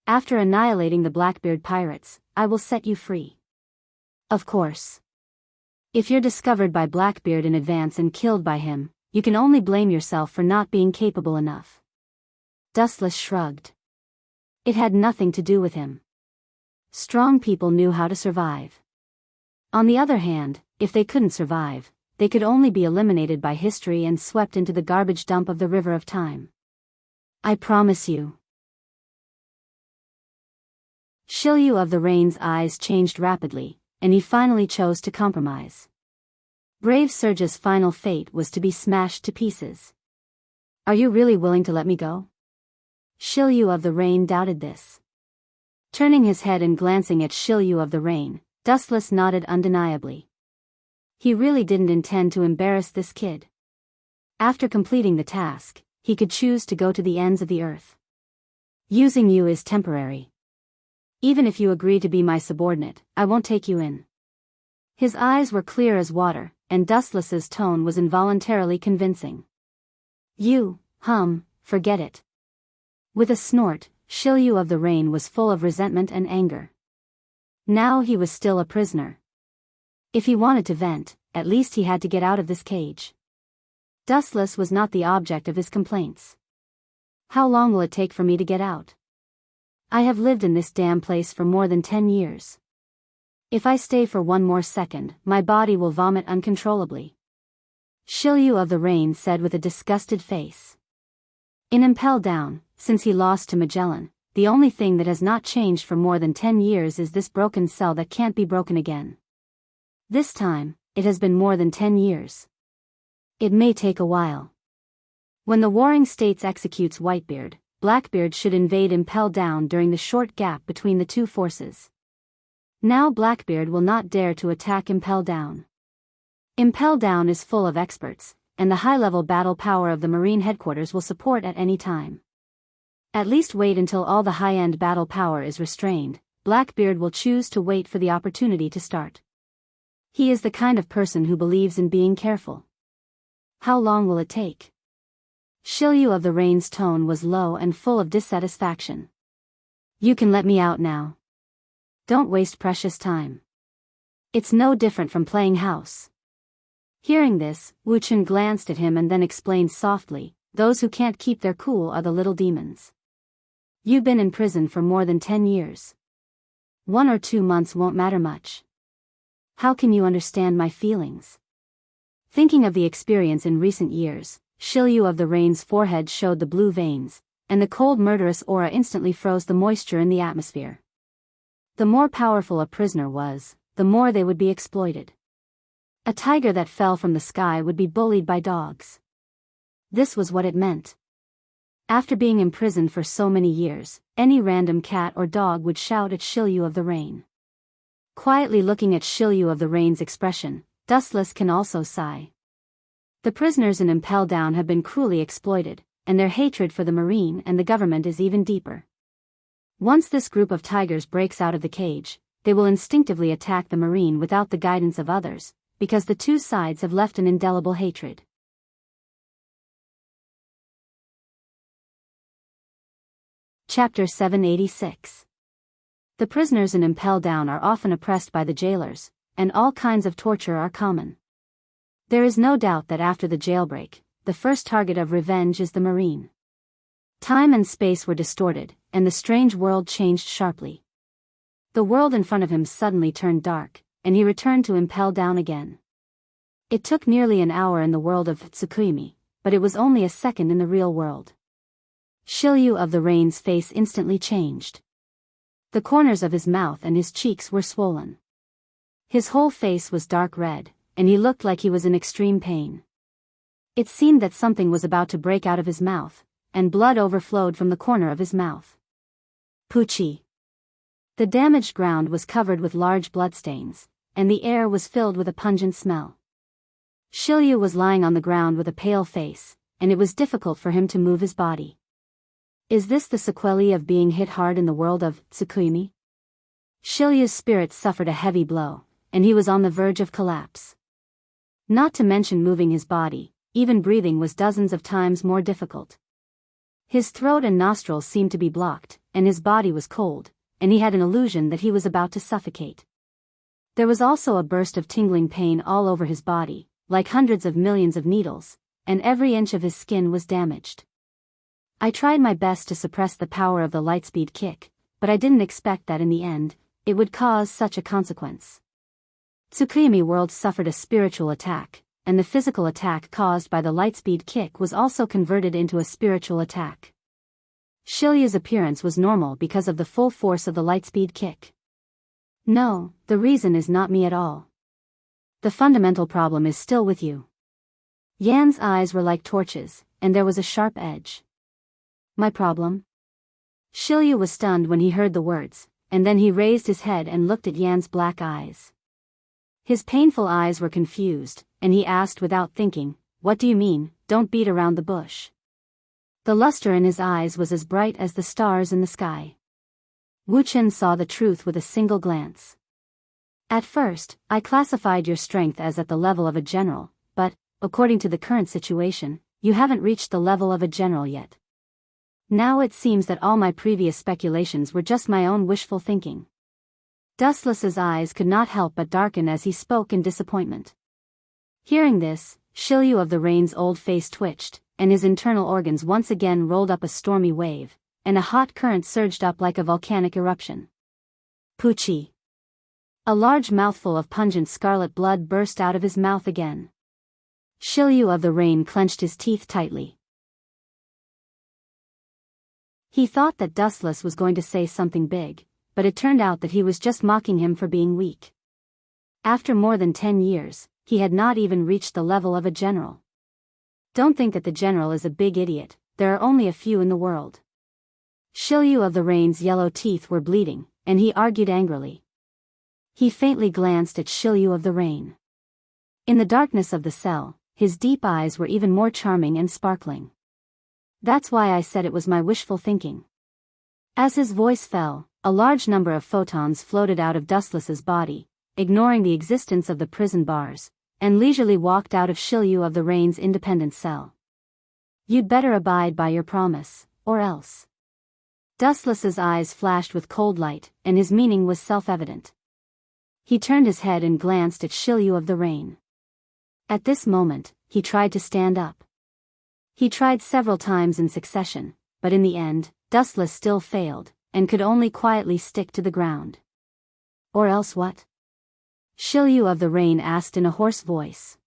After annihilating the Blackbeard pirates, I will set you free. Of course. If you're discovered by Blackbeard in advance and killed by him, you can only blame yourself for not being capable enough. Dustless shrugged. It had nothing to do with him. Strong people knew how to survive. On the other hand, if they couldn't survive, they could only be eliminated by history and swept into the garbage dump of the river of time. I promise you. Shilyu of the Rain's eyes changed rapidly, and he finally chose to compromise. Brave Surge's final fate was to be smashed to pieces. Are you really willing to let me go? Shilyu of the Rain doubted this. Turning his head and glancing at Shilyu of the Rain, Dustless nodded undeniably. He really didn't intend to embarrass this kid. After completing the task, he could choose to go to the ends of the earth. Using you is temporary. Even if you agree to be my subordinate, I won't take you in. His eyes were clear as water, and Dustless's tone was involuntarily convincing. Forget it. With a snort, Shilyu of the Rain was full of resentment and anger. Now he was still a prisoner. If he wanted to vent, at least he had to get out of this cage. Dustless was not the object of his complaints. How long will it take for me to get out? I have lived in this damn place for more than 10 years. If I stay for one more second, my body will vomit uncontrollably. Shilyu of the Rain said with a disgusted face. In Impel Down, since he lost to Magellan, the only thing that has not changed for more than 10 years is this broken cell that can't be broken again. This time, it has been more than 10 years. It may take a while. When the Warring States executes Whitebeard, Blackbeard should invade Impel Down during the short gap between the two forces. Now Blackbeard will not dare to attack Impel Down. Impel Down is full of experts, and the high-level battle power of the Marine headquarters will support at any time. At least wait until all the high-end battle power is restrained. Blackbeard will choose to wait for the opportunity to start. He is the kind of person who believes in being careful. How long will it take? Shilyu of the Rain's tone was low and full of dissatisfaction. You can let me out now. Don't waste precious time. It's no different from playing house. Hearing this, Wu Chen glanced at him and then explained softly, those who can't keep their cool are the little demons. You've been in prison for more than 10 years. 1 or 2 months won't matter much. How can you understand my feelings? Thinking of the experience in recent years, Shilyu of the Rain's forehead showed the blue veins, and the cold murderous aura instantly froze the moisture in the atmosphere. The more powerful a prisoner was, the more they would be exploited. A tiger that fell from the sky would be bullied by dogs. This was what it meant. After being imprisoned for so many years, any random cat or dog would shout at Shilyu of the Rain. Quietly looking at Shilyu of the Rain's expression, Dustless can also sigh. The prisoners in Impel Down have been cruelly exploited, and their hatred for the Marine and the government is even deeper. Once this group of tigers breaks out of the cage, they will instinctively attack the Marine without the guidance of others, because the two sides have left an indelible hatred. Chapter 786. The prisoners in Impel Down are often oppressed by the jailers, and all kinds of torture are common. There is no doubt that after the jailbreak, the first target of revenge is the Marine. Time and space were distorted, and the strange world changed sharply. The world in front of him suddenly turned dark, and he returned to impel down again. It took nearly an hour in the world of Tsukuyomi, but it was only a second in the real world. Shiryu of the Rain's face instantly changed. The corners of his mouth and his cheeks were swollen. His whole face was dark red, and he looked like he was in extreme pain. It seemed that something was about to break out of his mouth, and blood overflowed from the corner of his mouth. Puchi. The damaged ground was covered with large bloodstains, and the air was filled with a pungent smell. Shiryu was lying on the ground with a pale face, and it was difficult for him to move his body. Is this the sequelae of being hit hard in the world of Tsukuyomi? Shiryu's spirit suffered a heavy blow, and he was on the verge of collapse. Not to mention moving his body, even breathing was dozens of times more difficult. His throat and nostrils seemed to be blocked, and his body was cold, and he had an illusion that he was about to suffocate. There was also a burst of tingling pain all over his body, like hundreds of millions of needles, and every inch of his skin was damaged. I tried my best to suppress the power of the lightspeed kick, but I didn't expect that in the end, it would cause such a consequence. Tsukuyomi world suffered a spiritual attack, and the physical attack caused by the lightspeed kick was also converted into a spiritual attack. Shiryu's appearance was normal because of the full force of the lightspeed kick. No, the reason is not me at all. The fundamental problem is still with you. Yan's eyes were like torches, and there was a sharp edge. My problem? Shiryu was stunned when he heard the words, and then he raised his head and looked at Yan's black eyes. His painful eyes were confused, and he asked without thinking, "What do you mean, don't beat around the bush?" The luster in his eyes was as bright as the stars in the sky. Wu Chen saw the truth with a single glance. At first, I classified your strength as at the level of a general, but, according to the current situation, you haven't reached the level of a general yet. Now it seems that all my previous speculations were just my own wishful thinking. Dustless's eyes could not help but darken as he spoke in disappointment. Hearing this, Shiryu of the Rain's old face twitched, and his internal organs once again rolled up a stormy wave, and a hot current surged up like a volcanic eruption. Puchi. A large mouthful of pungent scarlet blood burst out of his mouth again. Shiryu of the Rain clenched his teeth tightly. He thought that Dustless was going to say something big, but it turned out that he was just mocking him for being weak. After more than 10 years, he had not even reached the level of a general. Don't think that the general is a big idiot, there are only a few in the world. Shiryu of the Rain's yellow teeth were bleeding, and he argued angrily. He faintly glanced at Shiryu of the Rain. In the darkness of the cell, his deep eyes were even more charming and sparkling. That's why I said it was my wishful thinking. As his voice fell, a large number of photons floated out of Dustless's body, ignoring the existence of the prison bars, and leisurely walked out of Shiryu of the Rain's independent cell. You'd better abide by your promise, or else. Dustless's eyes flashed with cold light, and his meaning was self-evident. He turned his head and glanced at Shiryu of the Rain. At this moment, he tried to stand up. He tried several times in succession, but in the end, Dustless still failed, and could only quietly stick to the ground. Or else what? Shiryu of the Rain asked in a hoarse voice.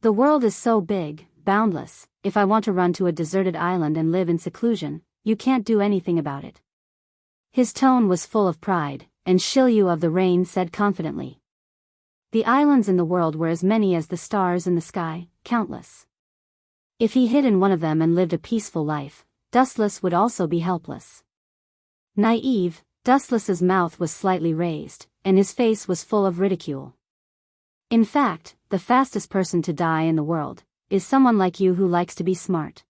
The world is so big, boundless, if I want to run to a deserted island and live in seclusion, you can't do anything about it. His tone was full of pride, and Shiryu of the Rain said confidently. The islands in the world were as many as the stars in the sky, countless. If he hid in one of them and lived a peaceful life, Dustless would also be helpless. Naive, Dustless's mouth was slightly raised, and his face was full of ridicule. In fact, the fastest person to die in the world is someone like you who likes to be smart.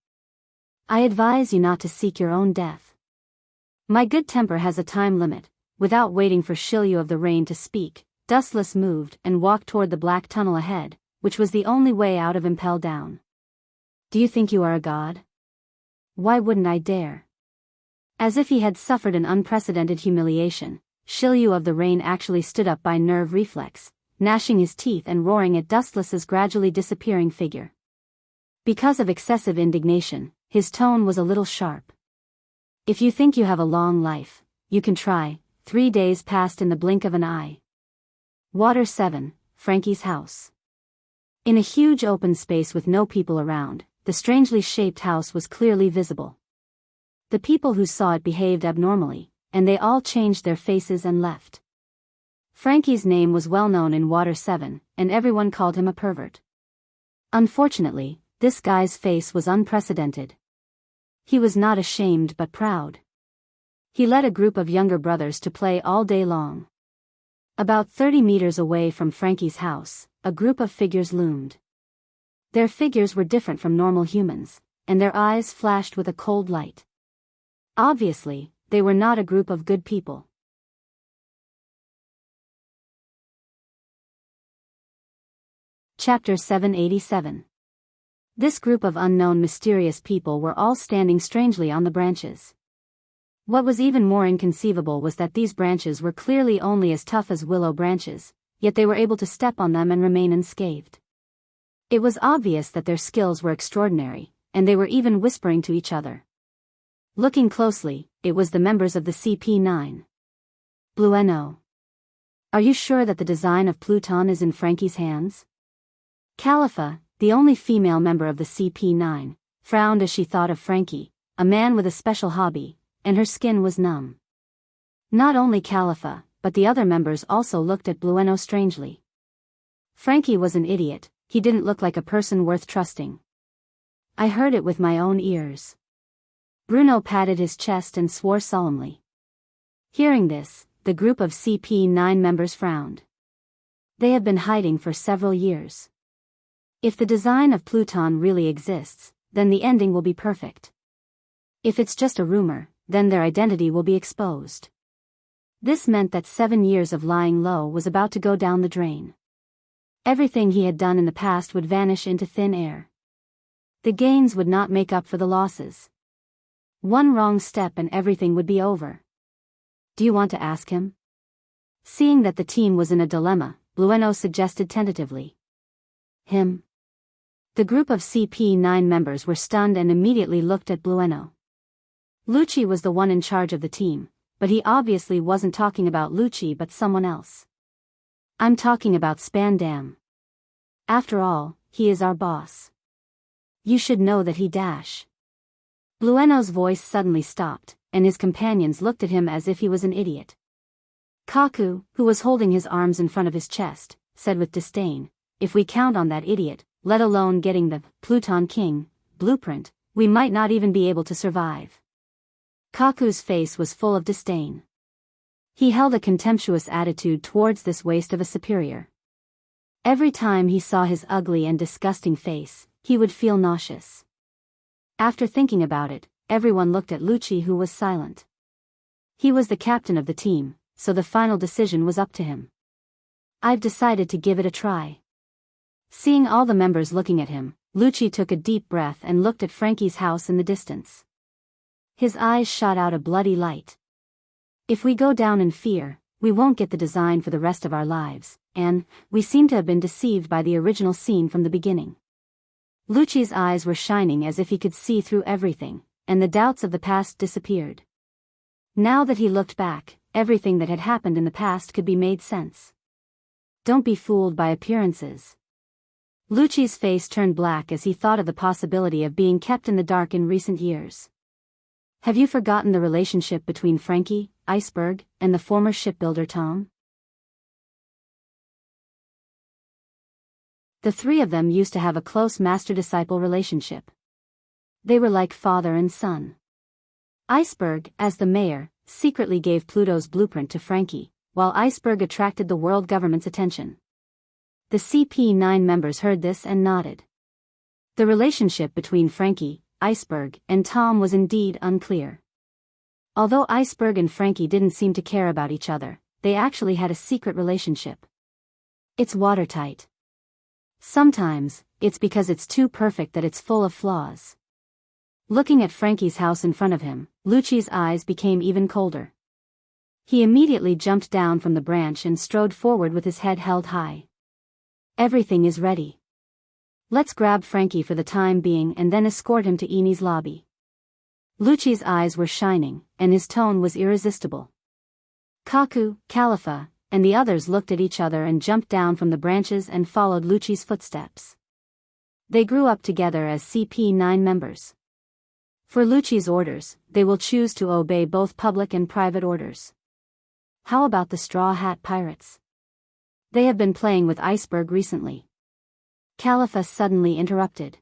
I advise you not to seek your own death. My good temper has a time limit. Without waiting for Shiryu of the Rain to speak, Dustless moved and walked toward the black tunnel ahead, which was the only way out of Impel Down. Do you think you are a god? Why wouldn't I dare? As if he had suffered an unprecedented humiliation, Shiryu of the Rain actually stood up by nerve reflex, gnashing his teeth and roaring at Dustless's gradually disappearing figure. Because of excessive indignation, his tone was a little sharp. If you think you have a long life, you can try. 3 days passed in the blink of an eye. Water 7, Frankie's house. In a huge open space with no people around, the strangely shaped house was clearly visible. The people who saw it behaved abnormally, and they all changed their faces and left. Frankie's name was well known in Water 7, and everyone called him a pervert. Unfortunately, this guy's face was unprecedented. He was not ashamed but proud. He led a group of younger brothers to play all day long. About 30 meters away from Frankie's house, a group of figures loomed. Their figures were different from normal humans, and their eyes flashed with a cold light. Obviously, they were not a group of good people. Chapter 787. This group of unknown mysterious people were all standing strangely on the branches. What was even more inconceivable was that these branches were clearly only as tough as willow branches, yet they were able to step on them and remain unscathed. It was obvious that their skills were extraordinary, and they were even whispering to each other. Looking closely, it was the members of the CP9. Blueno. Are you sure that the design of Pluton is in Frankie's hands? Califa, the only female member of the CP9, frowned as she thought of Frankie, a man with a special hobby, and her skin was numb. Not only Califa, but the other members also looked at Blueno strangely. Frankie was an idiot, he didn't look like a person worth trusting. I heard it with my own ears. Bruno patted his chest and swore solemnly. Hearing this, the group of CP9 members frowned. They have been hiding for several years. If the design of Pluton really exists, then the ending will be perfect. If it's just a rumor, then their identity will be exposed. This meant that 7 years of lying low was about to go down the drain. Everything he had done in the past would vanish into thin air. The gains would not make up for the losses. One wrong step and everything would be over. Do you want to ask him? Seeing that the team was in a dilemma, Blueno suggested tentatively. Him? The group of CP9 members were stunned and immediately looked at Blueno. Lucci was the one in charge of the team, but he obviously wasn't talking about Lucci but someone else. I'm talking about Spandam. After all, he is our boss. You should know that he dash. Blueno's voice suddenly stopped, and his companions looked at him as if he was an idiot. Kaku, who was holding his arms in front of his chest, said with disdain, if we count on that idiot, let alone getting the Pluton King blueprint, we might not even be able to survive. Kaku's face was full of disdain. He held a contemptuous attitude towards this waste of a superior. Every time he saw his ugly and disgusting face, he would feel nauseous. After thinking about it, everyone looked at Lucci, who was silent. He was the captain of the team, so the final decision was up to him. I've decided to give it a try. Seeing all the members looking at him, Lucci took a deep breath and looked at Frankie's house in the distance. His eyes shot out a bloody light. If we go down in fear, we won't get the design for the rest of our lives, and we seem to have been deceived by the original scene from the beginning. Lucci's eyes were shining as if he could see through everything, and the doubts of the past disappeared. Now that he looked back, everything that had happened in the past could be made sense. Don't be fooled by appearances. Lucci's face turned black as he thought of the possibility of being kept in the dark in recent years. Have you forgotten the relationship between Frankie, Iceberg, and the former shipbuilder Tom? The three of them used to have a close master-disciple relationship. They were like father and son. Iceberg, as the mayor, secretly gave Pluto's blueprint to Frankie, while Iceberg attracted the world government's attention. The CP9 members heard this and nodded. The relationship between Frankie, Iceberg, and Tom was indeed unclear. Although Iceberg and Frankie didn't seem to care about each other, they actually had a secret relationship. It's watertight. Sometimes, it's because it's too perfect that it's full of flaws. Looking at Frankie's house in front of him, Lucci's eyes became even colder. He immediately jumped down from the branch and strode forward with his head held high. Everything is ready. Let's grab Frankie for the time being and then escort him to Eni's lobby. Lucci's eyes were shining, and his tone was irresistible. Kaku, Khalifa, and the others looked at each other and jumped down from the branches and followed Lucci's footsteps. They grew up together as CP9 members. For Lucci's orders, they will choose to obey both public and private orders. How about the Straw Hat Pirates? They have been playing with Iceberg recently. Khalifa suddenly interrupted.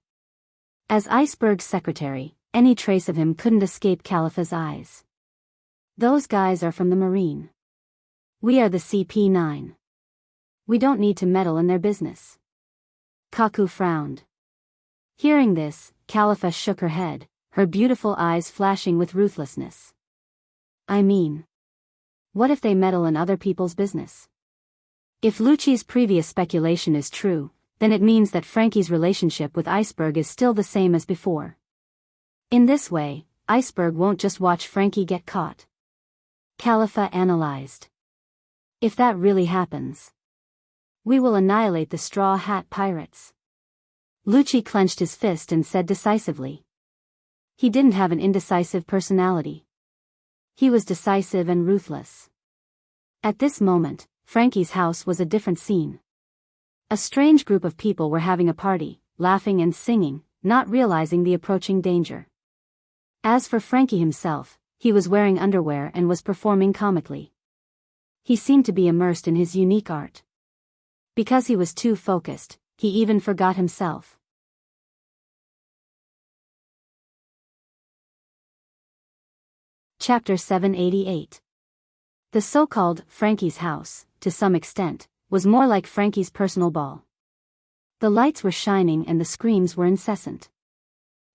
As Iceberg's secretary, any trace of him couldn't escape Khalifa's eyes. Those guys are from the Marine. We are the CP9. We don't need to meddle in their business. Kaku frowned. Hearing this, Khalifa shook her head, her beautiful eyes flashing with ruthlessness. I mean, what if they meddle in other people's business? If Lucci's previous speculation is true, then it means that Frankie's relationship with Iceberg is still the same as before. In this way, Iceberg won't just watch Frankie get caught. Khalifa analyzed. If that really happens, we will annihilate the Straw Hat Pirates. Lucci clenched his fist and said decisively. He didn't have an indecisive personality. He was decisive and ruthless. At this moment, Frankie's house was a different scene. A strange group of people were having a party, laughing and singing, not realizing the approaching danger. As for Frankie himself, he was wearing underwear and was performing comically. He seemed to be immersed in his unique art. Because he was too focused, he even forgot himself. Chapter 788. The so-called Frankie's house, to some extent, was more like Frankie's personal ball. The lights were shining and the screams were incessant.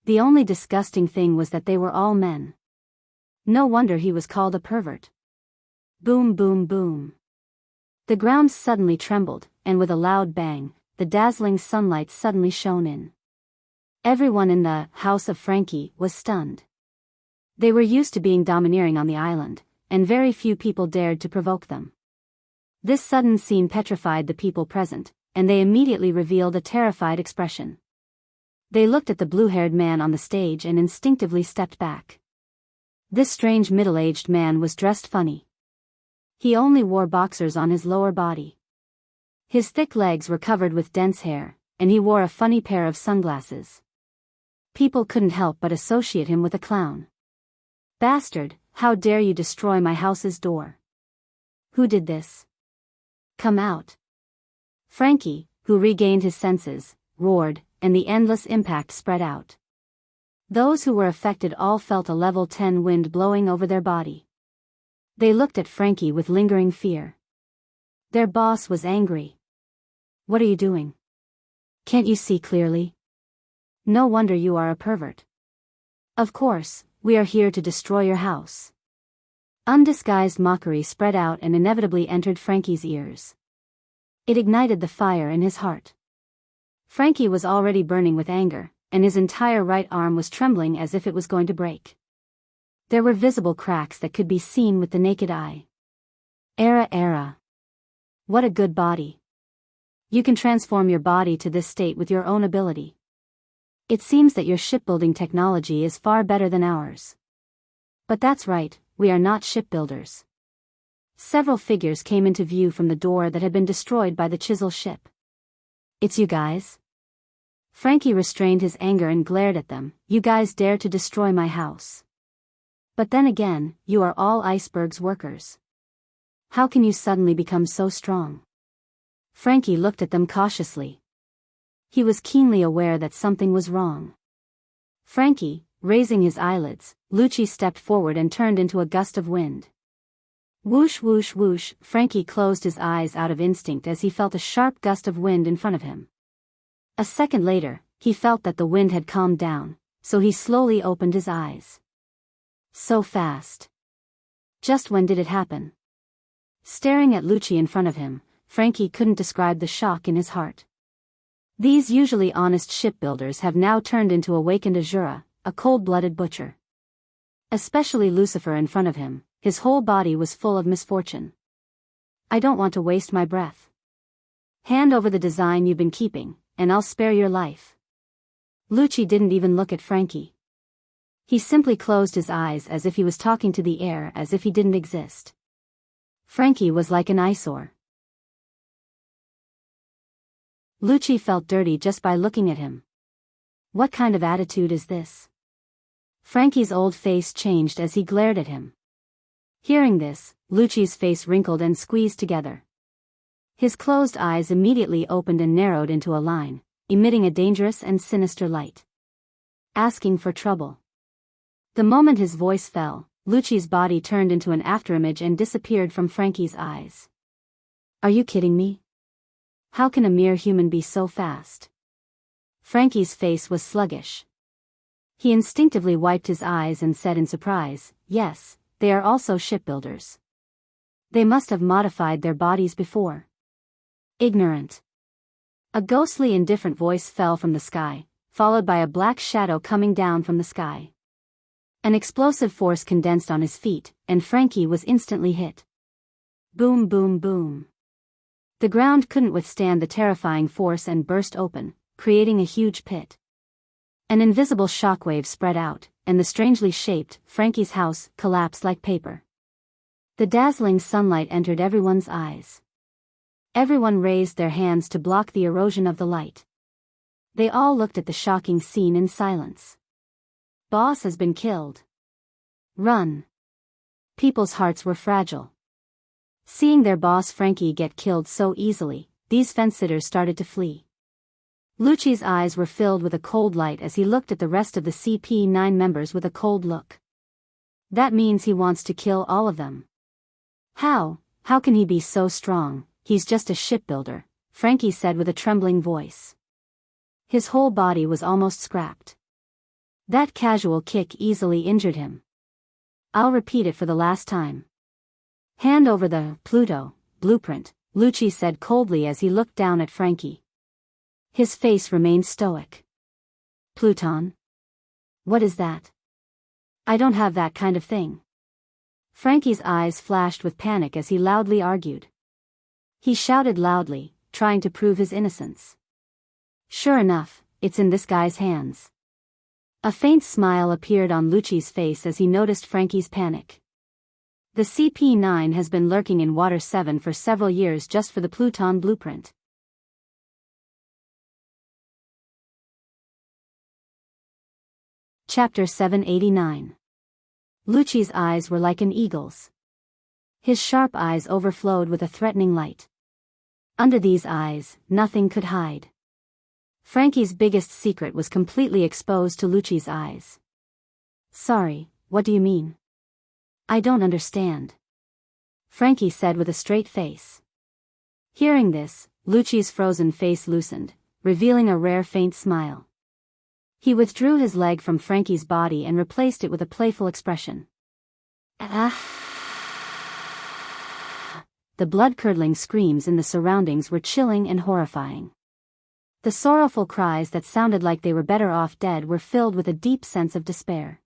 The only disgusting thing was that they were all men. No wonder he was called a pervert. Boom, boom, boom. The ground suddenly trembled, and with a loud bang, the dazzling sunlight suddenly shone in. Everyone in the house of Frankie was stunned. They were used to being domineering on the island, and very few people dared to provoke them. This sudden scene petrified the people present, and they immediately revealed a terrified expression. They looked at the blue-haired man on the stage and instinctively stepped back. This strange middle-aged man was dressed funny. He only wore boxers on his lower body. His thick legs were covered with dense hair, and he wore a funny pair of sunglasses. People couldn't help but associate him with a clown. Bastard, how dare you destroy my house's door? Who did this? Come out. Frankie, who regained his senses, roared, and the endless impact spread out. Those who were affected all felt a level 10 wind blowing over their body. They looked at Frankie with lingering fear. Their boss was angry. What are you doing? Can't you see clearly? No wonder you are a pervert. Of course, we are here to destroy your house. Undisguised mockery spread out and inevitably entered Frankie's ears. It ignited the fire in his heart. Frankie was already burning with anger, and his entire right arm was trembling as if it was going to break. There were visible cracks that could be seen with the naked eye. Era. What a good body. You can transform your body to this state with your own ability. It seems that your shipbuilding technology is far better than ours. But that's right, we are not shipbuilders. Several figures came into view from the door that had been destroyed by the chisel ship. It's you guys? Frankie restrained his anger and glared at them. You guys dare to destroy my house. But then again, you are all Iceberg's workers. How can you suddenly become so strong? Frankie looked at them cautiously. He was keenly aware that something was wrong. Frankie, raising his eyelids, Lucci stepped forward and turned into a gust of wind. Whoosh whoosh whoosh, Frankie closed his eyes out of instinct as he felt a sharp gust of wind in front of him. A second later, he felt that the wind had calmed down, so he slowly opened his eyes. So fast. Just when did it happen? Staring at Lucci in front of him, Frankie couldn't describe the shock in his heart. These usually honest shipbuilders have now turned into awakened Azura, a cold-blooded butcher. Especially Lucifer in front of him, his whole body was full of misfortune. I don't want to waste my breath. Hand over the design you've been keeping, and I'll spare your life. Lucci didn't even look at Frankie. He simply closed his eyes as if he was talking to the air, as if he didn't exist. Frankie was like an eyesore. Lucci felt dirty just by looking at him. What kind of attitude is this? Frankie's old face changed as he glared at him. Hearing this, Lucci's face wrinkled and squeezed together. His closed eyes immediately opened and narrowed into a line, emitting a dangerous and sinister light. Asking for trouble. The moment his voice fell, Lucci's body turned into an afterimage and disappeared from Frankie's eyes. Are you kidding me? How can a mere human be so fast? Frankie's face was sluggish. He instinctively wiped his eyes and said in surprise, yes, they are also shipbuilders. They must have modified their bodies before. Ignorant. A ghostly indifferent voice fell from the sky, followed by a black shadow coming down from the sky. An explosive force condensed on his feet, and Frankie was instantly hit. Boom, boom, boom. The ground couldn't withstand the terrifying force and burst open, creating a huge pit. An invisible shockwave spread out, and the strangely shaped Frankie's house collapsed like paper. The dazzling sunlight entered everyone's eyes. Everyone raised their hands to block the erosion of the light. They all looked at the shocking scene in silence. Boss has been killed. Run. People's hearts were fragile. Seeing their boss Frankie get killed so easily, these fence-sitters started to flee. Lucci's eyes were filled with a cold light as he looked at the rest of the CP9 members with a cold look. That means he wants to kill all of them. How can he be so strong? He's just a shipbuilder, Frankie said with a trembling voice. His whole body was almost scrapped. That casual kick easily injured him. I'll repeat it for the last time. Hand over the Pluto blueprint, Lucci said coldly as he looked down at Frankie. His face remained stoic. Pluton? What is that? I don't have that kind of thing. Frankie's eyes flashed with panic as he loudly argued. He shouted loudly, trying to prove his innocence. Sure enough, it's in this guy's hands. A faint smile appeared on Lucci's face as he noticed Frankie's panic. The CP9 has been lurking in Water 7 for several years just for the Pluton blueprint. Chapter 789. Lucci's eyes were like an eagle's. His sharp eyes overflowed with a threatening light. Under these eyes, nothing could hide. Frankie's biggest secret was completely exposed to Lucci's eyes. Sorry, what do you mean? I don't understand. Frankie said with a straight face. Hearing this, Lucci's frozen face loosened, revealing a rare faint smile. He withdrew his leg from Frankie's body and replaced it with a playful expression. Ah! The blood-curdling screams in the surroundings were chilling and horrifying. The sorrowful cries that sounded like they were better off dead were filled with a deep sense of despair.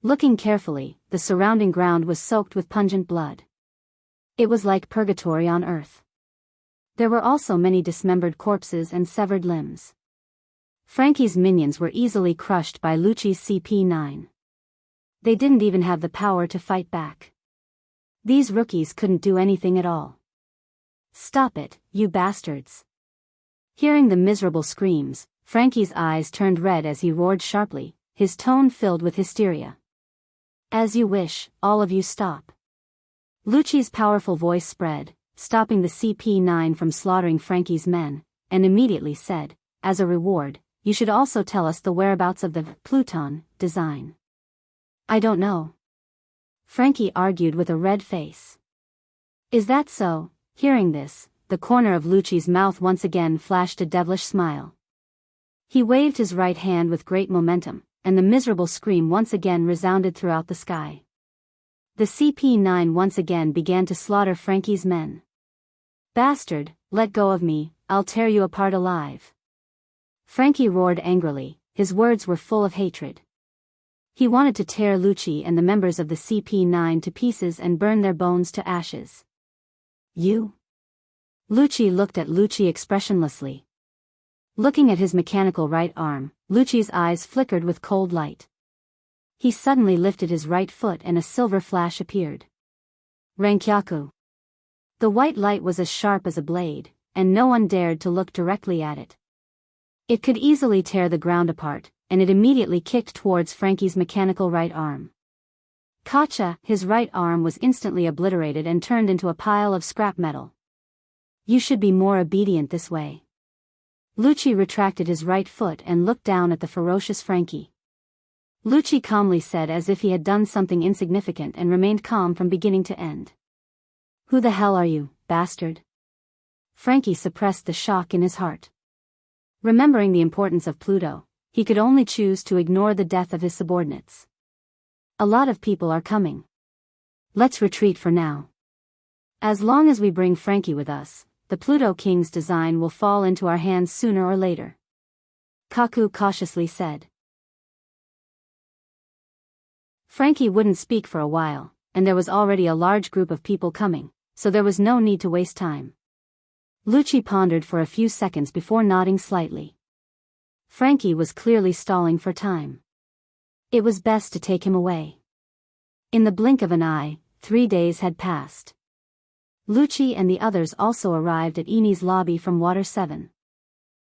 Looking carefully, the surrounding ground was soaked with pungent blood. It was like purgatory on earth. There were also many dismembered corpses and severed limbs. Frankie's minions were easily crushed by Lucci's CP9. They didn't even have the power to fight back. These rookies couldn't do anything at all. Stop it, you bastards. Hearing the miserable screams, Frankie's eyes turned red as he roared sharply, his tone filled with hysteria. As you wish, all of you stop. Lucci's powerful voice spread, stopping the CP9 from slaughtering Frankie's men, and immediately said, as a reward, you should also tell us the whereabouts of the Pluton design. I don't know. Frankie argued with a red face. Is that so? Hearing this, the corner of Lucci's mouth once again flashed a devilish smile. He waved his right hand with great momentum, and the miserable scream once again resounded throughout the sky. The CP9 once again began to slaughter Frankie's men. Bastard, let go of me, I'll tear you apart alive. Frankie roared angrily, his words were full of hatred. He wanted to tear Lucci and the members of the CP9 to pieces and burn their bones to ashes. You? Lucci looked at Lucci expressionlessly. Looking at his mechanical right arm, Lucci's eyes flickered with cold light. He suddenly lifted his right foot and a silver flash appeared. Rankyaku. The white light was as sharp as a blade, and no one dared to look directly at it. It could easily tear the ground apart, and it immediately kicked towards Frankie's mechanical right arm. Kacha, his right arm was instantly obliterated and turned into a pile of scrap metal. You should be more obedient this way. Lucci retracted his right foot and looked down at the ferocious Frankie. Lucci calmly said as if he had done something insignificant and remained calm from beginning to end. Who the hell are you, bastard? Frankie suppressed the shock in his heart. Remembering the importance of Pluto, he could only choose to ignore the death of his subordinates. A lot of people are coming. Let's retreat for now. As long as we bring Frankie with us, the Pluto King's design will fall into our hands sooner or later. Kaku cautiously said. Frankie wouldn't speak for a while, and there was already a large group of people coming, so there was no need to waste time. Lucci pondered for a few seconds before nodding slightly. Frankie was clearly stalling for time. It was best to take him away. In the blink of an eye, 3 days had passed. Lucci and the others also arrived at Eni's lobby from Water 7.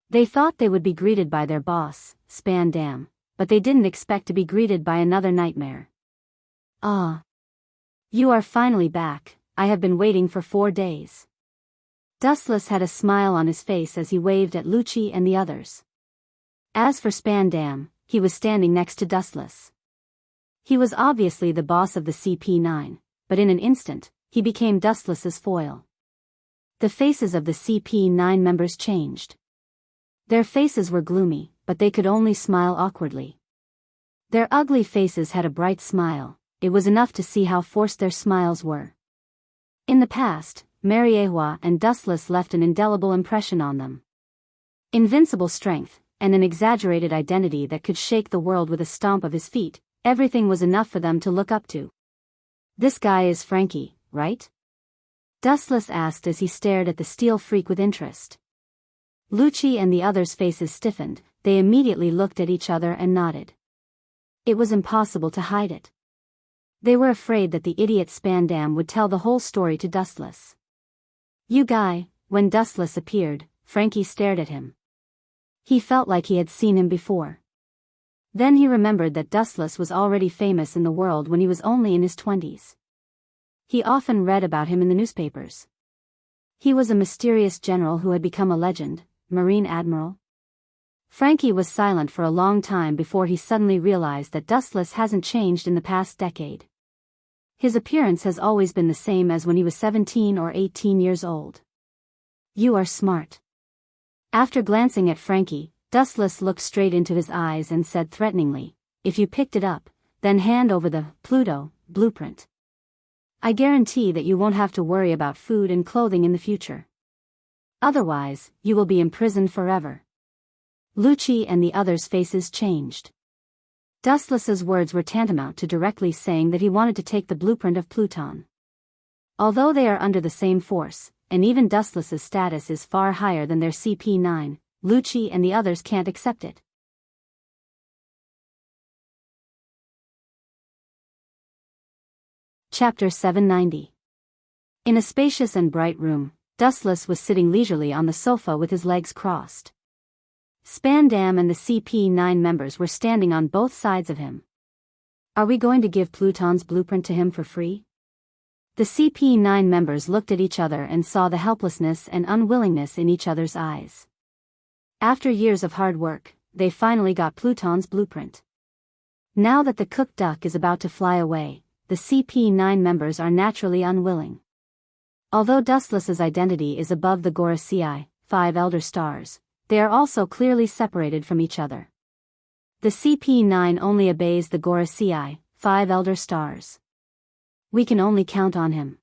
They thought they would be greeted by their boss, Spandam, but they didn't expect to be greeted by another nightmare. Ah. You are finally back, I have been waiting for 4 days. Dustless had a smile on his face as he waved at Lucci and the others. As for Spandam, he was standing next to Dustless. He was obviously the boss of the CP9, but in an instant, he became Dustless's foil. The faces of the CP9 members changed. Their faces were gloomy, but they could only smile awkwardly. Their ugly faces had a bright smile, it was enough to see how forced their smiles were. In the past, Mariehua and Dustless left an indelible impression on them. Invincible strength, and an exaggerated identity that could shake the world with a stomp of his feet, everything was enough for them to look up to. This guy is Frankie, right? Dustless asked as he stared at the steel freak with interest. Lucci and the others' faces stiffened, they immediately looked at each other and nodded. It was impossible to hide it. They were afraid that the idiot Spandam would tell the whole story to Dustless. You guy, when Dustless appeared, Frankie stared at him. He felt like he had seen him before. Then he remembered that Dustless was already famous in the world when he was only in his 20s. He often read about him in the newspapers. He was a mysterious general who had become a legend, Marine Admiral. Frankie was silent for a long time before he suddenly realized that Dustless hasn't changed in the past decade. His appearance has always been the same as when he was 17 or 18 years old. You are smart. After glancing at Frankie, Dustless looked straight into his eyes and said threateningly, if you picked it up, then hand over the Pluto blueprint. I guarantee that you won't have to worry about food and clothing in the future. Otherwise, you will be imprisoned forever. Lucci and the others' faces changed. Dustless's words were tantamount to directly saying that he wanted to take the blueprint of Pluton. Although they are under the same force, and even Dustless's status is far higher than their CP9, Lucci and the others can't accept it. Chapter 790. In a spacious and bright room, Dustless was sitting leisurely on the sofa with his legs crossed. Spandam and the CP9 members were standing on both sides of him. Are we going to give Pluton's blueprint to him for free? The CP9 members looked at each other and saw the helplessness and unwillingness in each other's eyes. After years of hard work, they finally got Pluton's blueprint. Now that the cooked duck is about to fly away, the CP9 members are naturally unwilling. Although Dustless's identity is above the Gorasei, 5 elder stars, they are also clearly separated from each other. The CP9 only obeys the Gorasei, 5 elder stars. We can only count on him.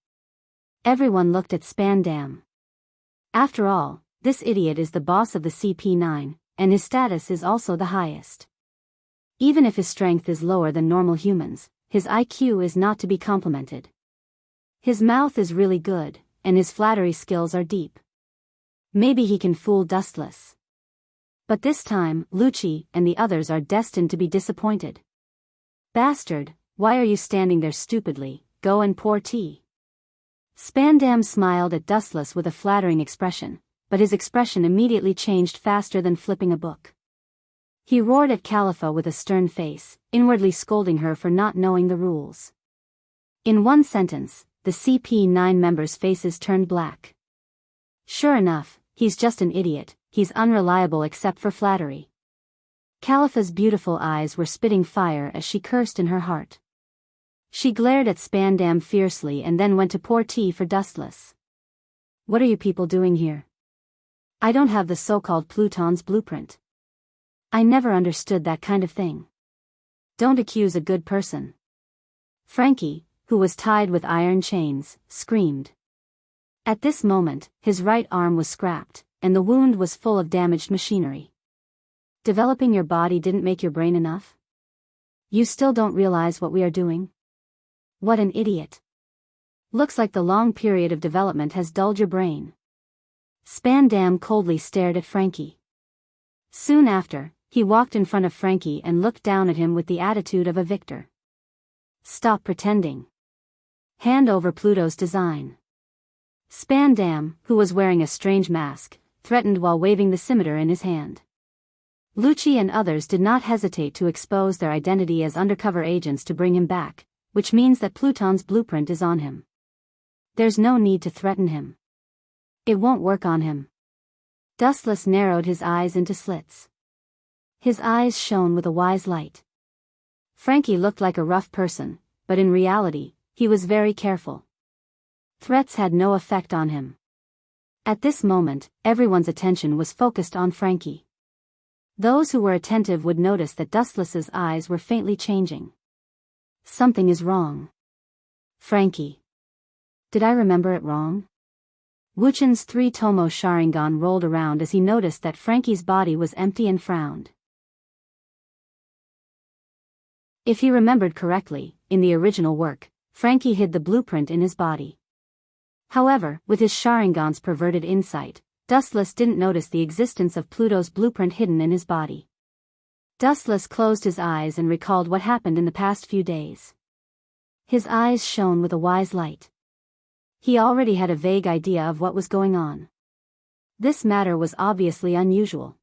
Everyone looked at Spandam. After all, this idiot is the boss of the CP9, and his status is also the highest. Even if his strength is lower than normal humans, his IQ is not to be complimented. His mouth is really good, and his flattery skills are deep. Maybe he can fool Dustless. But this time, Lucci and the others are destined to be disappointed. Bastard, why are you standing there stupidly? Go and pour tea. Spandam smiled at Dustless with a flattering expression, but his expression immediately changed faster than flipping a book. He roared at Khalifa with a stern face, inwardly scolding her for not knowing the rules. In one sentence, the CP9 members' faces turned black. Sure enough, he's just an idiot, he's unreliable except for flattery. Khalifa's beautiful eyes were spitting fire as she cursed in her heart. She glared at Spandam fiercely and then went to pour tea for Dustless. What are you people doing here? I don't have the so-called Pluton's blueprint. I never understood that kind of thing. Don't accuse a good person. Frankie, who was tied with iron chains, screamed. At this moment, his right arm was scrapped, and the wound was full of damaged machinery. Developing your body didn't make your brain enough? You still don't realize what we are doing? What an idiot. Looks like the long period of development has dulled your brain. Spandam coldly stared at Frankie. Soon after, he walked in front of Frankie and looked down at him with the attitude of a victor. Stop pretending. Hand over Pluto's design. Spandam, who was wearing a strange mask, threatened while waving the scimitar in his hand. Lucci and others did not hesitate to expose their identity as undercover agents to bring him back, which means that Pluton's blueprint is on him. There's no need to threaten him. It won't work on him. Dustless narrowed his eyes into slits. His eyes shone with a wise light. Frankie looked like a rough person, but in reality, he was very careful. Threats had no effect on him. At this moment, everyone's attention was focused on Frankie. Those who were attentive would notice that Dustless's eyes were faintly changing. Something is wrong. Frankie. Did I remember it wrong? Wuchen's three-tomo Sharingan rolled around as he noticed that Frankie's body was empty and frowned. If he remembered correctly, in the original work, Frankie hid the blueprint in his body. However, with his Sharingan's perverted insight, Dustless didn't notice the existence of Pluto's blueprint hidden in his body. Dustless closed his eyes and recalled what happened in the past few days. His eyes shone with a wise light. He already had a vague idea of what was going on. This matter was obviously unusual.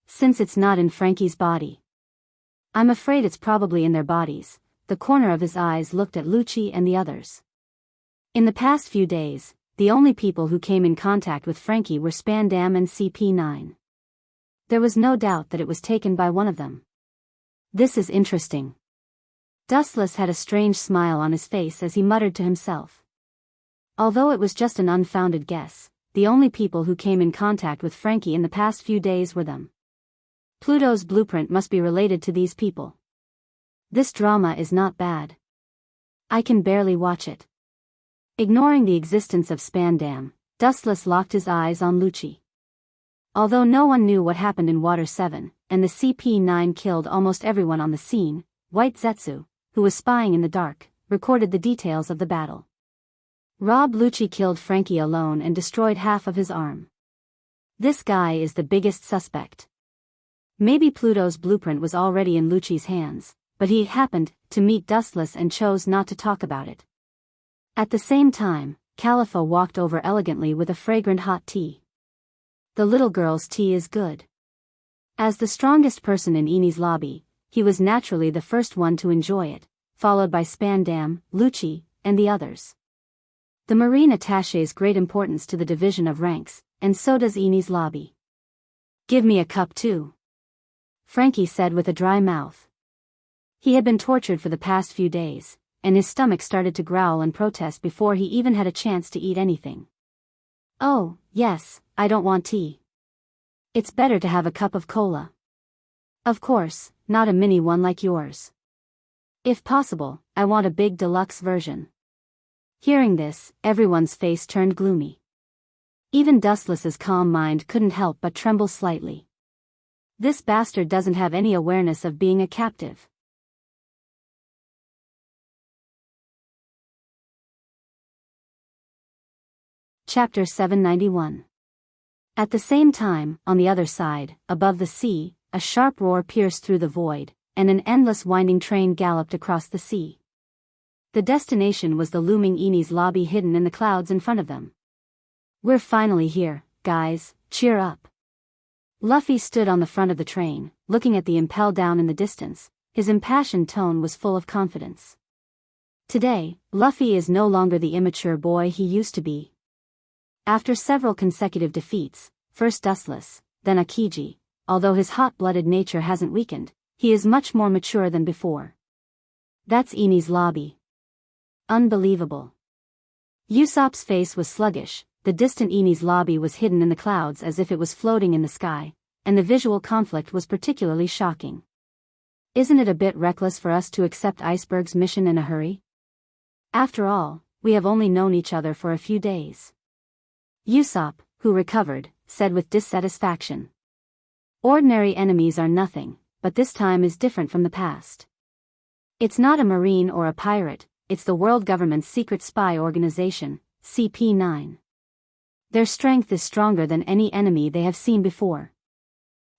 Since it's not in Frankie's body. I'm afraid it's probably in their bodies. The corner of his eyes looked at Lucci and the others. In the past few days, the only people who came in contact with Frankie were Spandam and CP9. There was no doubt that it was taken by one of them. This is interesting. Dustless had a strange smile on his face as he muttered to himself. Although it was just an unfounded guess, the only people who came in contact with Frankie in the past few days were them. Pluto's blueprint must be related to these people. This drama is not bad. I can barely watch it. Ignoring the existence of Spandam, Dustless locked his eyes on Lucci. Although no one knew what happened in Water 7, and the CP9 killed almost everyone on the scene, White Zetsu, who was spying in the dark, recorded the details of the battle. Rob Lucci killed Frankie alone and destroyed half of his arm. This guy is the biggest suspect. Maybe Pluto's blueprint was already in Lucci's hands, but he happened to meet Dustless and chose not to talk about it. At the same time, Khalifa walked over elegantly with a fragrant hot tea. The little girl's tea is good. As the strongest person in Eni's lobby, he was naturally the first one to enjoy it, followed by Spandam, Lucci, and the others. The Marine attaches great importance to the division of ranks, and so does Eni's lobby. Give me a cup too. Frankie said with a dry mouth. He had been tortured for the past few days, and his stomach started to growl and protest before he even had a chance to eat anything. Oh, yes, I don't want tea. It's better to have a cup of cola. Of course, not a mini one like yours. If possible, I want a big deluxe version. Hearing this, everyone's face turned gloomy. Even Dustless's calm mind couldn't help but tremble slightly. This bastard doesn't have any awareness of being a captive. Chapter 791. At the same time, on the other side, above the sea, a sharp roar pierced through the void, and an endless winding train galloped across the sea. The destination was the looming Eni's lobby hidden in the clouds in front of them. "We're finally here, guys, cheer up." Luffy stood on the front of the train, looking at the impel down in the distance. His impassioned tone was full of confidence. Today, Luffy is no longer the immature boy he used to be. After several consecutive defeats, first Dustless, then Akiji, although his hot-blooded nature hasn't weakened, he is much more mature than before. "That's Eni's lobby. Unbelievable." Usopp's face was sluggish. The distant Eni's lobby was hidden in the clouds as if it was floating in the sky, and the visual conflict was particularly shocking. "Isn't it a bit reckless for us to accept Iceberg's mission in a hurry? After all, we have only known each other for a few days." Usopp, who recovered, said with dissatisfaction. "Ordinary enemies are nothing, but this time is different from the past. It's not a marine or a pirate, it's the world government's secret spy organization, CP9. Their strength is stronger than any enemy they have seen before."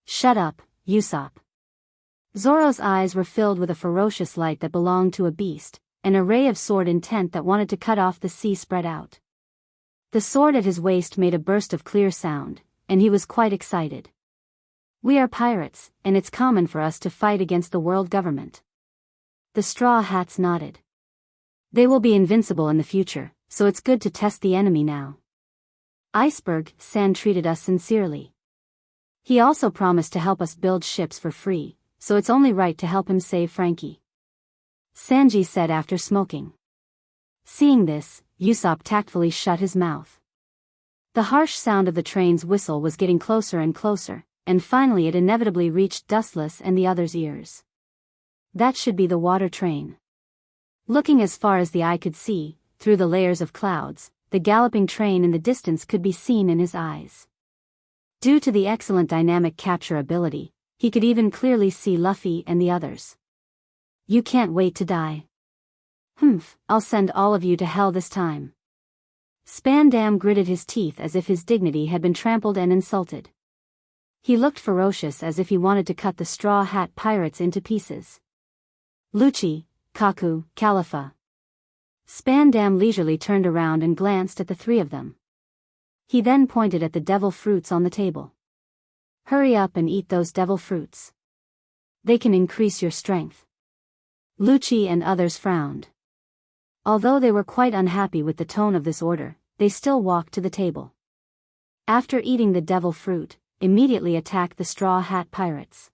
"Shut up, Usopp." Zoro's eyes were filled with a ferocious light that belonged to a beast, an array of sword intent that wanted to cut off the sea spread out. The sword at his waist made a burst of clear sound, and he was quite excited. "We are pirates, and it's common for us to fight against the world government." The Straw Hats nodded. "They will be invincible in the future, so it's good to test the enemy now. Iceberg Sand treated us sincerely. He also promised to help us build ships for free, so it's only right to help him save Frankie," Sanji said after smoking. Seeing this, Usopp tactfully shut his mouth. The harsh sound of the train's whistle was getting closer and closer, and finally it inevitably reached Dustless and the others' ears. That should be the water train. Looking as far as the eye could see, through the layers of clouds, the galloping train in the distance could be seen in his eyes. Due to the excellent dynamic capture ability, he could even clearly see Luffy and the others. "You can't wait to die." "Humph, I'll send all of you to hell this time." Spandam gritted his teeth as if his dignity had been trampled and insulted. He looked ferocious as if he wanted to cut the Straw Hat pirates into pieces. "Lucci, Kaku, Califa." Spandam leisurely turned around and glanced at the three of them. He then pointed at the devil fruits on the table. "Hurry up and eat those devil fruits. They can increase your strength." Lucci and others frowned. Although they were quite unhappy with the tone of this order, they still walked to the table. After eating the devil fruit, immediately attacked the Straw Hat pirates.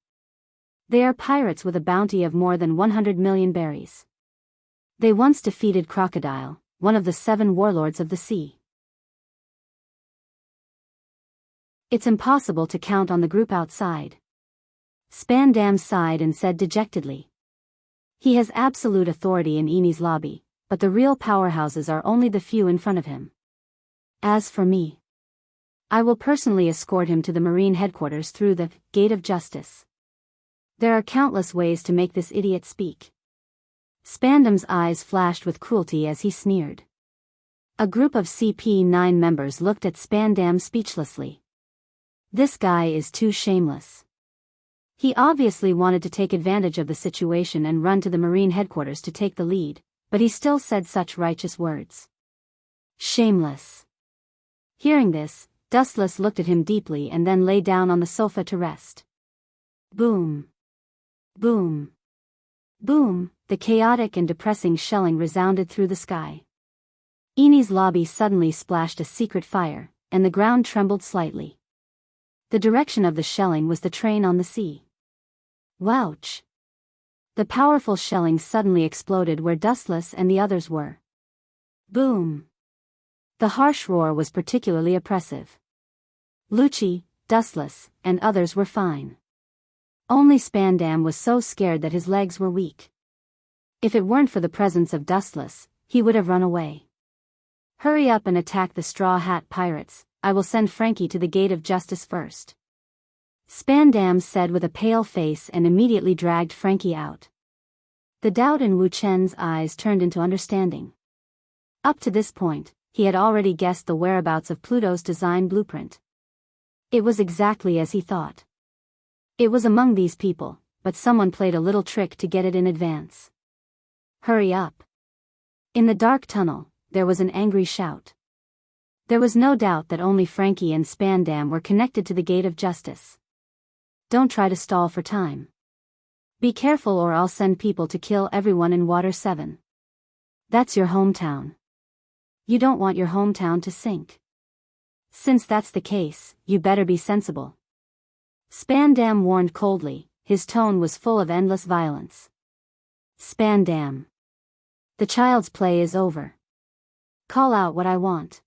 They are pirates with a bounty of more than 100 million berries. They once defeated Crocodile, one of the 7 warlords of the sea. "It's impossible to count on the group outside." Spandam sighed and said dejectedly. "He has absolute authority in Eni's lobby, but the real powerhouses are only the few in front of him. As for me, I will personally escort him to the Marine headquarters through the Gate of Justice. There are countless ways to make this idiot speak." Spandam's eyes flashed with cruelty as he sneered. A group of CP9 members looked at Spandam speechlessly. This guy is too shameless. He obviously wanted to take advantage of the situation and run to the Marine headquarters to take the lead, but he still said such righteous words. Shameless. Hearing this, Dustless looked at him deeply and then lay down on the sofa to rest. Boom. Boom. Boom, the chaotic and depressing shelling resounded through the sky. Eni's lobby suddenly splashed a secret fire, and the ground trembled slightly. The direction of the shelling was the train on the sea. Wouch! The powerful shelling suddenly exploded where Dustless and the others were. Boom! The harsh roar was particularly oppressive. Lucci, Dustless, and others were fine. Only Spandam was so scared that his legs were weak. If it weren't for the presence of Dustless, he would have run away. Hurry up and attack the Straw Hat pirates. I will send Frankie to the Gate of Justice first. Spandam said with a pale face and immediately dragged Frankie out. The doubt in Wu Chen's eyes turned into understanding. Up to this point, he had already guessed the whereabouts of Pluto's design blueprint. It was exactly as he thought. It was among these people, but someone played a little trick to get it in advance. Hurry up. In the dark tunnel, there was an angry shout. There was no doubt that only Frankie and Spandam were connected to the gate of justice. Don't try to stall for time. Be careful or I'll send people to kill everyone in Water 7. That's your hometown. You don't want your hometown to sink. Since that's the case, you better be sensible. Spandam warned coldly, his tone was full of endless violence. Spandam. The child's play is over. Call out what I want.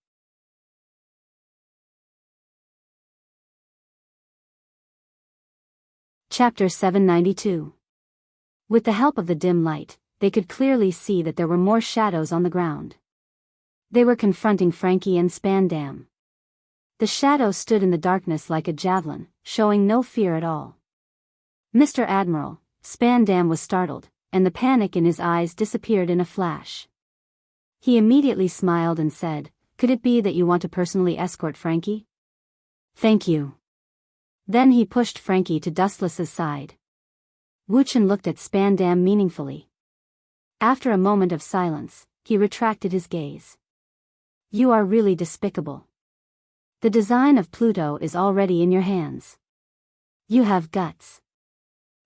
Chapter 792. With the help of the dim light, they could clearly see that there were more shadows on the ground. They were confronting Frankie and Spandam. The shadow stood in the darkness like a javelin, showing no fear at all. Mr. Admiral, Spandam was startled, and the panic in his eyes disappeared in a flash. He immediately smiled and said, "Could it be that you want to personally escort Frankie?" "Thank you." Then he pushed Frankie to Dustless's side. Wuchen looked at Spandam meaningfully. After a moment of silence, he retracted his gaze. "You are really despicable. The design of Pluto is already in your hands. You have guts.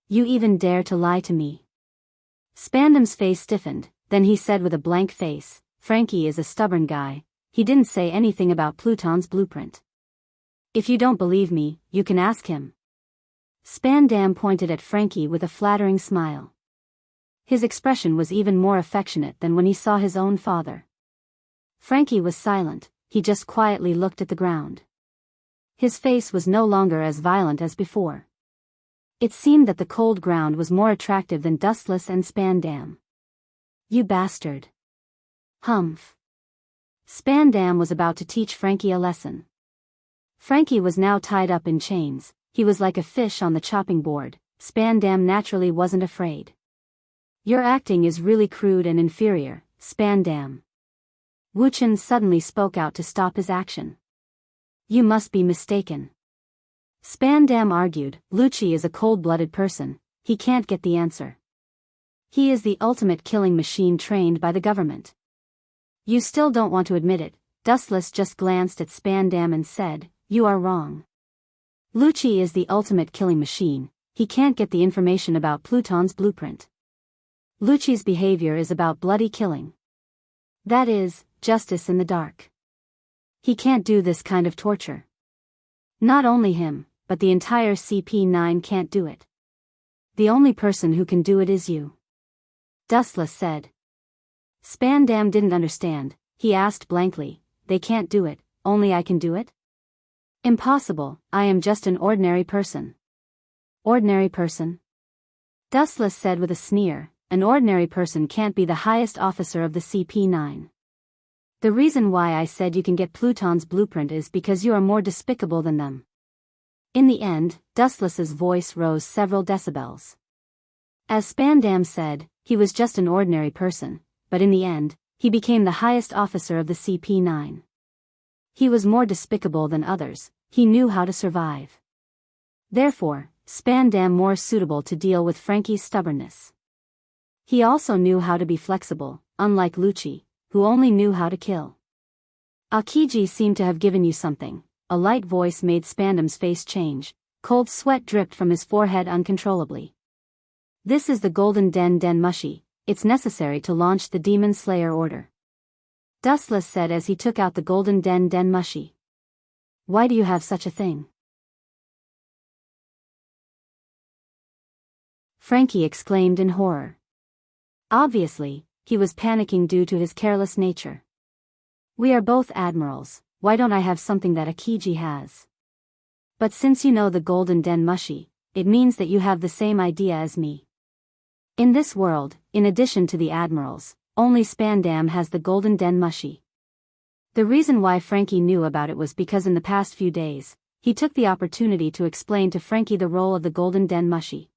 You even dare to lie to me." Spandam's face stiffened, then he said with a blank face, "Frankie is a stubborn guy, he didn't say anything about Pluton's blueprint. If you don't believe me, you can ask him." Spandam pointed at Frankie with a flattering smile. His expression was even more affectionate than when he saw his own father. Frankie was silent, he just quietly looked at the ground. His face was no longer as violent as before. It seemed that the cold ground was more attractive than Dustless and Spandam. "You bastard." Humph. Spandam was about to teach Frankie a lesson. Frankie was now tied up in chains, he was like a fish on the chopping board. Spandam naturally wasn't afraid. "Your acting is really crude and inferior, Spandam." Wuchen suddenly spoke out to stop his action. "You must be mistaken." Spandam argued, "Lucci is a cold-blooded person, he can't get the answer. He is the ultimate killing machine trained by the government." "You still don't want to admit it." Dustless just glanced at Spandam and said, "You are wrong. Lucci is the ultimate killing machine, he can't get the information about Pluton's blueprint. Lucci's behavior is about bloody killing. That is, justice in the dark. He can't do this kind of torture. Not only him, but the entire CP9 can't do it. The only person who can do it is you." Dustless said. Spandam didn't understand, he asked blankly, "They can't do it, only I can do it?" "Impossible, I am just an ordinary person." "Ordinary person?" Dustless said with a sneer, "An ordinary person can't be the highest officer of the CP9. The reason why I said you can get Pluton's blueprint is because you are more despicable than them." In the end, Dustless's voice rose several decibels. As Spandam said, he was just an ordinary person, but in the end, he became the highest officer of the CP9. He was more despicable than others, he knew how to survive. Therefore, Spandam more suitable to deal with Frankie's stubbornness. He also knew how to be flexible, unlike Lucci, who only knew how to kill. "Akiji seemed to have given you something." A light voice made Spandam's face change, cold sweat dripped from his forehead uncontrollably. "This is the Golden Den Mushi, it's necessary to launch the Demon Slayer order." Dustless said as he took out the Golden Den Mushi. "Why do you have such a thing?" Frankie exclaimed in horror. Obviously, he was panicking due to his careless nature. "We are both admirals, why don't I have something that Akiji has?" "But since you know the Golden Den Mushi, it means that you have the same idea as me." In this world, in addition to the admirals, only Spandam has the Golden Den Mushi. The reason why Frankie knew about it was because in the past few days, he took the opportunity to explain to Frankie the role of the Golden Den Mushi.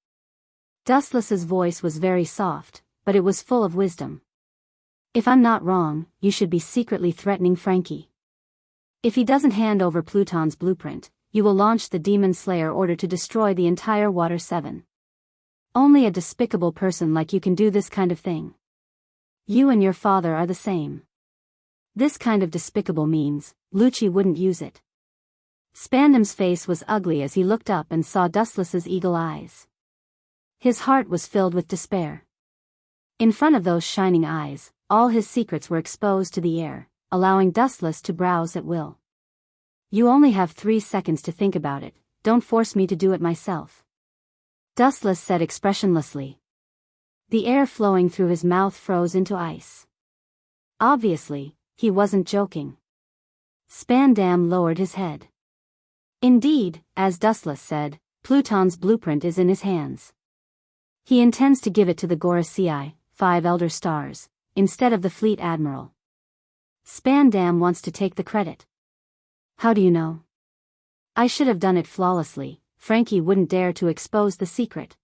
Dustless's voice was very soft, but it was full of wisdom. "If I'm not wrong, you should be secretly threatening Frankie. If he doesn't hand over Pluton's blueprint, you will launch the Demon Slayer order to destroy the entire Water 7. Only a despicable person like you can do this kind of thing. You and your father are the same. This kind of despicable means, Lucci wouldn't use it. Spandam's face was ugly as he looked up and saw Dustless's eagle eyes. His heart was filled with despair. In front of those shining eyes, all his secrets were exposed to the air, allowing Dustless to browse at will. You only have 3 seconds to think about it, don't force me to do it myself. Dustless said expressionlessly. The air flowing through his mouth froze into ice. Obviously, he wasn't joking. Spandam lowered his head. Indeed, as Dustless said, Pluton's blueprint is in his hands. He intends to give it to the Gorasii, 5 elder stars, instead of the fleet admiral. Spandam wants to take the credit. How do you know? I should have done it flawlessly. Frankie wouldn't dare to expose the secret.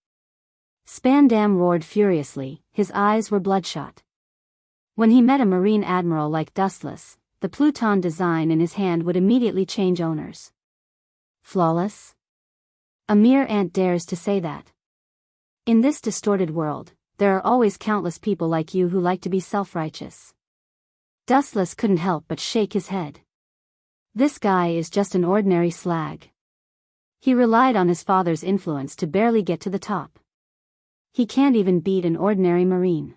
Spandam roared furiously, his eyes were bloodshot. When he met a marine admiral like Dustless, the Pluton design in his hand would immediately change owners. Flawless? A mere ant dares to say that. In this distorted world, there are always countless people like you who like to be self-righteous. Dustless couldn't help but shake his head. This guy is just an ordinary slag. He relied on his father's influence to barely get to the top. He can't even beat an ordinary marine.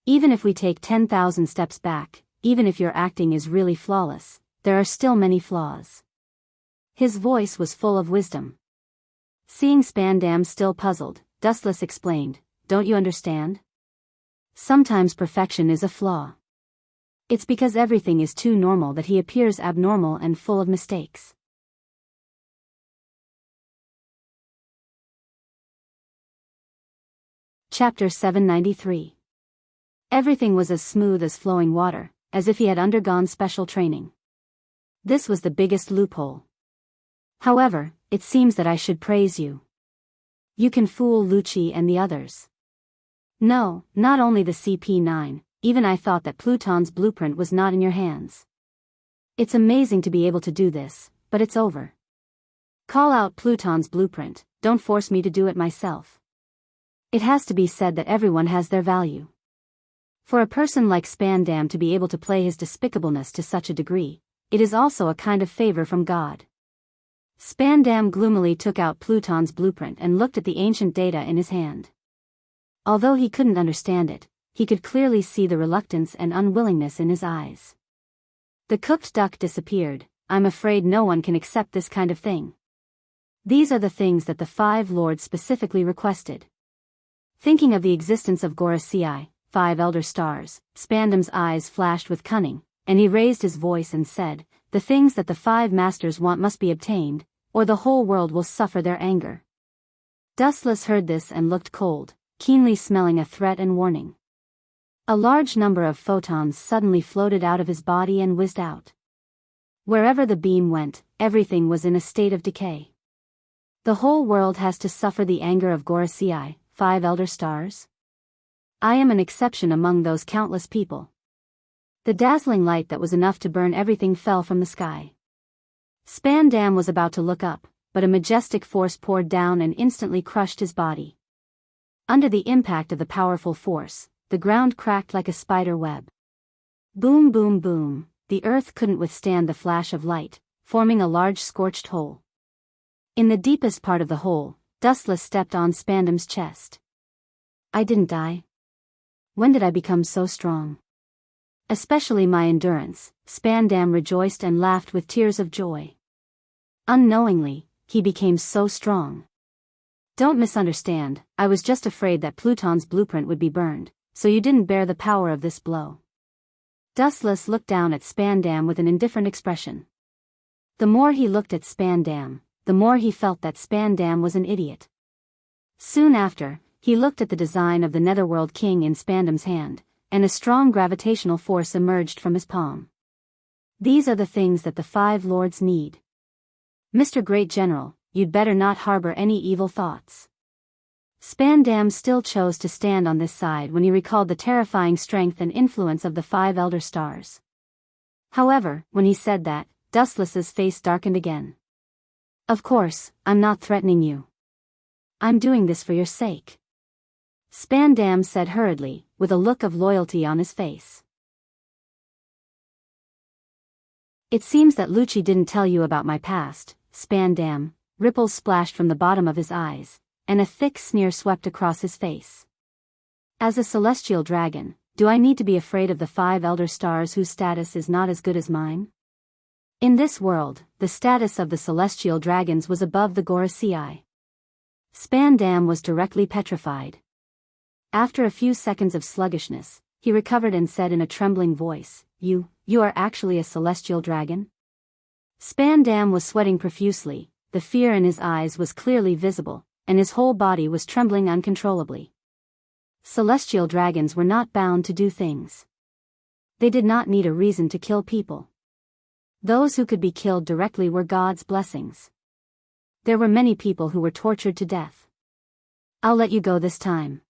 Even if we take 10,000 steps back, even if your acting is really flawless, there are still many flaws. His voice was full of wisdom. Seeing Spandam still puzzled, Dustless explained, don't you understand? Sometimes perfection is a flaw. It's because everything is too normal that he appears abnormal and full of mistakes. Chapter 793. Everything was as smooth as flowing water, as if he had undergone special training. This was the biggest loophole. However, it seems that I should praise you. You can fool Lucci and the others. No, not only the CP9, even I thought that Pluton's blueprint was not in your hands. It's amazing to be able to do this, but it's over. Call out Pluton's blueprint, don't force me to do it myself. It has to be said that everyone has their value. For a person like Spandam to be able to play his despicableness to such a degree, it is also a kind of favor from God. Spandam gloomily took out Pluton's blueprint and looked at the ancient data in his hand. Although he couldn't understand it, he could clearly see the reluctance and unwillingness in his eyes. The cooked duck disappeared. I'm afraid no one can accept this kind of thing. These are the things that the 5 lords specifically requested. Thinking of the existence of Gorasii, 5 elder stars, Spandam's eyes flashed with cunning, and he raised his voice and said, the things that the 5 masters want must be obtained, or the whole world will suffer their anger. Dustless heard this and looked cold, keenly smelling a threat and warning. A large number of photons suddenly floated out of his body and whizzed out. Wherever the beam went, everything was in a state of decay. The whole world has to suffer the anger of Gorasii, 5 elder stars? I am an exception among those countless people. The dazzling light that was enough to burn everything fell from the sky. Spandam was about to look up, but a majestic force poured down and instantly crushed his body. Under the impact of the powerful force, the ground cracked like a spider web. Boom boom boom, the earth couldn't withstand the flash of light, forming a large scorched hole. In the deepest part of the hole, Dustless stepped on Spandam's chest. I didn't die. When did I become so strong? Especially my endurance, Spandam rejoiced and laughed with tears of joy. Unknowingly, he became so strong. Don't misunderstand, I was just afraid that Pluton's blueprint would be burned, so you didn't bear the power of this blow. Dustless looked down at Spandam with an indifferent expression. The more he looked at Spandam, the more he felt that Spandam was an idiot. Soon after, he looked at the design of the Netherworld King in Spandam's hand, and a strong gravitational force emerged from his palm. These are the things that the 5 lords need. Mr. Great General, you'd better not harbor any evil thoughts. Spandam still chose to stand on this side when he recalled the terrifying strength and influence of the 5 elder stars. However, when he said that, Dustless's face darkened again. Of course, I'm not threatening you. I'm doing this for your sake. Spandam said hurriedly, with a look of loyalty on his face. It seems that Lucci didn't tell you about my past, Spandam. Ripples splashed from the bottom of his eyes, and a thick sneer swept across his face. As a celestial dragon, do I need to be afraid of the 5 elder stars whose status is not as good as mine? In this world, the status of the celestial dragons was above the Gorasii. Spandam was directly petrified. After a few seconds of sluggishness, he recovered and said in a trembling voice, You are actually a celestial dragon? Spandam was sweating profusely, the fear in his eyes was clearly visible, and his whole body was trembling uncontrollably. Celestial dragons were not bound to do things. They did not need a reason to kill people. Those who could be killed directly were God's blessings. There were many people who were tortured to death. I'll let you go this time.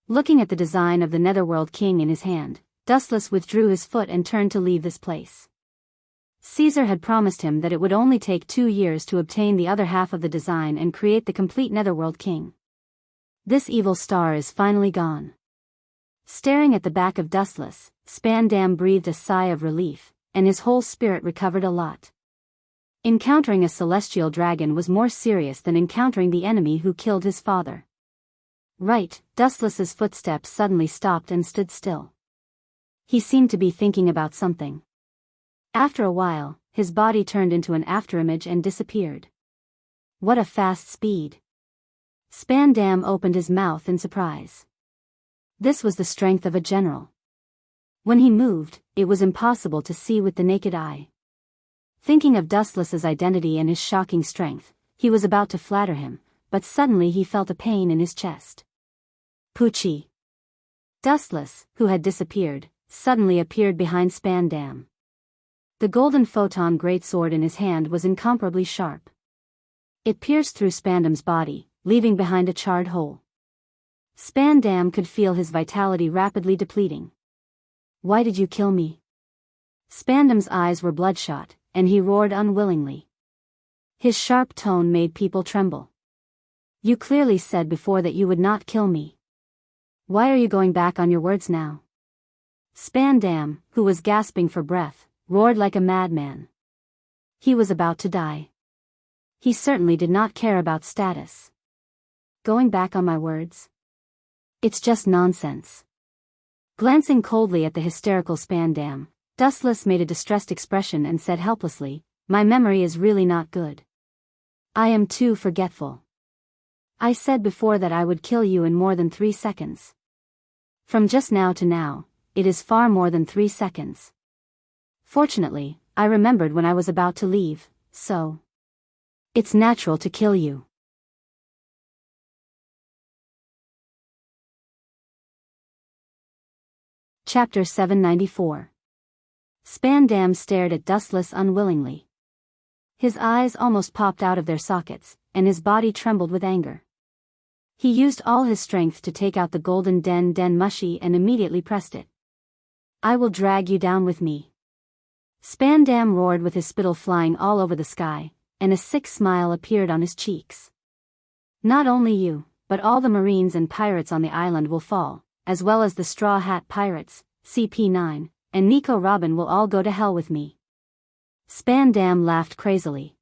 Looking at the design of the Netherworld King in his hand, Dustless withdrew his foot and turned to leave this place. Caesar had promised him that it would only take 2 years to obtain the other half of the design and create the complete Netherworld King. This evil star is finally gone. Staring at the back of Dustless, Spandam breathed a sigh of relief, and his whole spirit recovered a lot. Encountering a celestial dragon was more serious than encountering the enemy who killed his father. Right, Dustless's footsteps suddenly stopped and stood still. He seemed to be thinking about something. After a while, his body turned into an afterimage and disappeared. What a fast speed! Spandam opened his mouth in surprise. This was the strength of a general. When he moved, it was impossible to see with the naked eye. Thinking of Dustless's identity and his shocking strength, he was about to flatter him, but suddenly he felt a pain in his chest. Poochie! Dustless, who had disappeared, suddenly appeared behind Spandam. The golden photon greatsword in his hand was incomparably sharp. It pierced through Spandam's body, leaving behind a charred hole. Spandam could feel his vitality rapidly depleting. Why did you kill me? Spandam's eyes were bloodshot, and he roared unwillingly. His sharp tone made people tremble. You clearly said before that you would not kill me. Why are you going back on your words now? Spandam, who was gasping for breath, roared like a madman. He was about to die. He certainly did not care about status. Going back on my words? It's just nonsense. Glancing coldly at the hysterical Spandam, Dustless made a distressed expression and said helplessly, My memory is really not good. I am too forgetful. I said before that I would kill you in more than 3 seconds. From just now to now, it is far more than 3 seconds. Fortunately, I remembered when I was about to leave, so it's natural to kill you. Chapter 794. Spandam stared at Dustless unwillingly. His eyes almost popped out of their sockets, and his body trembled with anger. He used all his strength to take out the golden den mushy and immediately pressed it. I will drag you down with me. Spandam roared with his spittle flying all over the sky, and a sick smile appeared on his cheeks. Not only you, but all the Marines and pirates on the island will fall, as well as the Straw Hat Pirates, CP9, and Nico Robin will all go to hell with me. Spandam laughed crazily.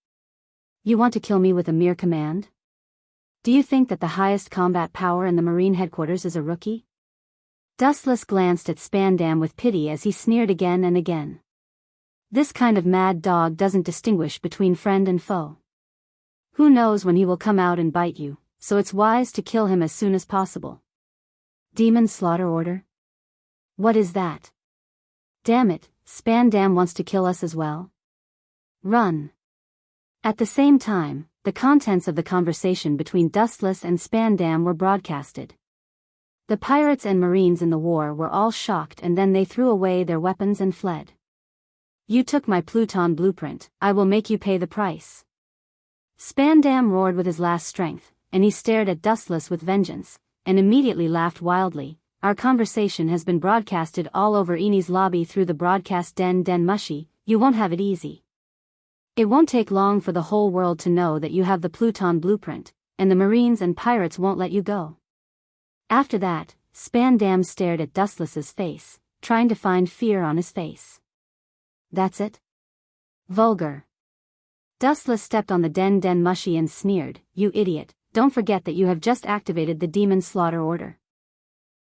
You want to kill me with a mere command? Do you think that the highest combat power in the Marine headquarters is a rookie? Dustless glanced at Spandam with pity as he sneered again and again. This kind of mad dog doesn't distinguish between friend and foe. Who knows when he will come out and bite you, so it's wise to kill him as soon as possible. Demon slaughter order? What is that? Damn it, Spandam wants to kill us as well? Run. At the same time, the contents of the conversation between Dustless and Spandam were broadcasted. The pirates and Marines in the war were all shocked, and then they threw away their weapons and fled. You took my Pluton blueprint, I will make you pay the price. Spandam roared with his last strength, and he stared at Dustless with vengeance, and immediately laughed wildly. Our conversation has been broadcasted all over Eni's lobby through the broadcast den mushy, you won't have it easy. It won't take long for the whole world to know that you have the Pluton blueprint, and the Marines and pirates won't let you go. After that, Spandam stared at Dustless's face, trying to find fear on his face. That's it? Vulgar. Dustless stepped on the Den Mushy and sneered, "You idiot, don't forget that you have just activated the Demon Slaughter Order."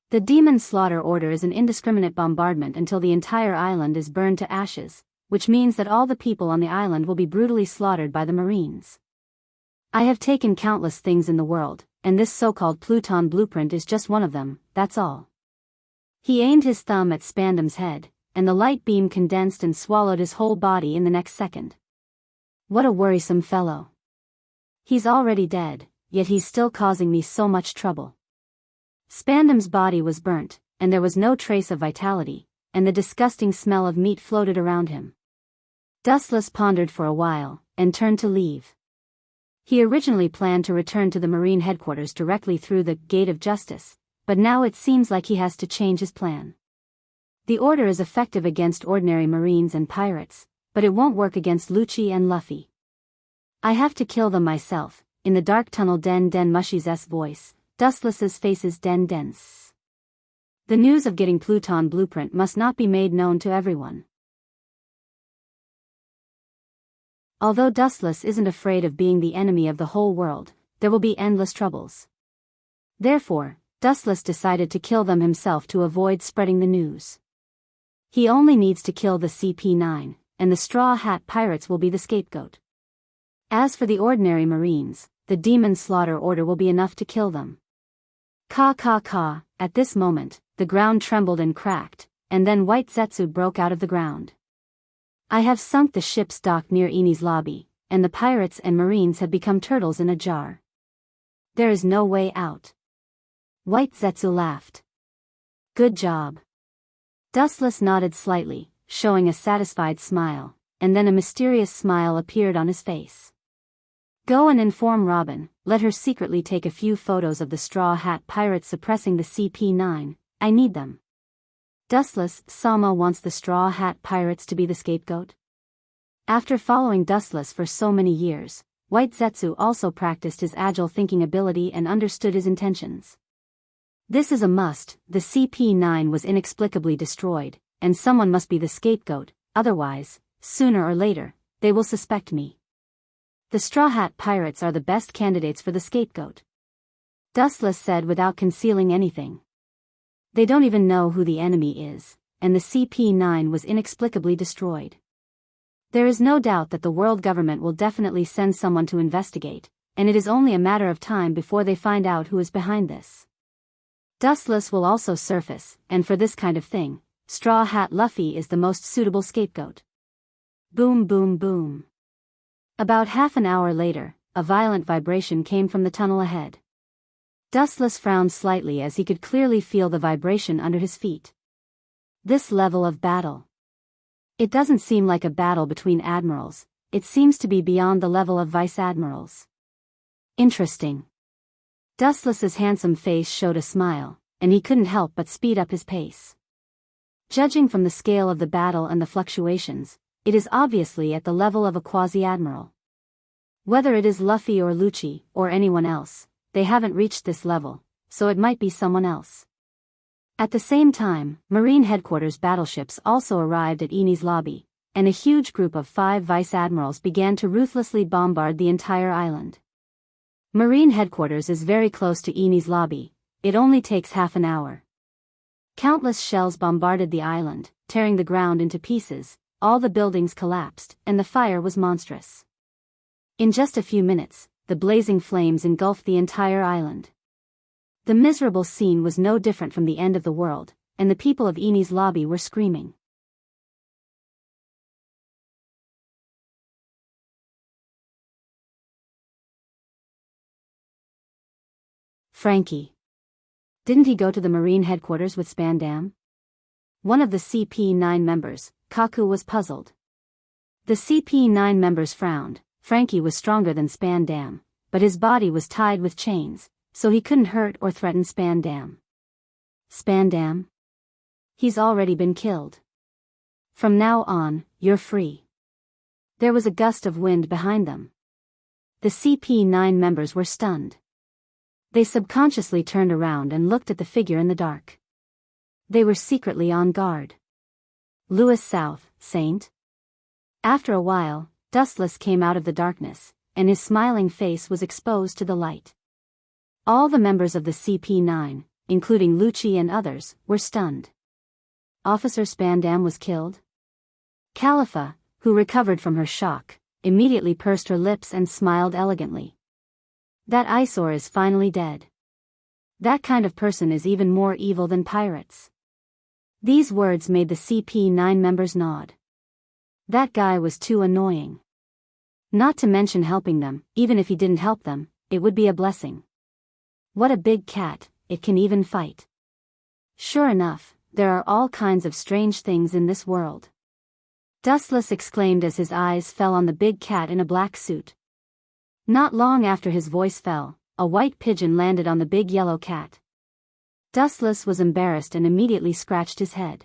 The Demon Slaughter Order is an indiscriminate bombardment until the entire island is burned to ashes, which means that all the people on the island will be brutally slaughtered by the Marines. I have taken countless things in the world, and this so-called Pluton blueprint is just one of them, that's all. He aimed his thumb at Spandam's head, and the light beam condensed and swallowed his whole body in the next second. What a worrisome fellow. He's already dead, yet he's still causing me so much trouble. Spandam's body was burnt, and there was no trace of vitality, and the disgusting smell of meat floated around him. Dustless pondered for a while, and turned to leave. He originally planned to return to the Marine headquarters directly through the Gate of Justice, but now it seems like he has to change his plan. The order is effective against ordinary Marines and pirates, but it won't work against Lucci and Luffy. I have to kill them myself. In the dark tunnel, Den Mushy's voice, Dustless's faces dense. The news of getting Pluton blueprint must not be made known to everyone. Although Dustless isn't afraid of being the enemy of the whole world, there will be endless troubles. Therefore, Dustless decided to kill them himself to avoid spreading the news. He only needs to kill the CP9, and the Straw Hat Pirates will be the scapegoat. As for the ordinary Marines, the Demon Slaughter Order will be enough to kill them. Ka. At this moment, the ground trembled and cracked, and then White Zetsu broke out of the ground. I have sunk the ship's dock near Eni's lobby, and the pirates and Marines have become turtles in a jar. There is no way out. White Zetsu laughed. Good job. Dustless nodded slightly, showing a satisfied smile, and then a mysterious smile appeared on his face. Go and inform Robin, let her secretly take a few photos of the Straw Hat Pirates suppressing the CP9, I need them. Dustless, Sama wants the Straw Hat Pirates to be the scapegoat? After following Dustless for so many years, White Zetsu also practiced his agile thinking ability and understood his intentions. This is a must, the CP9 was inexplicably destroyed, and someone must be the scapegoat, otherwise, sooner or later, they will suspect me. The Straw Hat Pirates are the best candidates for the scapegoat. Dustless said without concealing anything. They don't even know who the enemy is, and the CP9 was inexplicably destroyed. There is no doubt that the world government will definitely send someone to investigate, and it is only a matter of time before they find out who is behind this. Dustless will also surface, and for this kind of thing, Straw Hat Luffy is the most suitable scapegoat. Boom boom boom. About half an hour later, a violent vibration came from the tunnel ahead. Dustless frowned slightly as he could clearly feel the vibration under his feet. This level of battle. It doesn't seem like a battle between admirals, it seems to be beyond the level of vice-admirals. Interesting. Dustless's handsome face showed a smile, and he couldn't help but speed up his pace. Judging from the scale of the battle and the fluctuations, it is obviously at the level of a quasi-admiral. Whether it is Luffy or Lucci, or anyone else, they haven't reached this level, so it might be someone else. At the same time, Marine headquarters battleships also arrived at Eni's lobby, and a huge group of 5 vice-admirals began to ruthlessly bombard the entire island. Marine headquarters is very close to Eni's lobby, it only takes half an hour. Countless shells bombarded the island, tearing the ground into pieces, all the buildings collapsed, and the fire was monstrous. In just a few minutes, the blazing flames engulfed the entire island. The miserable scene was no different from the end of the world, and the people of Eni's lobby were screaming. Frankie. Didn't he go to the Marine headquarters with Spandam? One of the CP9 members, Kaku, was puzzled. The CP9 members frowned. Frankie was stronger than Spandam, but his body was tied with chains, so he couldn't hurt or threaten Spandam. Spandam? He's already been killed. From now on, you're free. There was a gust of wind behind them. The CP9 members were stunned. They subconsciously turned around and looked at the figure in the dark. They were secretly on guard. Louis South, Saint? After a while, Dustless came out of the darkness, and his smiling face was exposed to the light. All the members of the CP9, including Lucci and others, were stunned. Officer Spandam was killed? Khalifa, who recovered from her shock, immediately pursed her lips and smiled elegantly. That eyesore is finally dead. That kind of person is even more evil than pirates. These words made the CP9 members nod. That guy was too annoying. Not to mention helping them, even if he didn't help them, it would be a blessing. What a big cat, it can even fight. Sure enough, there are all kinds of strange things in this world. Dustless exclaimed as his eyes fell on the big cat in a black suit. Not long after his voice fell, a white pigeon landed on the big yellow cat. Dustless was embarrassed and immediately scratched his head.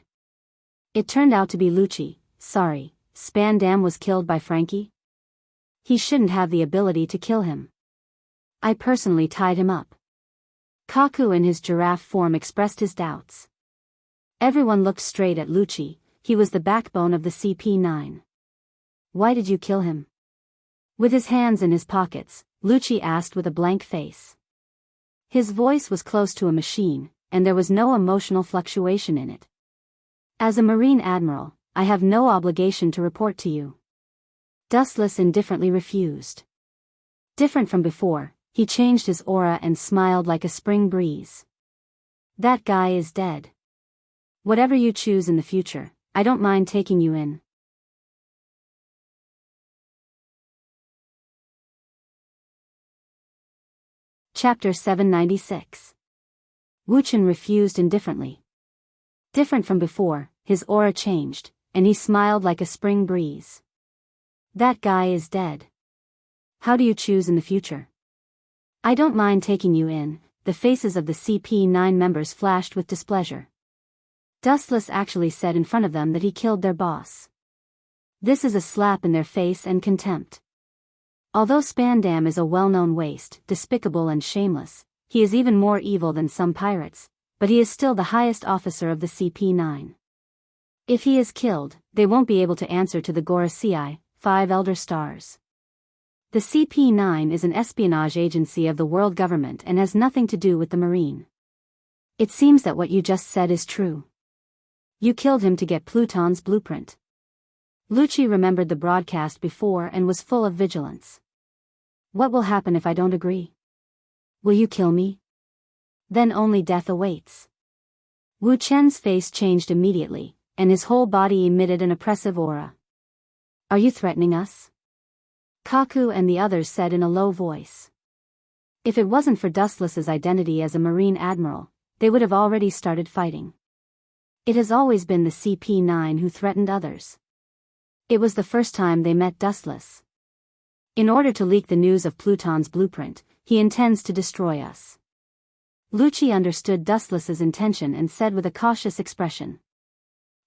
It turned out to be Lucci. Sorry, Spandam was killed by Frankie? He shouldn't have the ability to kill him. I personally tied him up. Kaku in his giraffe form expressed his doubts. Everyone looked straight at Lucci. He was the backbone of the CP9. Why did you kill him? With his hands in his pockets, Lucci asked with a blank face. His voice was close to a machine, and there was no emotional fluctuation in it. As a Marine Admiral, I have no obligation to report to you. Dustless indifferently refused. Different from before, he changed his aura and smiled like a spring breeze. That guy is dead. Whatever you choose in the future, I don't mind taking you in. Chapter 796. Wuchen refused indifferently. Different from before, his aura changed, and he smiled like a spring breeze. That guy is dead. How do you choose in the future? I don't mind taking you in. The faces of the CP9 members flashed with displeasure. Dustless actually said in front of them that he killed their boss. This is a slap in their face and contempt. Although Spandam is a well-known waste, despicable and shameless, he is even more evil than some pirates, but he is still the highest officer of the CP9. If he is killed, they won't be able to answer to the Gorasii, 5 Elder Stars. The CP9 is an espionage agency of the world government and has nothing to do with the Marine. It seems that what you just said is true. You killed him to get Pluton's blueprint. Lucci remembered the broadcast before and was full of vigilance. What will happen if I don't agree? Will you kill me? Then only death awaits. Wu Chen's face changed immediately, and his whole body emitted an oppressive aura. Are you threatening us? Kaku and the others said in a low voice. If it wasn't for Dustless's identity as a Marine Admiral, they would have already started fighting. It has always been the CP9 who threatened others. It was the first time they met Dustless. In order to leak the news of Pluton's blueprint, he intends to destroy us. Lucci understood Dustless's intention and said with a cautious expression.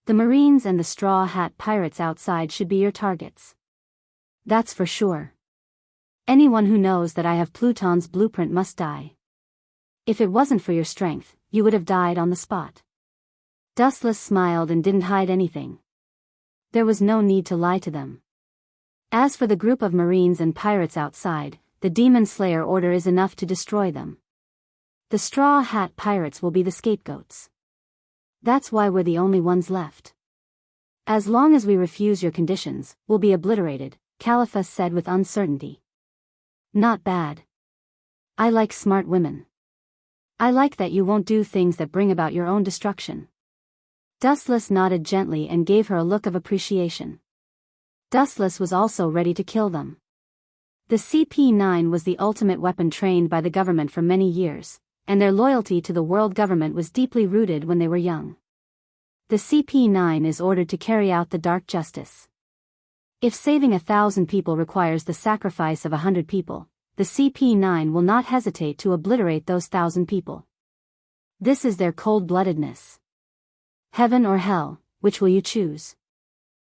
The Marines and the Straw Hat Pirates outside should be your targets. That's for sure. Anyone who knows that I have Pluton's blueprint must die. If it wasn't for your strength, you would have died on the spot. Dustless smiled and didn't hide anything. There was no need to lie to them. As for the group of Marines and pirates outside, the Demon Slayer order is enough to destroy them. The Straw Hat Pirates will be the scapegoats. That's why we're the only ones left. As long as we refuse your conditions, we'll be obliterated, Khalifa said with uncertainty. Not bad. I like smart women. I like that you won't do things that bring about your own destruction. Dustless nodded gently and gave her a look of appreciation. Dustless was also ready to kill them. The CP9 was the ultimate weapon trained by the government for many years, and their loyalty to the world government was deeply rooted when they were young. The CP9 is ordered to carry out the dark justice. If saving 1,000 people requires the sacrifice of 100 people, the CP9 will not hesitate to obliterate those 1,000 people. This is their cold-bloodedness. Heaven or hell, which will you choose?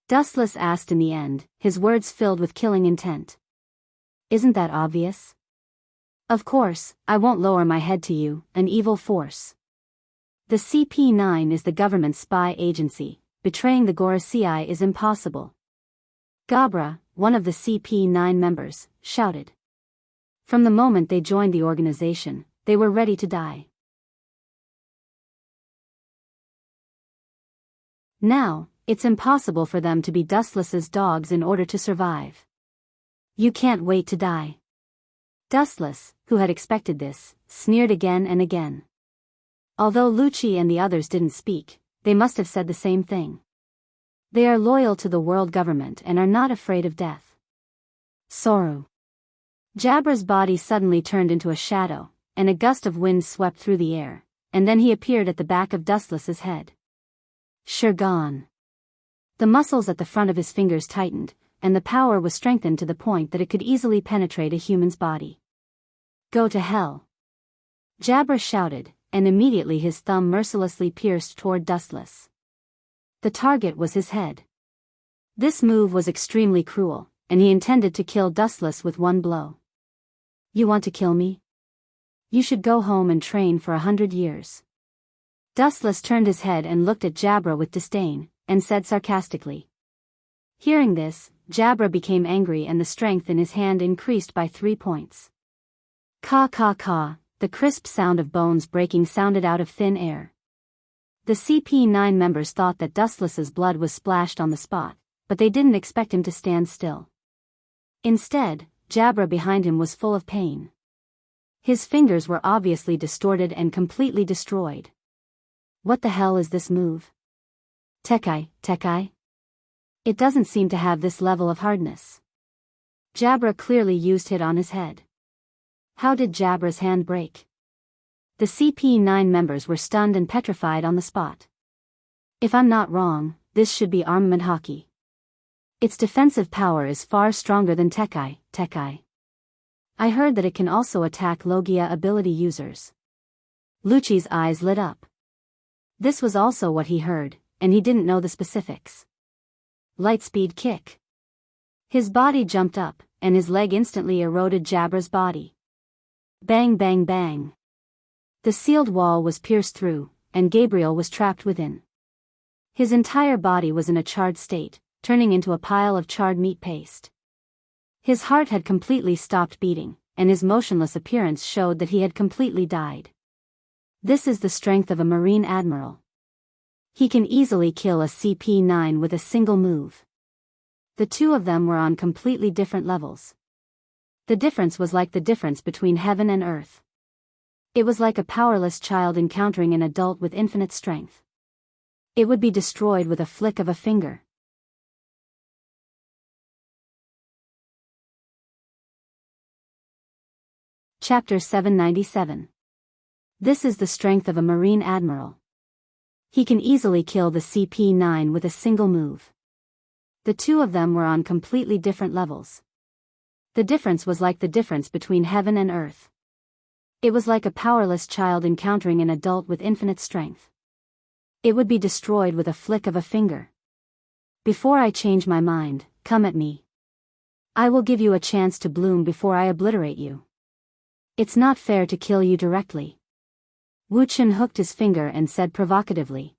Dustless asked in the end, his words filled with killing intent. Isn't that obvious? Of course, I won't lower my head to you, an evil force. The CP9 is the government spy agency. Betraying the Gorosei is impossible. Gabra, one of the CP9 members, shouted. From the moment they joined the organization, they were ready to die. Now, it's impossible for them to be Dustless's dogs in order to survive. You can't wait to die. Dustless, who had expected this, sneered again and again. Although Lucci and the others didn't speak, they must have said the same thing. They are loyal to the world government and are not afraid of death. Soru. Jabra's body suddenly turned into a shadow, and a gust of wind swept through the air, and then he appeared at the back of Dustless's head. Shurgan. The muscles at the front of his fingers tightened, and the power was strengthened to the point that it could easily penetrate a human's body. Go to hell. Jabra shouted, and immediately his thumb mercilessly pierced toward Dustless. The target was his head. This move was extremely cruel, and he intended to kill Dustless with one blow. You want to kill me? You should go home and train for 100 years. Dustless turned his head and looked at Jabra with disdain, and said sarcastically. Hearing this, Jabra became angry and the strength in his hand increased by 3 points. Ka ka ka, the crisp sound of bones breaking sounded out of thin air. The CP9 members thought that Dustless's blood was splashed on the spot, but they didn't expect him to stand still. Instead, Jabra behind him was full of pain. His fingers were obviously distorted and completely destroyed. What the hell is this move? Tekai? It doesn't seem to have this level of hardness. Jabra clearly used hit on his head. How did Jabra's hand break? The CP9 members were stunned and petrified on the spot. If I'm not wrong, this should be armament hockey. Its defensive power is far stronger than Tekai. I heard that it can also attack Logia ability users. Lucci's eyes lit up. This was also what he heard, and he didn't know the specifics. Lightspeed kick. His body jumped up, and his leg instantly eroded Jabra's body. Bang bang bang. The sealed wall was pierced through, and Gabriel was trapped within. His entire body was in a charred state, turning into a pile of charred meat paste. His heart had completely stopped beating, and his motionless appearance showed that he had completely died. This is the strength of a Marine Admiral. He can easily kill a CP9 with a single move. The two of them were on completely different levels. The difference was like the difference between heaven and earth. It was like a powerless child encountering an adult with infinite strength. It would be destroyed with a flick of a finger. Chapter 797. This is the strength of a Marine Admiral. He can easily kill the CP9 with a single move. The two of them were on completely different levels. The difference was like the difference between heaven and earth. It was like a powerless child encountering an adult with infinite strength. It would be destroyed with a flick of a finger. Before I change my mind, come at me. I will give you a chance to bloom before I obliterate you. It's not fair to kill you directly. Wu Chen hooked his finger and said provocatively.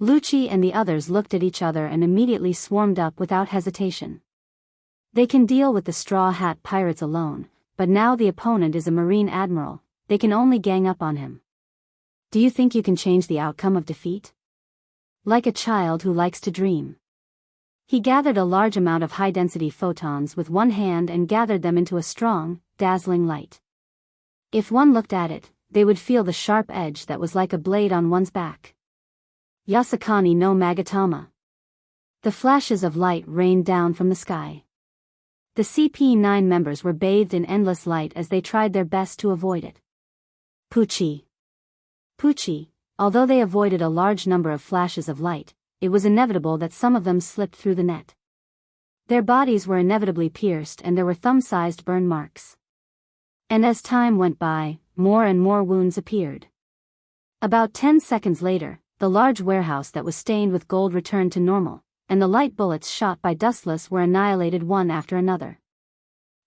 Lucci and the others looked at each other and immediately swarmed up without hesitation. They can deal with the Straw Hat Pirates alone, but now the opponent is a Marine Admiral, they can only gang up on him. Do you think you can change the outcome of defeat? Like a child who likes to dream. He gathered a large amount of high-density photons with one hand and gathered them into a strong, dazzling light. If one looked at it, they would feel the sharp edge that was like a blade on one's back. Yasakani no Magatama. The flashes of light rained down from the sky. The CP9 members were bathed in endless light as they tried their best to avoid it. Pucci. Although they avoided a large number of flashes of light, it was inevitable that some of them slipped through the net. Their bodies were inevitably pierced and there were thumb-sized burn marks. And as time went by, more and more wounds appeared. About 10 seconds later, the large warehouse that was stained with gold returned to normal, and the light bullets shot by Dustless were annihilated one after another.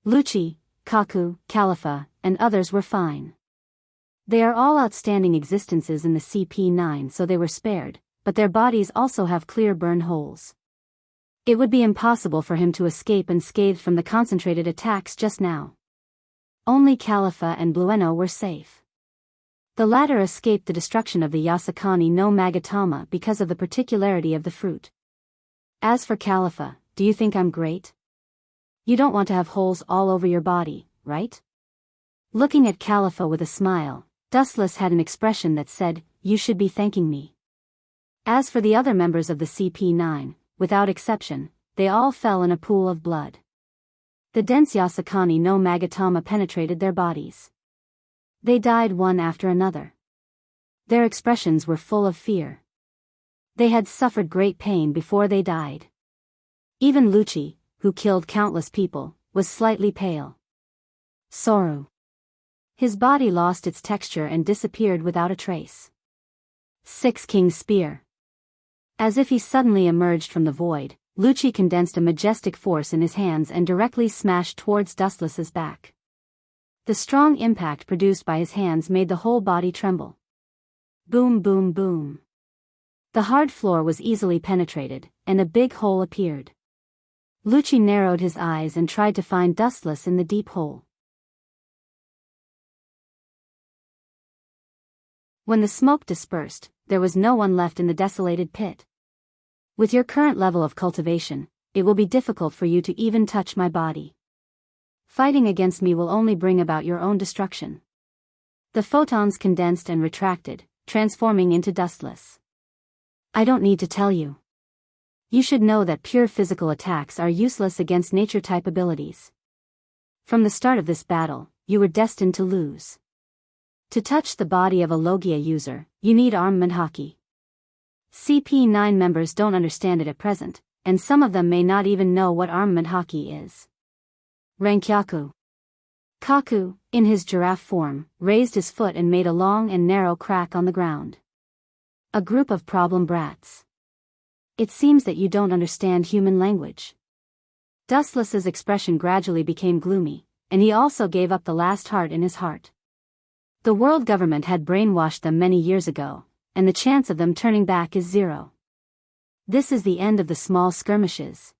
Lucci, Kaku, Khalifa, and others were fine. They are all outstanding existences in the CP9, so they were spared, but their bodies also have clear burn holes. It would be impossible for him to escape unscathed from the concentrated attacks just now. Only Khalifa and Blueno were safe. The latter escaped the destruction of the Yasakani no Magatama because of the particularity of the fruit. As for Khalifa, do you think I'm great? You don't want to have holes all over your body, right? Looking at Khalifa with a smile, Dustless had an expression that said, "You should be thanking me." As for the other members of the CP9, without exception, they all fell in a pool of blood. The dense Yasakani no Magatama penetrated their bodies. They died one after another. Their expressions were full of fear. They had suffered great pain before they died. Even Lucci, who killed countless people, was slightly pale. Soru. His body lost its texture and disappeared without a trace. Six King's Spear. As if he suddenly emerged from the void, Lucci condensed a majestic force in his hands and directly smashed towards Dustless's back. The strong impact produced by his hands made the whole body tremble. Boom, boom, boom. The hard floor was easily penetrated, and a big hole appeared. Lucci narrowed his eyes and tried to find Dustless in the deep hole. When the smoke dispersed, there was no one left in the desolated pit. With your current level of cultivation, it will be difficult for you to even touch my body. Fighting against me will only bring about your own destruction. The photons condensed and retracted, transforming into Dustless. I don't need to tell you. You should know that pure physical attacks are useless against nature-type abilities. From the start of this battle, you were destined to lose. To touch the body of a Logia user, you need armament haki. CP9 members don't understand it at present, and some of them may not even know what armament haki is. Rankyaku. Kaku, in his giraffe form, raised his foot and made a long and narrow crack on the ground. A group of problem brats. It seems that you don't understand human language. Dustless's expression gradually became gloomy, and he also gave up the last heart in his heart. The world government had brainwashed them many years ago, and the chance of them turning back is 0. This is the end of the small skirmishes.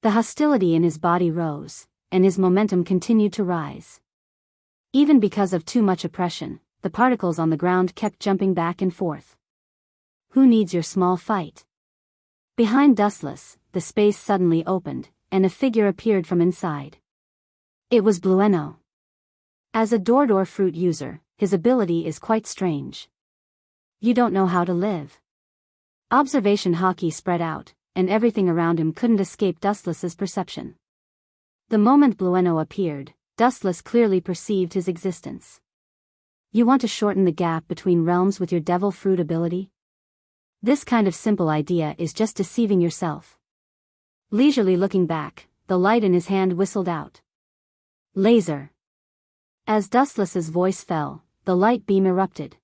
The hostility in his body rose, and his momentum continued to rise. Even because of too much oppression, the particles on the ground kept jumping back and forth. Who needs your small fight? Behind Dustless, the space suddenly opened, and a figure appeared from inside. It was Blueno. As a door fruit user, his ability is quite strange. You don't know how to live. Observation haki spread out, and everything around him couldn't escape Dustless's perception. The moment Blueno appeared, Dustless clearly perceived his existence. You want to shorten the gap between realms with your devil fruit ability? This kind of simple idea is just deceiving yourself. Leisurely looking back, the light in his hand whistled out. Laser. As Dustless's voice fell, the light beam erupted.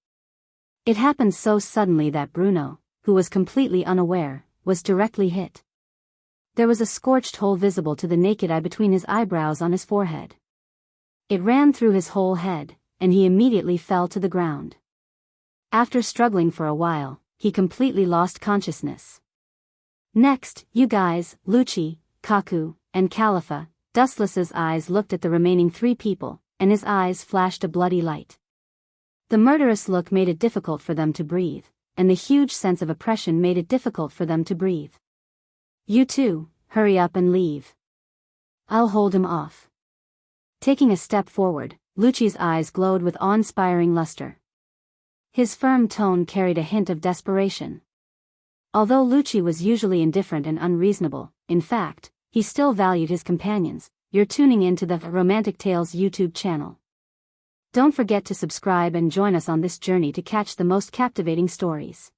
It happened so suddenly that Bruno, who was completely unaware, was directly hit. There was a scorched hole visible to the naked eye between his eyebrows on his forehead. It ran through his whole head, and he immediately fell to the ground. After struggling for a while, he completely lost consciousness. Next, you guys, Lucci, Kaku, and Khalifa. Dustless's eyes looked at the remaining 3 people, and his eyes flashed a bloody light. The murderous look made it difficult for them to breathe, and the huge sense of oppression made it difficult for them to breathe. You two, hurry up and leave. I'll hold him off. Taking a step forward, Lucci's eyes glowed with awe-inspiring luster. His firm tone carried a hint of desperation. Although Lucci was usually indifferent and unreasonable, in fact, he still valued his companions. You're tuning into the Romantic Tales YouTube channel. Don't forget to subscribe and join us on this journey to catch the most captivating stories.